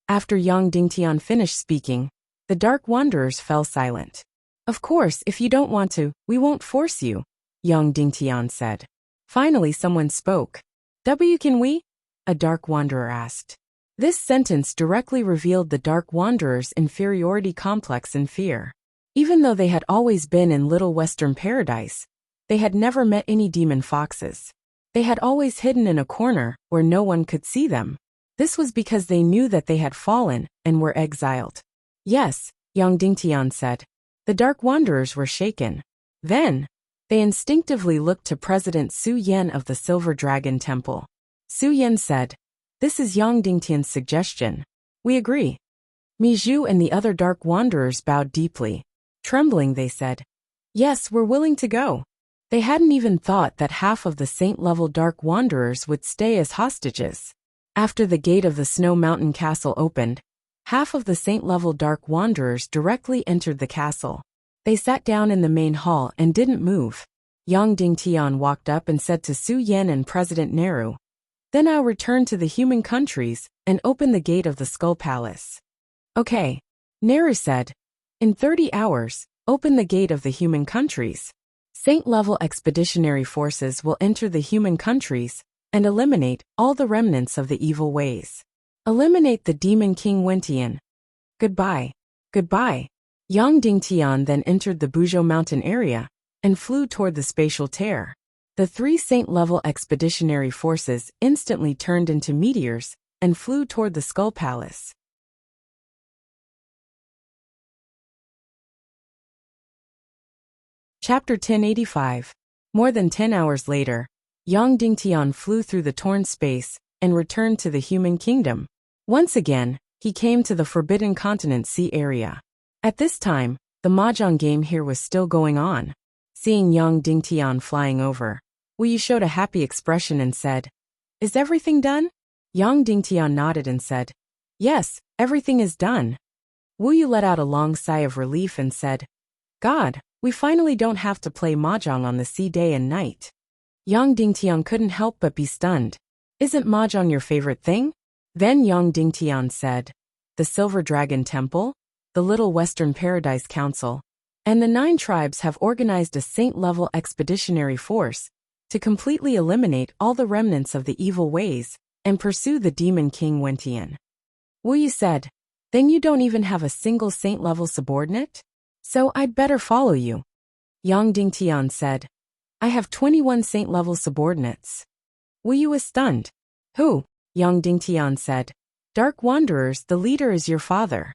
After Yang Dingtian finished speaking, the Dark Wanderers fell silent. "Of course, if you don't want to, we won't force you," Yang Dingtian said. Finally someone spoke. Can we?" a Dark Wanderer asked. This sentence directly revealed the Dark Wanderers' inferiority complex and fear. Even though they had always been in Little Western Paradise, they had never met any demon foxes. They had always hidden in a corner where no one could see them. This was because they knew that they had fallen and were exiled. "Yes," Yang Dingtian said. The Dark Wanderers were shaken. Then, they instinctively looked to President Su Yan of the Silver Dragon Temple. Su Yan said, "This is Yang Dingtian's suggestion. We agree." Mi Zhu and the other Dark Wanderers bowed deeply. Trembling, they said, "Yes, we're willing to go." They hadn't even thought that half of the Saint-level Dark Wanderers would stay as hostages. After the gate of the Snow Mountain Castle opened, half of the Saint-level Dark Wanderers directly entered the castle. They sat down in the main hall and didn't move. Yang Dingtian walked up and said to Su Yan and President Nehru, "Then I'll return to the human countries and open the gate of the Skull Palace." "Okay," Nehru said. "In 30 hours, open the gate of the human countries. Saint-level expeditionary forces will enter the human countries and eliminate all the remnants of the evil ways. Eliminate the Demon King Wentian. Goodbye. Goodbye." Yang Dingtian then entered the Buzhou mountain area and flew toward the spatial tear. The 3 Saint-level expeditionary forces instantly turned into meteors and flew toward the Skull Palace. Chapter 1085. More than 10 hours later, Yang Dingtian flew through the torn space and returned to the human kingdom. Once again, he came to the Forbidden Continent Sea area. At this time, the mahjong game here was still going on. Seeing Yang Dingtian flying over, Wu showed a happy expression and said, "Is everything done?" Yang Dingtian nodded and said, "Yes, everything is done." Wu let out a long sigh of relief and said, "God, we finally don't have to play mahjong on the sea day and night." Yang Dingtian couldn't help but be stunned. Isn't mahjong your favorite thing? Then Yang Dingtian said, the Silver Dragon Temple, the Little Western Paradise Council, and the 9 tribes have organized a saint-level expeditionary force to completely eliminate all the remnants of the evil ways and pursue the Demon King Wentian. Wuyu said, then you don't even have a single saint-level subordinate? So I'd better follow you. Yang Dingtian said, I have 21 saint-level subordinates. Wuyu was stunned. Who? Yang Dingtian said, Dark Wanderers, the leader is your father.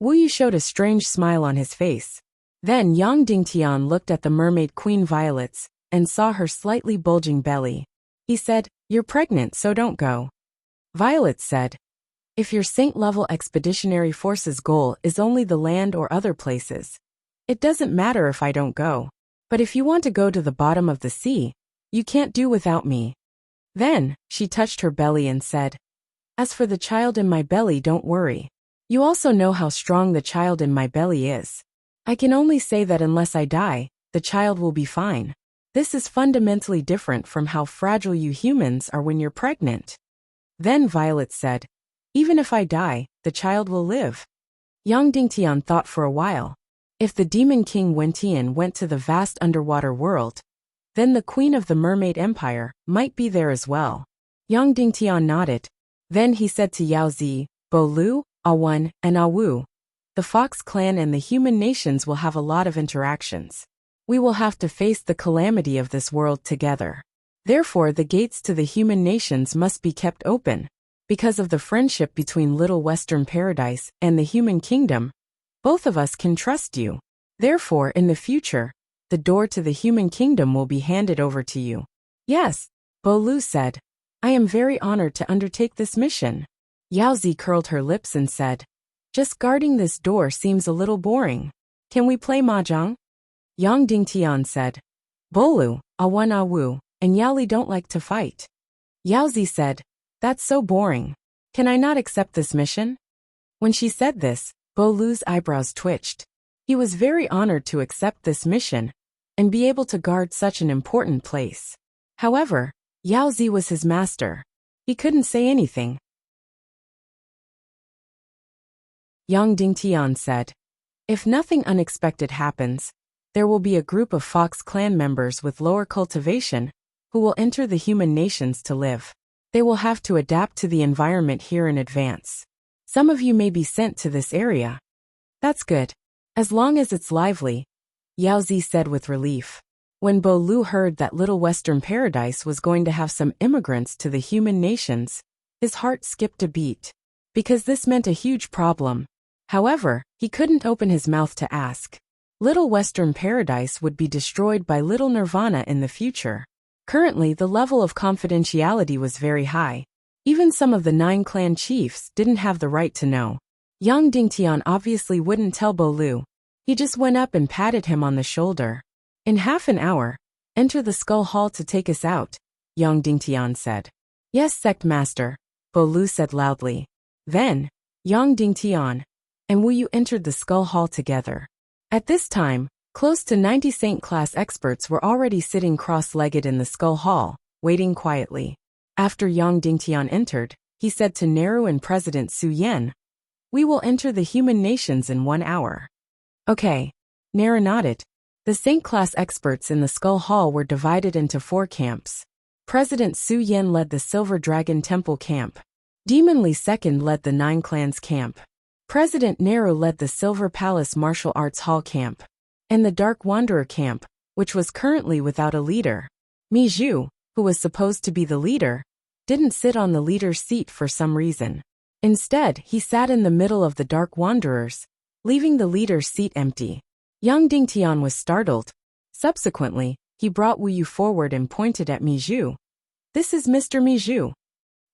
Wuyu showed a strange smile on his face. Then Yang Dingtian looked at the mermaid Queen Violets and saw her slightly bulging belly. He said, you're pregnant, so don't go. Violet said, if your saint-level expeditionary force's goal is only the land or other places, it doesn't matter if I don't go. But if you want to go to the bottom of the sea, you can't do without me. Then, she touched her belly and said, as for the child in my belly, don't worry. You also know how strong the child in my belly is. I can only say that unless I die, the child will be fine. This is fundamentally different from how fragile you humans are when you're pregnant. Then Violet said, even if I die, the child will live. Yang Dingtian thought for a while. If the Demon King Wentian went to the vast underwater world, then the Queen of the Mermaid Empire might be there as well. Yang Dingtian nodded. Then he said to Yao Zi, Bo Lu, Awan, and Awu, the Fox clan and the human nations will have a lot of interactions. We will have to face the calamity of this world together. Therefore, the gates to the human nations must be kept open. Because of the friendship between Little Western Paradise and the human kingdom, both of us can trust you. Therefore, in the future, the door to the human kingdom will be handed over to you. Yes, Bo Lu said. I am very honored to undertake this mission. Yao Zi curled her lips and said, just guarding this door seems a little boring. Can we play mahjong? Yang Dingtian said, Bolu, Awan Awu, and Yao Li don't like to fight. Yao Zi said, that's so boring. Can I not accept this mission? When she said this, Bo Lu's eyebrows twitched. He was very honored to accept this mission and be able to guard such an important place. However, Yao Zi was his master. He couldn't say anything. Yang Dingtian said, if nothing unexpected happens, there will be a group of Fox clan members with lower cultivation who will enter the human nations to live. They will have to adapt to the environment here in advance. Some of you may be sent to this area. That's good. As long as it's lively, Yao Zi said with relief. When Bo Lu heard that Little Western Paradise was going to have some immigrants to the human nations, his heart skipped a beat. Because this meant a huge problem. However, he couldn't open his mouth to ask. Little Western Paradise would be destroyed by Little Nirvana in the future. Currently, the level of confidentiality was very high. Even some of the 9 clan chiefs didn't have the right to know. Yang Dingtian obviously wouldn't tell Bo Lu. He just went up and patted him on the shoulder. In half an hour, enter the Skull Hall to take us out, Yang Dingtian said. Yes, Sect Master, Bo Lu said loudly. Then, Yang Dingtian and Wuyu entered the Skull Hall together. At this time, close to 90 Saint-class experts were already sitting cross-legged in the Skull Hall, waiting quietly. After Yang Dingtian entered, he said to Neru and President Su Yan, we will enter the human nations in 1 hour. Okay. Neru nodded. The Saint-class experts in the Skull Hall were divided into 4 camps. President Su Yan led the Silver Dragon Temple camp. Demon Li II led the 9 clans camp. President Neru led the Silver Palace Martial Arts Hall camp. And the Dark Wanderer camp, which was currently without a leader. Mi Zhu, who was supposed to be the leader, didn't sit on the leader's seat for some reason. Instead, he sat in the middle of the Dark Wanderers, leaving the leader's seat empty. Yang Dingtian was startled. Subsequently, he brought Wuyu forward and pointed at Mi Zhu. This is Mr. Mi Zhu.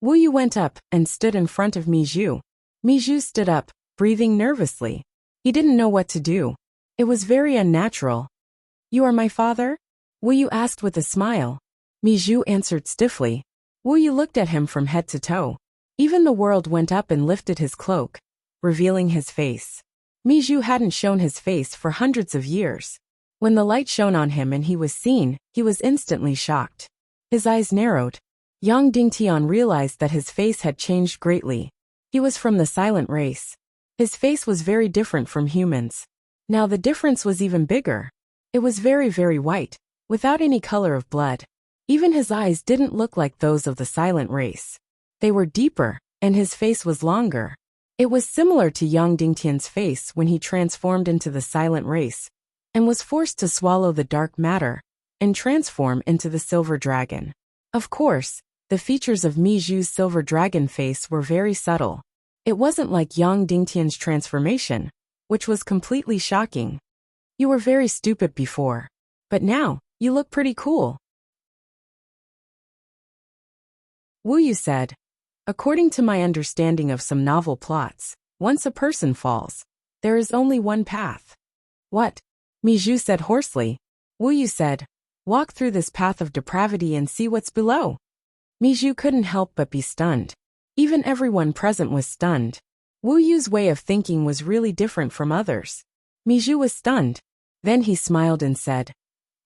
Wuyu went up and stood in front of Mi Zhu. Mi Zhu stood up, breathing nervously. He didn't know what to do. It was very unnatural. You are my father? Wuyu asked with a smile. Mi Zhu answered stiffly. Wuyu looked at him from head to toe. Even the world went up and lifted his cloak, revealing his face. Mi Zhu hadn't shown his face for hundreds of years. When the light shone on him and he was seen, he was instantly shocked. His eyes narrowed. Yang Dingtian realized that his face had changed greatly. He was from the silent race. His face was very different from humans. Now the difference was even bigger. It was very, very white, without any color of blood. Even his eyes didn't look like those of the silent race. They were deeper, and his face was longer. It was similar to Yang Dingtian's face when he transformed into the silent race, and was forced to swallow the dark matter, and transform into the silver dragon. Of course, the features of Mi Zhu's silver dragon face were very subtle. It wasn't like Yang Dingtian's transformation, which was completely shocking. You were very stupid before, but now, you look pretty cool. Wuyu said, according to my understanding of some novel plots, once a person falls, there is only one path. What? Mi Zhu said hoarsely. Wuyu said, walk through this path of depravity and see what's below. Mi Zhu couldn't help but be stunned. Even everyone present was stunned. Wu Yu's way of thinking was really different from others. Mi Zhu was stunned. Then he smiled and said,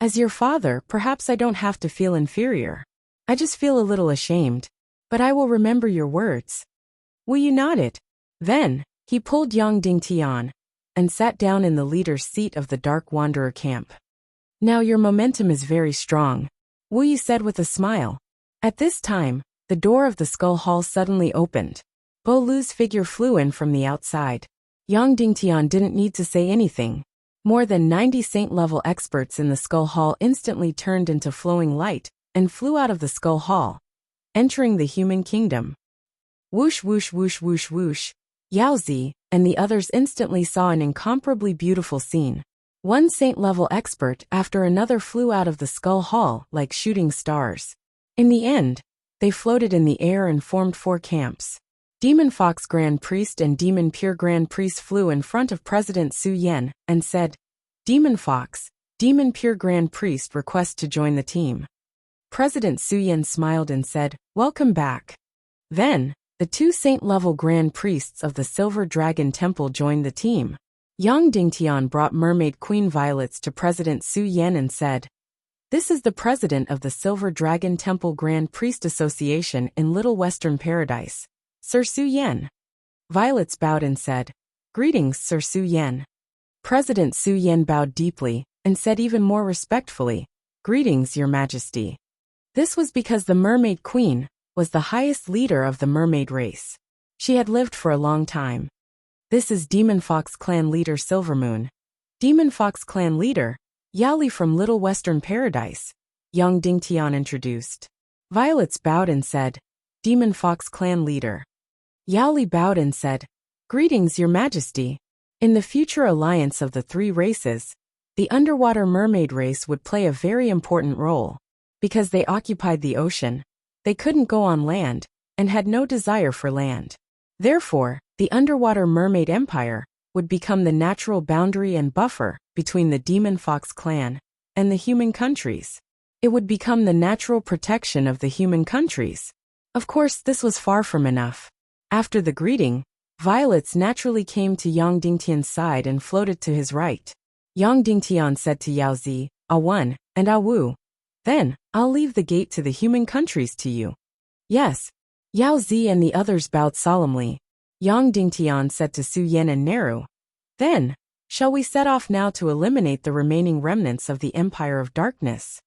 as your father, perhaps I don't have to feel inferior. I just feel a little ashamed. But I will remember your words. Wu Yu nodded. Then, he pulled Yang Dingtian and sat down in the leader's seat of the Dark Wanderer camp. Now your momentum is very strong, Wu Yu said with a smile. At this time, the door of the skull hall suddenly opened. Bo Lu's figure flew in from the outside. Yang Dingtian didn't need to say anything. More than 90 saint-level experts in the skull hall instantly turned into flowing light and flew out of the skull hall, entering the human kingdom. Whoosh whoosh whoosh whoosh whoosh. Yaozi and the others instantly saw an incomparably beautiful scene. One saint-level expert after another flew out of the skull hall like shooting stars. In the end, they floated in the air and formed 4 camps. Demon Fox Grand Priest and Demon Pure Grand Priest flew in front of President Su Yan and said, Demon Fox, Demon Pure Grand Priest requests to join the team. President Su Yan smiled and said, welcome back. Then, the 2 saint-level Grand Priests of the Silver Dragon Temple joined the team. Yang Dingtian brought Mermaid Queen Violets to President Su Yan and said, this is the president of the Silver Dragon Temple Grand Priest Association in Little Western Paradise, Sir Su Yan. Violets bowed and said, greetings, Sir Su Yan. President Su Yan bowed deeply and said even more respectfully, greetings, Your Majesty. This was because the Mermaid Queen was the highest leader of the mermaid race. She had lived for a long time. This is Demon Fox Clan leader Silvermoon. Demon Fox Clan leader, Yaoli from Little Western Paradise, Yang Dingtian introduced. Violets bowed and said, Demon Fox Clan leader. Yaoli bowed and said, greetings, Your Majesty. In the future alliance of the 3 races, the underwater mermaid race would play a very important role. Because they occupied the ocean, they couldn't go on land, and had no desire for land. Therefore, the underwater mermaid empire would become the natural boundary and buffer between the Demon Fox clan and the human countries. It would become the natural protection of the human countries. Of course, this was far from enough. After the greeting, Violets naturally came to Yang Dingtian's side and floated to his right. Yang Dingtian said to Yaozi, A1, and Awu, then, I'll leave the gate to the human countries to you. Yes. Yaozi and the others bowed solemnly. Yang Dingtian said to Su Yan and Neru, then, shall we set off now to eliminate the remaining remnants of the Empire of Darkness?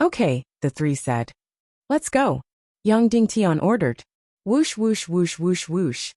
Okay, the 3 said. Let's go. Yang Dingtian ordered. Whoosh whoosh whoosh whoosh whoosh.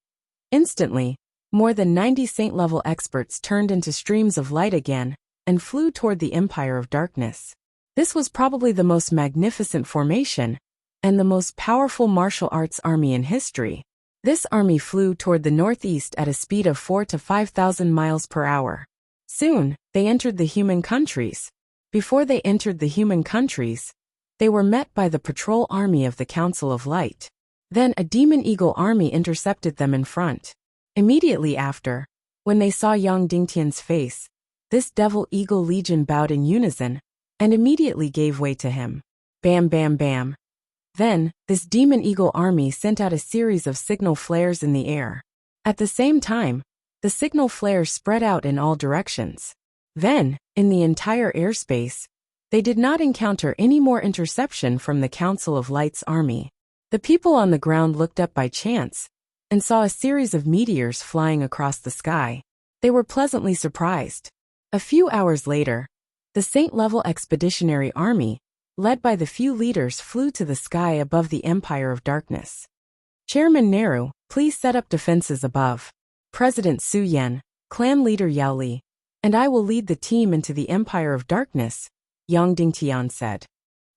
Instantly, more than 90 saint-level experts turned into streams of light again, and flew toward the Empire of Darkness. This was probably the most magnificent formation, and the most powerful martial arts army in history. This army flew toward the northeast at a speed of 4,000 to 5,000 miles per hour. Soon, they entered the human countries. Before they entered the human countries, they were met by the patrol army of the Council of Light. Then a demon eagle army intercepted them in front. Immediately after, when they saw Yang Dingtian's face, this devil eagle legion bowed in unison, and immediately gave way to him. Bam bam bam. Then, this demon eagle army sent out a series of signal flares in the air. At the same time, the signal flares spread out in all directions. Then, in the entire airspace, they did not encounter any more interception from the Council of Light's army. The people on the ground looked up by chance and saw a series of meteors flying across the sky. They were pleasantly surprised. A few hours later, the Saint-level expeditionary army, led by the few leaders, flew to the sky above the Empire of Darkness. Chairman Nehru, please set up defenses above. President Su Yan, clan leader Yao Li, and I will lead the team into the Empire of Darkness, Yang Dingtian said.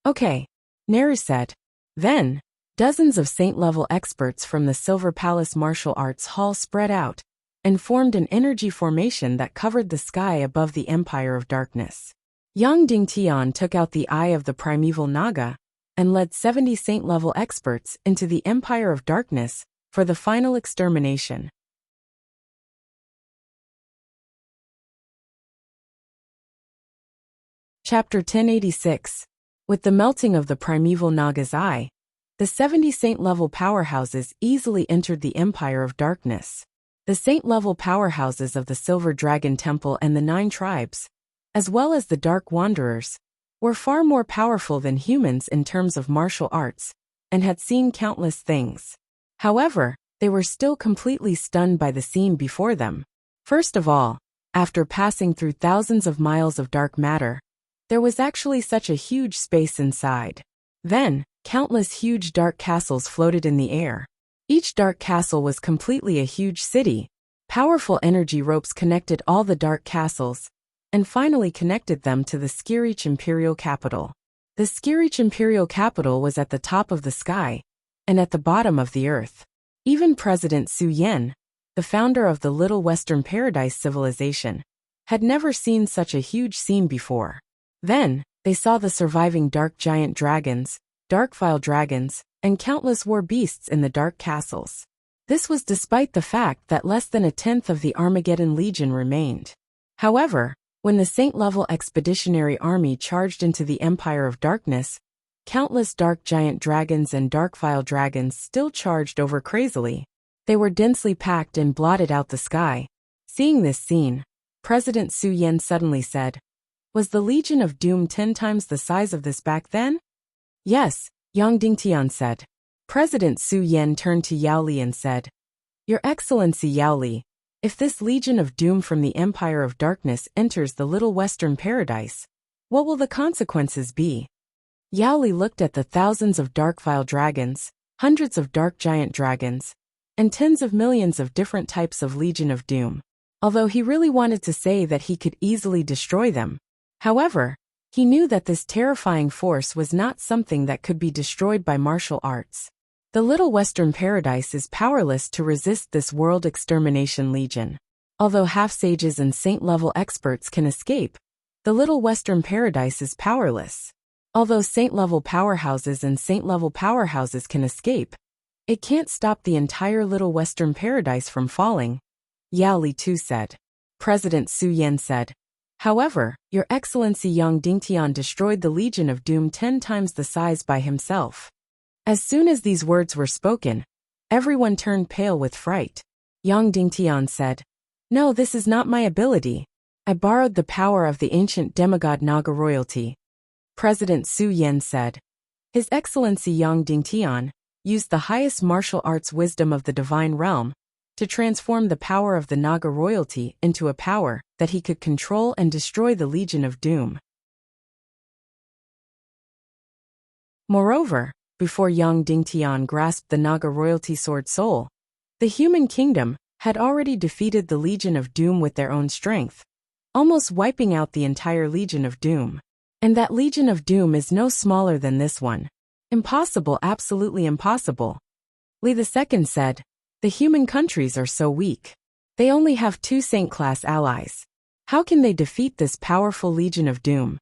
Okay, Nehru said. Then, dozens of Saint-level experts from the Silver Palace Martial Arts Hall spread out and formed an energy formation that covered the sky above the Empire of Darkness. Yang Dingtian took out the eye of the primeval Naga and led 70 Saint-level experts into the Empire of Darkness for the final extermination. Chapter 1086. With the melting of the primeval Naga's eye, the 70 Saint-level powerhouses easily entered the Empire of Darkness. The Saint-level powerhouses of the Silver Dragon Temple and the 9 tribes, as well as the Dark Wanderers, were far more powerful than humans in terms of martial arts, and had seen countless things. However, they were still completely stunned by the scene before them. First of all, after passing through thousands of miles of dark matter, there was actually such a huge space inside. Then, countless huge dark castles floated in the air. Each dark castle was completely a huge city. Powerful energy ropes connected all the dark castles, and finally connected them to the Skirich Imperial Capital. The Skirich Imperial Capital was at the top of the sky, and at the bottom of the earth. Even President Su Yan, the founder of the Little Western Paradise civilization, had never seen such a huge scene before. Then, they saw the surviving dark giant dragons, dark vile dragons, and countless war beasts in the dark castles. This was despite the fact that less than 1/10 of the Armageddon Legion remained. However, when the Saint-level expeditionary army charged into the Empire of Darkness, countless dark giant dragons and dark vile dragons still charged over crazily. They were densely packed and blotted out the sky. Seeing this scene, President Su Yan suddenly said, "Was the Legion of Doom 10 times the size of this back then?" "Yes," Yang Dingtian said. President Su Yan turned to Yao Li and said, "Your Excellency Yao Li, if this Legion of Doom from the Empire of Darkness enters the Little Western Paradise, what will the consequences be?" Yao Li looked at the thousands of dark vile dragons, hundreds of dark giant dragons, and tens of millions of different types of Legion of Doom. Although he really wanted to say that he could easily destroy them, however, he knew that this terrifying force was not something that could be destroyed by martial arts. The Little Western Paradise is powerless to resist this world extermination legion. Although half-sages and saint-level experts can escape, the Little Western Paradise is powerless. Although saint-level powerhouses and saint-level powerhouses can escape, it can't stop the entire Little Western Paradise from falling, Yao Li too said. President Su Yan said, "However, Your Excellency Yang Dingtian destroyed the Legion of Doom 10 times the size by himself." As soon as these words were spoken, everyone turned pale with fright. Yang Dingtian said, "No, this is not my ability. I borrowed the power of the ancient demigod Naga royalty." President Su Yan said, "His Excellency Yang Dingtian used the highest martial arts wisdom of the divine realm to transform the power of the Naga royalty into a power that he could control and destroy the Legion of Doom." Moreover, before Yang Dingtian grasped the Naga royalty sword soul, the human kingdom had already defeated the Legion of Doom with their own strength, almost wiping out the entire Legion of Doom. And that Legion of Doom is no smaller than this one. Impossible, absolutely impossible. Li II said, "The human countries are so weak. They only have 2 saint-class allies. How can they defeat this powerful Legion of Doom?"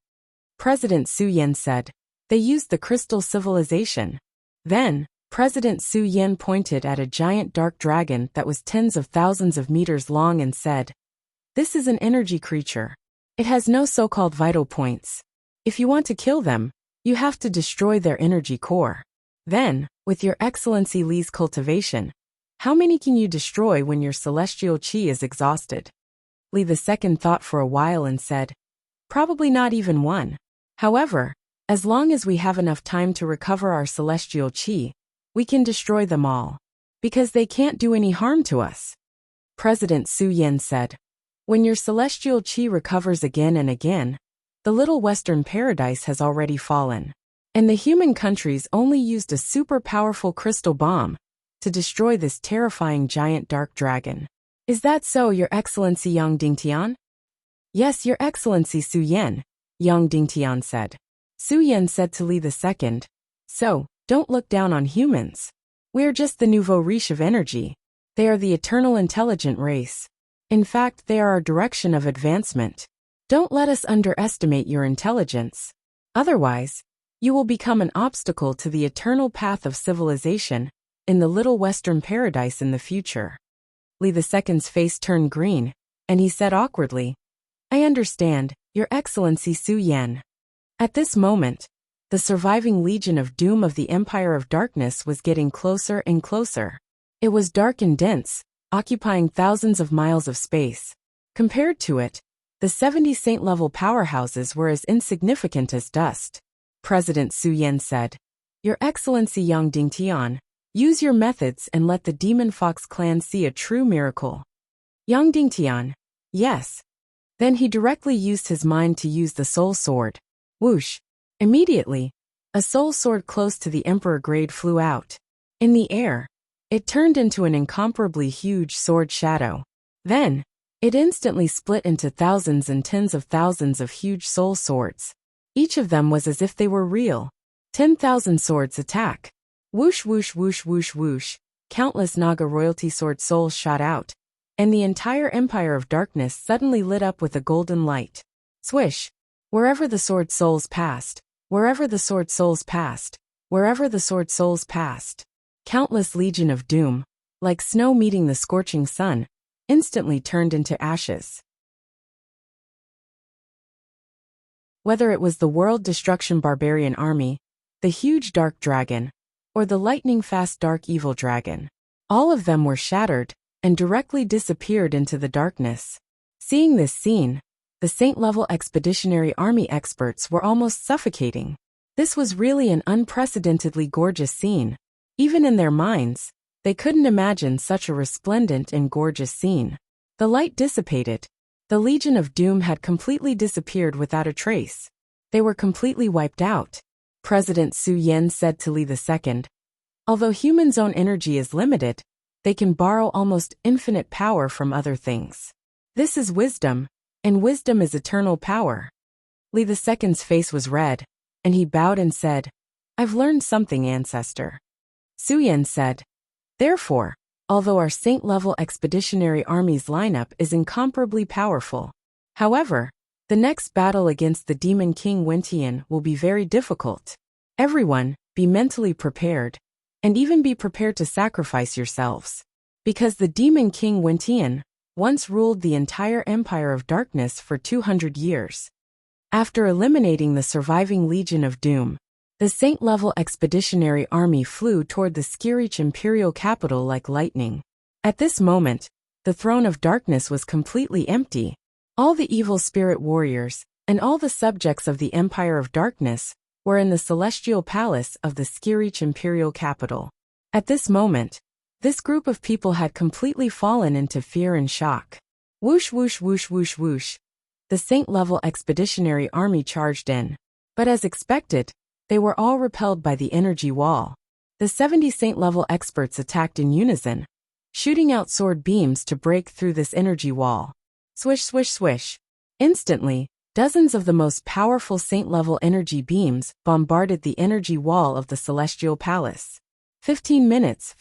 President Su Yan said, "They used the Crystal Civilization." Then, President Su Yan pointed at a giant dark dragon that was tens of thousands of meters long and said, "This is an energy creature. It has no so-called vital points. If you want to kill them, you have to destroy their energy core. Then, with Your Excellency Li's cultivation, how many can you destroy when your celestial qi is exhausted?" Li II thought for a while and said, "Probably not even one. However, as long as we have enough time to recover our celestial qi, we can destroy them all. Because they can't do any harm to us. President Su Yen said. When your celestial qi recovers again and again, the little Western paradise has already fallen. And the human countries only used a super powerful crystal bomb to destroy this terrifying giant dark dragon. Is that so, Your Excellency Yang Dingtian? Yes, Your Excellency Su Yen, Yang Dingtian said. Su Yen said to Li II, so, don't look down on humans. We're just the nouveau riche of energy. They are the eternal intelligent race. In fact, they are our direction of advancement. Don't let us underestimate your intelligence. Otherwise, you will become an obstacle to the eternal path of civilization in the little Western paradise in the future. Li II's face turned green, and he said awkwardly, I understand, Your Excellency Su Yen. At this moment, the surviving Legion of Doom of the Empire of Darkness was getting closer and closer. It was dark and dense, occupying thousands of miles of space. Compared to it, the 70 saint-level powerhouses were as insignificant as dust. President Su Yen said, Your Excellency Yang Dingtian, use your methods and let the Demon Fox clan see a true miracle. Yang Dingtian, yes. Then he directly used his mind to use the soul sword. Whoosh! Immediately, a soul sword close to the Emperor grade flew out. In the air, it turned into an incomparably huge sword shadow. Then, it instantly split into thousands and tens of thousands of huge soul swords. Each of them was as if they were real. 10,000 swords attack. Whoosh whoosh whoosh whoosh whoosh, countless Naga royalty sword souls shot out, and the entire Empire of Darkness suddenly lit up with a golden light. Swish! Wherever the sword souls passed, wherever the sword souls passed, wherever the sword souls passed. Countless Legion of Doom, like snow meeting the scorching sun, instantly turned into ashes. Whether it was the World Destruction Barbarian Army, the huge Dark Dragon, or the lightning-fast Dark Evil Dragon, all of them were shattered and directly disappeared into the darkness. Seeing this scene, the Saint-level Expeditionary Army experts were almost suffocating. This was really an unprecedentedly gorgeous scene. Even in their minds, they couldn't imagine such a resplendent and gorgeous scene. The light dissipated. The Legion of Doom had completely disappeared without a trace. They were completely wiped out. President Su Yen said to Li II, although humans' own energy is limited, they can borrow almost infinite power from other things. This is wisdom, and wisdom is eternal power. Li II's face was red, and he bowed and said, I've learned something, Ancestor. Su Yen said, therefore, although our saint-level expeditionary army's lineup is incomparably powerful, however, the next battle against the Demon King Wentian will be very difficult. Everyone, be mentally prepared, and even be prepared to sacrifice yourselves. Because the Demon King Wentian once ruled the entire Empire of Darkness for 200 years. After eliminating the surviving Legion of Doom, the Saint-level expeditionary army flew toward the Skirich imperial capital like lightning. At this moment, the throne of darkness was completely empty. All the evil spirit warriors, and all the subjects of the Empire of Darkness, were in the celestial palace of the Skirich imperial capital. At this moment, this group of people had completely fallen into fear and shock. Whoosh whoosh whoosh whoosh whoosh. The Saint-level expeditionary army charged in. But as expected, they were all repelled by the energy wall. The 70 Saint-level experts attacked in unison, shooting out sword beams to break through this energy wall. Swish swish swish. Instantly, dozens of the most powerful Saint-level energy beams bombarded the energy wall of the celestial palace. 15 minutes,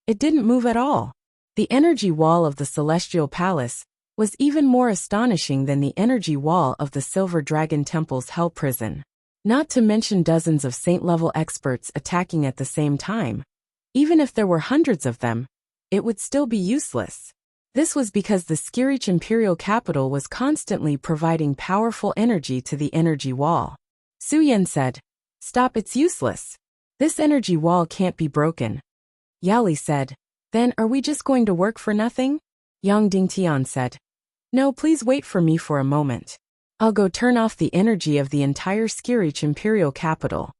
it didn't move at all. The energy wall of the celestial palace was even more astonishing than the energy wall of the Silver Dragon Temple's hell prison. Not to mention dozens of saint-level experts attacking at the same time. Even if there were hundreds of them, it would still be useless. This was because the Skirich imperial capital was constantly providing powerful energy to the energy wall. Su Yen said, "Stop, it's useless. This energy wall can't be broken." Yali said, "Then are we just going to work for nothing?" Yang Dingtian said, "No, please wait for me for a moment." I'll go turn off the energy of the entire Skirich imperial capital.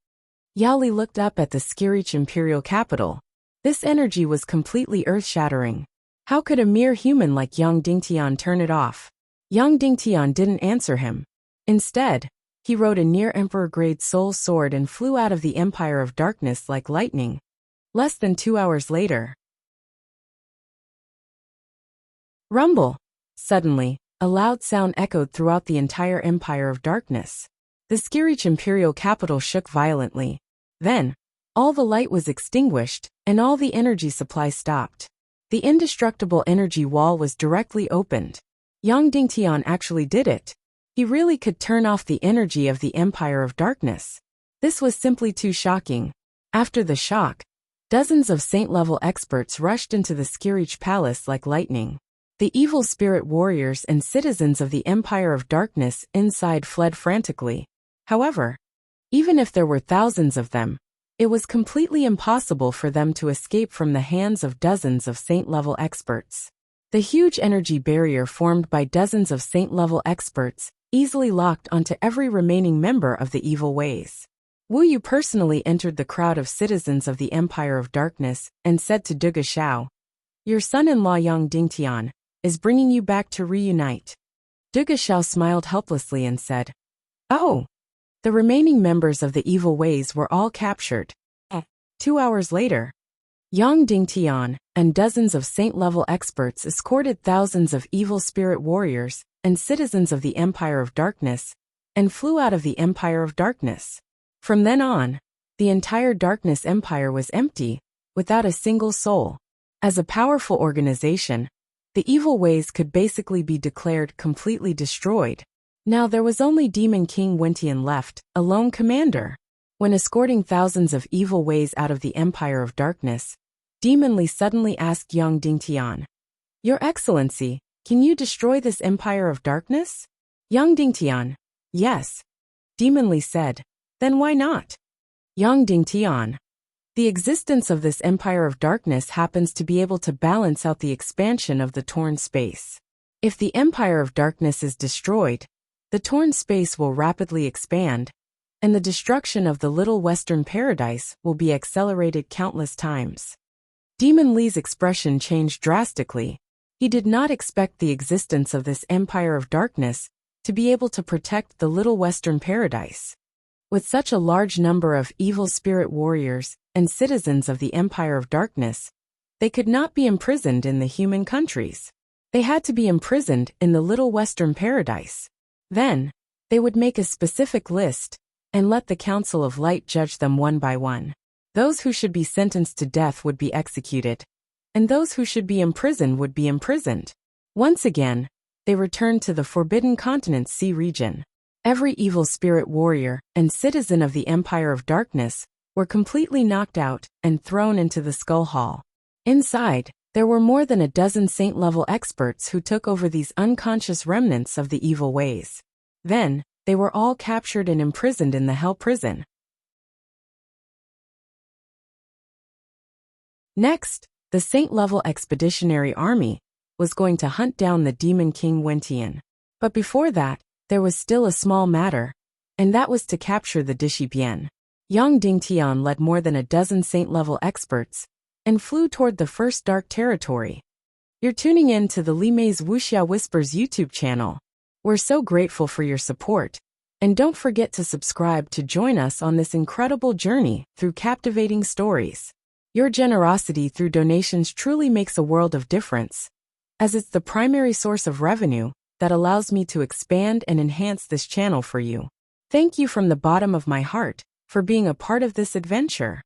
Yaoli looked up at the Skirich imperial capital. This energy was completely earth-shattering. How could a mere human like Yang Dingtian turn it off? Yang Dingtian didn't answer him. Instead, he rode a near-emperor-grade soul sword and flew out of the Empire of Darkness like lightning. Less than 2 hours later. Rumble! Suddenly, a loud sound echoed throughout the entire Empire of Darkness. The Skirich imperial capital shook violently. Then, all the light was extinguished, and all the energy supply stopped. The indestructible energy wall was directly opened. Yang Dingtian actually did it. He really could turn off the energy of the Empire of Darkness. This was simply too shocking. After the shock, dozens of saint-level experts rushed into the Skirich palace like lightning. The evil spirit warriors and citizens of the Empire of Darkness inside fled frantically. However, even if there were thousands of them, it was completely impossible for them to escape from the hands of dozens of saint-level experts. The huge energy barrier formed by dozens of saint-level experts easily locked onto every remaining member of the evil ways. Wuyu personally entered the crowd of citizens of the Empire of Darkness and said to Duga Xiao, "Your son-in-law Yang Dingtian is bringing you back to reunite." Duga Xiao smiled helplessly and said, "Oh." The remaining members of the evil ways were all captured. 2 hours later, Yang Dingtian and dozens of saint-level experts escorted thousands of evil spirit warriors and citizens of the Empire of Darkness and flew out of the Empire of Darkness. From then on, the entire Darkness Empire was empty, without a single soul. As a powerful organization, the evil ways could basically be declared completely destroyed. Now there was only Demon King Wentian left, a lone commander. When escorting thousands of evil ways out of the Empire of Darkness, Demon Li suddenly asked Yang Dingtian, "Your Excellency, can you destroy this Empire of Darkness?" Yang Dingtian, "Yes." Demon Li said, "Then why not?" Yang Dingtian, "The existence of this Empire of Darkness happens to be able to balance out the expansion of the torn space. If the Empire of Darkness is destroyed, the torn space will rapidly expand, and the destruction of the Little Western Paradise will be accelerated countless times." Demon Li's expression changed drastically. He did not expect the existence of this Empire of Darkness to be able to protect the Little Western Paradise. With such a large number of evil spirit warriors and citizens of the Empire of Darkness, they could not be imprisoned in the human countries. They had to be imprisoned in the Little Western Paradise. Then, they would make a specific list and let the Council of Light judge them one by one. Those who should be sentenced to death would be executed, and those who should be imprisoned would be imprisoned. Once again, they returned to the Forbidden Continent Sea region. Every evil spirit warrior and citizen of the Empire of Darkness were completely knocked out and thrown into the Skull Hall. Inside, there were more than a dozen saint-level experts who took over these unconscious remnants of the evil ways. Then, they were all captured and imprisoned in the Hell Prison. Next, the saint-level expeditionary army was going to hunt down the Demon King Wentian. But before that, there was still a small matter, and that was to capture the Dishibian. Yang Dingtian led more than a dozen saint-level experts and flew toward the first dark territory. You're tuning in to the Li Mei's Wuxia Whispers YouTube channel. We're so grateful for your support, and don't forget to subscribe to join us on this incredible journey through captivating stories. Your generosity through donations truly makes a world of difference, as it's the primary source of revenue that allows me to expand and enhance this channel for you. Thank you from the bottom of my heart for being a part of this adventure.